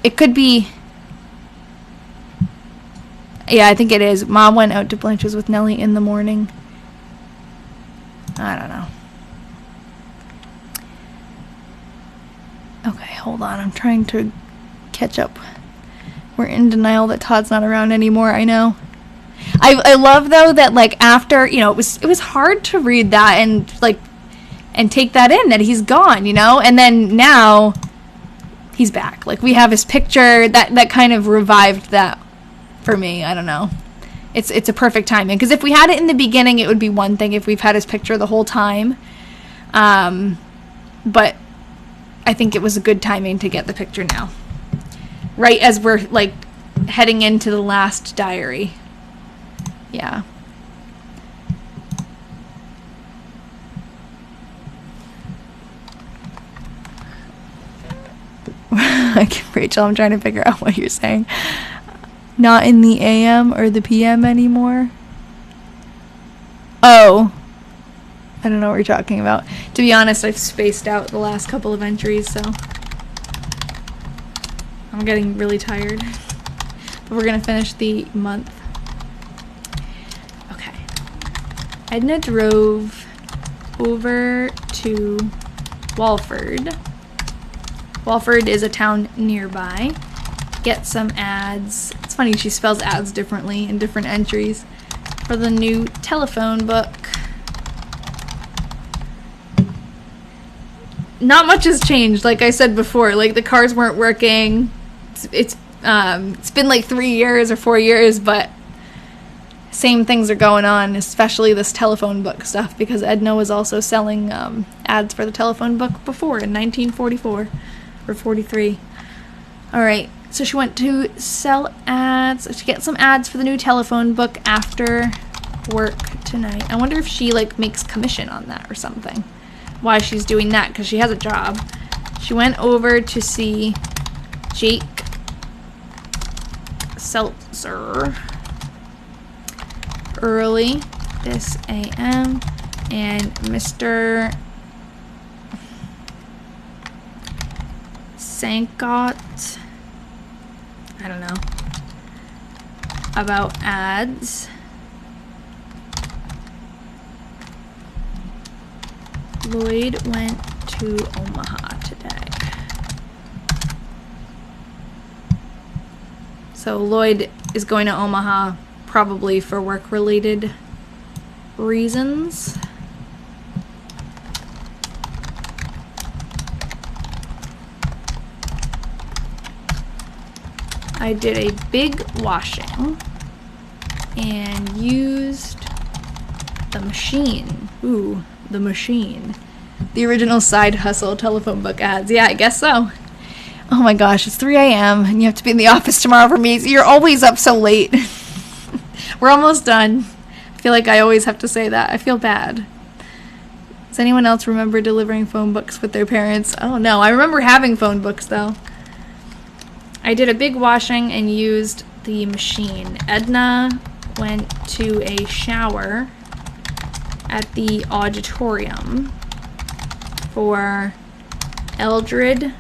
It could be, yeah, I think it is. Ma went out to Blanche's with Nellie in the morning. I don't know. Okay, hold on. I'm trying to catch up. We're in denial that Todd's not around anymore, I know. I love, though, that, like, after, you know, it was hard to read that and, like, and take that in, that he's gone, you know? And then now, he's back. Like, we have his picture. That kind of revived that for me. I don't know. It's a perfect timing. Because if we had it in the beginning, it would be one thing if we've had his picture the whole time. But I think it was a good timing to get the picture now. Right as we're, like, heading into the last diary. Yeah. Rachel, I'm trying to figure out what you're saying. Not in the AM or the PM anymore? Oh. I don't know what you're talking about. To be honest, I've spaced out the last couple of entries, so I'm getting really tired. But we're going to finish the month. Okay. Edna drove over to Walford. Walford is a town nearby. Get some ads. It's funny, she spells ads differently in different entries. For the new telephone book. Not much has changed, like I said before. Like, the cars weren't working. It's been like 3 years or 4 years, but same things are going on, especially this telephone book stuff, because Edna was also selling ads for the telephone book before in 1944 or 43. Alright, so she went to sell ads, to get some ads for the new telephone book after work tonight. I wonder if she, like, makes commission on that or something. Why she's doing that, because she has a job. She went over to see Jake Seltzer early this AM, and Mr. Sankot, I don't know, about ads. Lloyd went to Omaha today. So Lloyd is going to Omaha probably for work-related reasons. I did a big washing and used the machine. Ooh, the machine. The original Side Hustle telephone book ads. Yeah, I guess so. Oh my gosh, it's 3 a.m. and you have to be in the office tomorrow for me. You're always up so late. We're almost done. I feel like I always have to say that. I feel bad. Does anyone else remember delivering phone books with their parents? Oh no, I remember having phone books though. I did a big washing and used the machine. Edna went to a shower at the auditorium for Eldred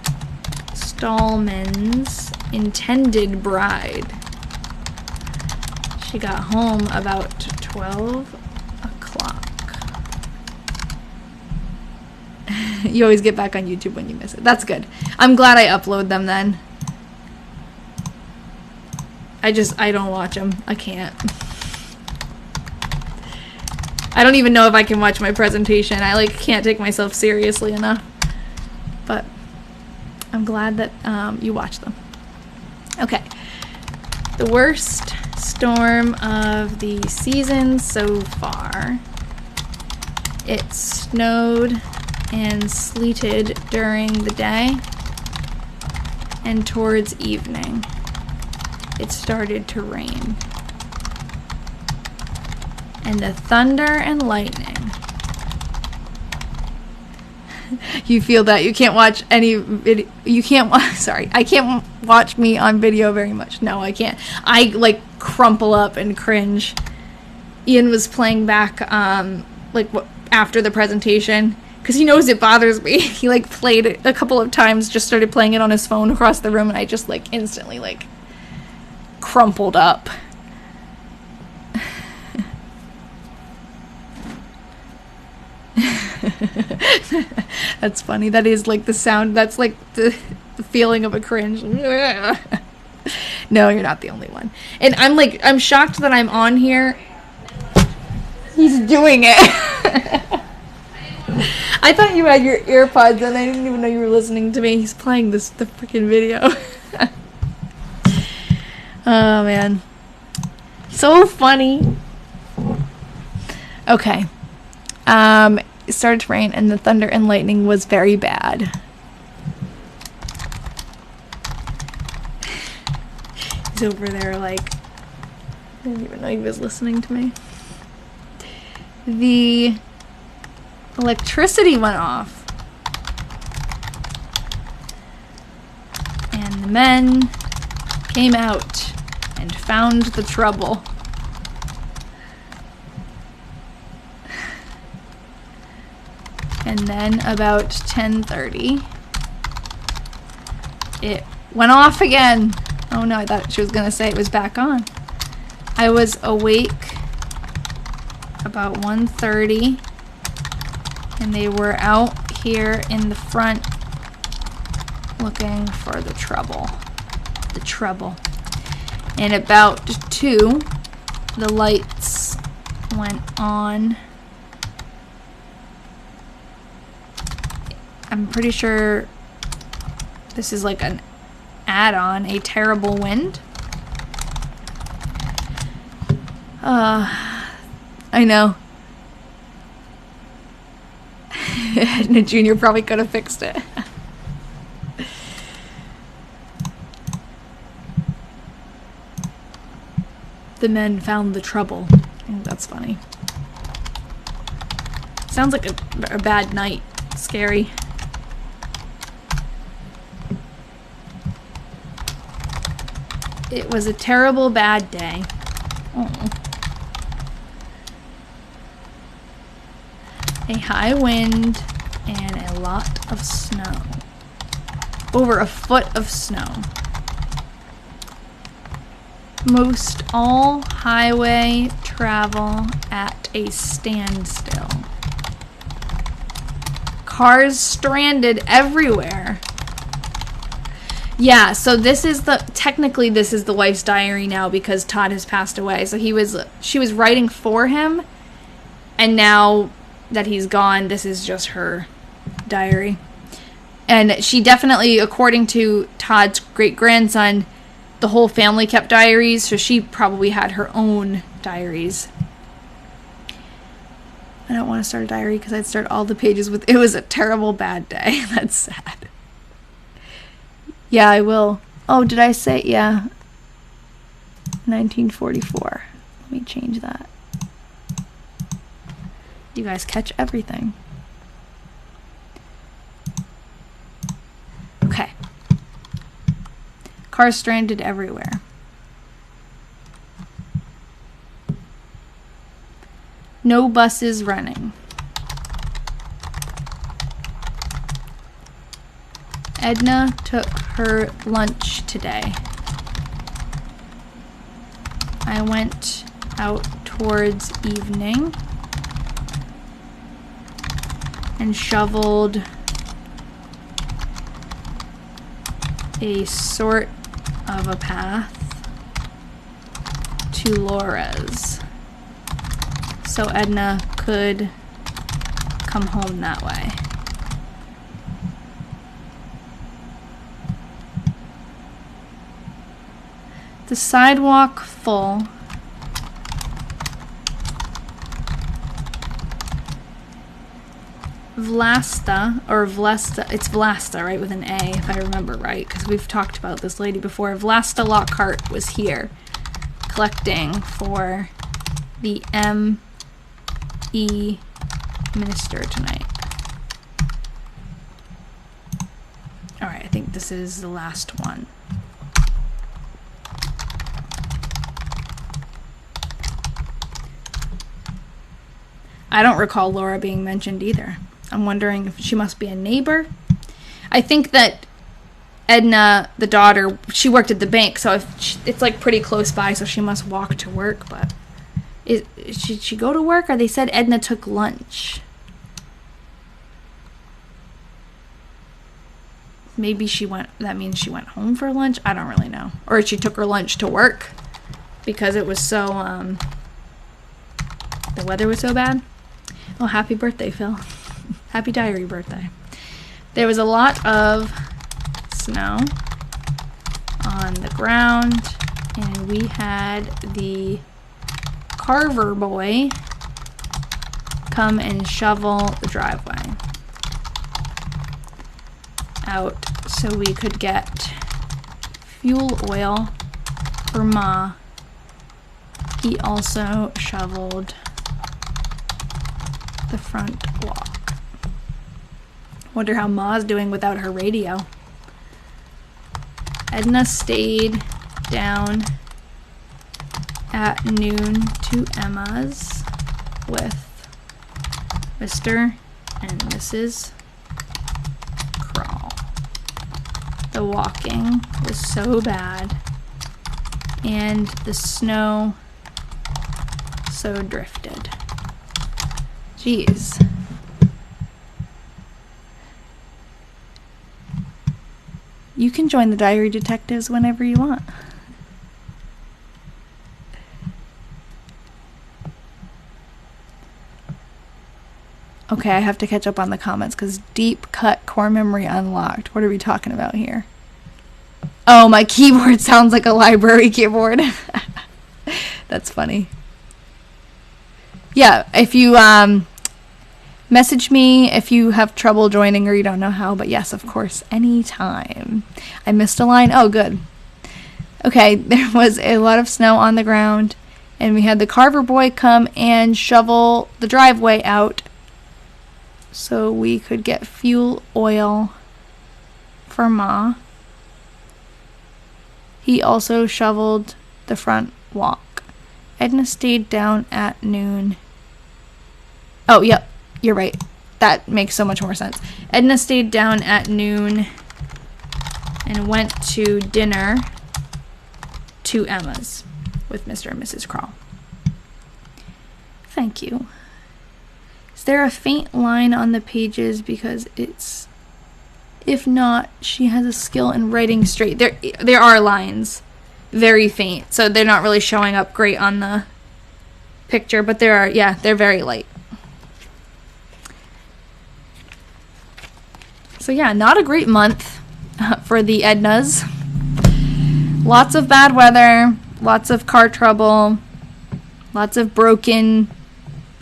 Stallman's intended bride. She got home about 12 o'clock. You always get back on YouTube when you miss it. That's good. I'm glad I upload them then. I don't watch them. I can't. I don't even know if I can watch my presentation. I, like, can't take myself seriously enough. But I'm glad that you watch them. Okay. The worst storm of the season so far. It snowed and sleeted during the day, and towards evening it started to rain. And the thunder and lightning. You feel that. You can't watch any video. You can't watch, sorry. I can't watch me on video very much. No, I can't. I, like, crumple up and cringe. Ian was playing back, after the presentation, because he knows it bothers me. He, like, played it a couple of times, just started playing it on his phone across the room, and I just, like, instantly, like, crumpled up. That's funny. That is, like, the sound. That's, like, the feeling of a cringe. No, you're not the only one. And I'm shocked that I'm on here. He's doing it. I thought you had your earpods and I didn't even know you were listening to me. He's playing the freaking video. Oh, man. So funny. Okay. It started to rain and the thunder and lightning was very bad. He's over there like, I didn't even know he was listening to me. The electricity went off. And the men came out and found the trouble. And then about 10:30, it went off again. Oh no, I thought she was gonna say it was back on. I was awake about 1:30 and they were out here in the front looking for the trouble. And about 2, the lights went on. I'm pretty sure this is like an add-on, a terrible wind. I know. Edna Jr. probably could have fixed it. The men found the trouble. I think that's funny. Sounds like a bad night. Scary. It was a terrible bad day. Oh. A high wind and a lot of snow. Over a foot of snow. Most all highway travel at a standstill. Cars stranded everywhere. Yeah, so this is technically this is the wife's diary now because Todd has passed away. So she was writing for him, and now that he's gone, this is just her diary. And she definitely, according to Todd's great-grandson, the whole family kept diaries, so she probably had her own diaries. I don't want to start a diary because I'd start all the pages with, it was a terrible bad day. That's sad. Yeah, I will. Oh, did I say, yeah. 1944. Let me change that. You guys catch everything. Okay. Cars stranded everywhere. No buses running. Edna took her lunch today. I went out towards evening and shoveled a sort of a path to Laura's so Edna could come home that way. The sidewalk full. Vlasta, or Vlasta, it's Vlasta, right, with an A, if I remember right, because we've talked about this lady before. Vlasta Lockhart was here collecting for the M.E. minister tonight. Alright, I think this is the last one. I don't recall Laura being mentioned either. I'm wondering if she must be a neighbor. I think that Edna, the daughter, she worked at the bank, so it's like pretty close by, so she must walk to work, but should she go to work? Or they said Edna took lunch. Maybe that means she went home for lunch? I don't really know. Or she took her lunch to work because it was so, the weather was so bad. Oh, happy birthday, Phil. Happy diary birthday. There was a lot of snow on the ground, and we had the Carver boy come and shovel the driveway out so we could get fuel oil for Ma. He also shoveled the front walk. Wonder how Ma's doing without her radio. Edna stayed down at noon to Emma's with Mr. and Mrs. Crawl. The walking was so bad, and the snow so drifted. Jeez. You can join the Diary Detectives whenever you want. Okay, I have to catch up on the comments because deep cut core memory unlocked. What are we talking about here? Oh, my keyboard sounds like a library keyboard. That's funny. Yeah, if you message me if you have trouble joining or you don't know how, but yes, of course, anytime. I missed a line. Oh, good. Okay, there was a lot of snow on the ground, and we had the Carver boy come and shovel the driveway out so we could get fuel oil for Ma. He also shoveled the front walk. Edna stayed down at noon. Oh, yep, you're right. That makes so much more sense. Edna stayed down at noon and went to dinner to Emma's with Mr. and Mrs. Crawl. Thank you. Is there a faint line on the pages? Because it's... If not, she has a skill in writing straight. There are lines. Very faint. So they're not really showing up great on the picture. But there are, yeah, they're very light. So yeah, not a great month for the Ednas. Lots of bad weather. Lots of car trouble. Lots of broken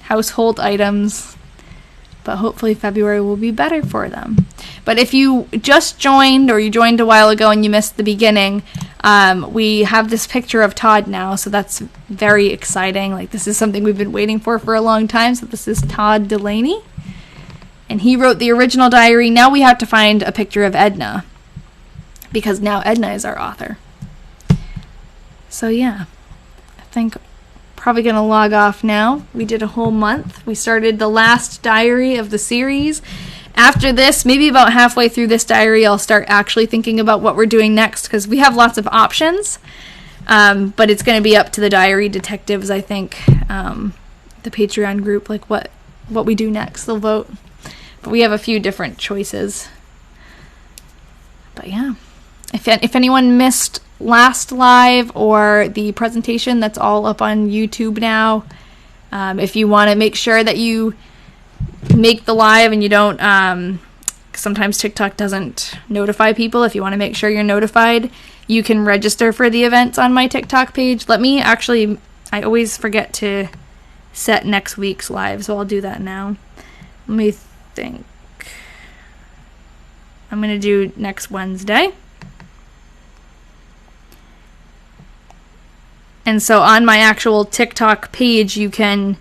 household items. But hopefully February will be better for them. But if you just joined or you joined a while ago and you missed the beginning, we have this picture of Todd now, so that's very exciting. Like, this is something we've been waiting for a long time. So this is Todd Delaney, and he wrote the original diary. Now we have to find a picture of Edna, because now Edna is our author. So yeah, I think probably gonna log off now. We did a whole month. We started the last diary of the series. After this, maybe about halfway through this diary, I'll start actually thinking about what we're doing next, because we have lots of options, but it's going to be up to the Diary Detectives, I think, the Patreon group, like what we do next. They'll vote, but we have a few different choices. But yeah, if anyone missed last live or the presentation, that's all up on YouTube now. If you want to make sure that you make the live and you don't, sometimes TikTok doesn't notify people. If you want to make sure you're notified, you can register for the events on my TikTok page. I always forget to set next week's live, so I'll do that now. Let me think. I'm going to do next Wednesday. And so on my actual TikTok page, you can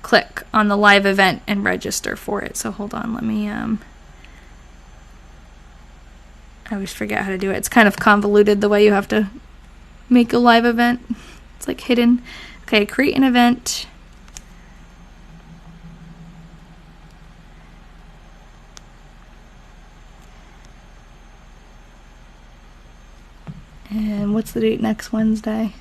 click on the live event and register for it. So hold on, let me, I always forget how to do it. It's kind of convoluted the way you have to make a live event. It's like hidden. Okay, create an event. And what's the date next Wednesday?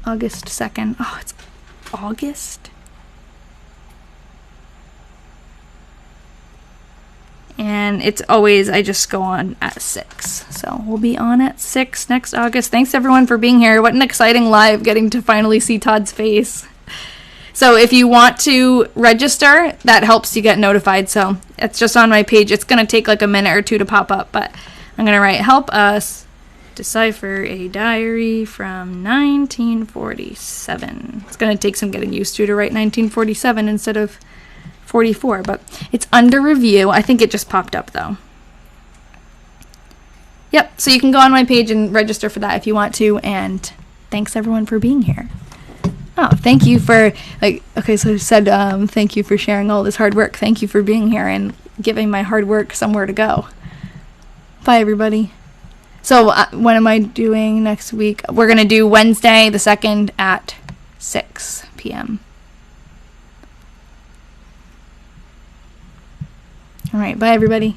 August 2nd. Oh, it's August? And it's always, I just go on at 6. So we'll be on at 6 next August. Thanks everyone for being here. What an exciting live, getting to finally see Todd's face. So if you want to register, that helps you get notified. So it's just on my page. It's going to take like a minute or two to pop up, but I'm going to write, help us decipher a diary from 1947. It's going to take some getting used to write 1947 instead of 44, but it's under review. I think it just popped up though. Yep, so you can go on my page and register for that if you want to, and thanks everyone for being here. Oh, thank you for, so it said, thank you for sharing all this hard work. Thank you for being here and giving my hard work somewhere to go. Bye, everybody. So, what am I doing next week? We're going to do Wednesday the 2nd at 6 p.m. All right, bye, everybody.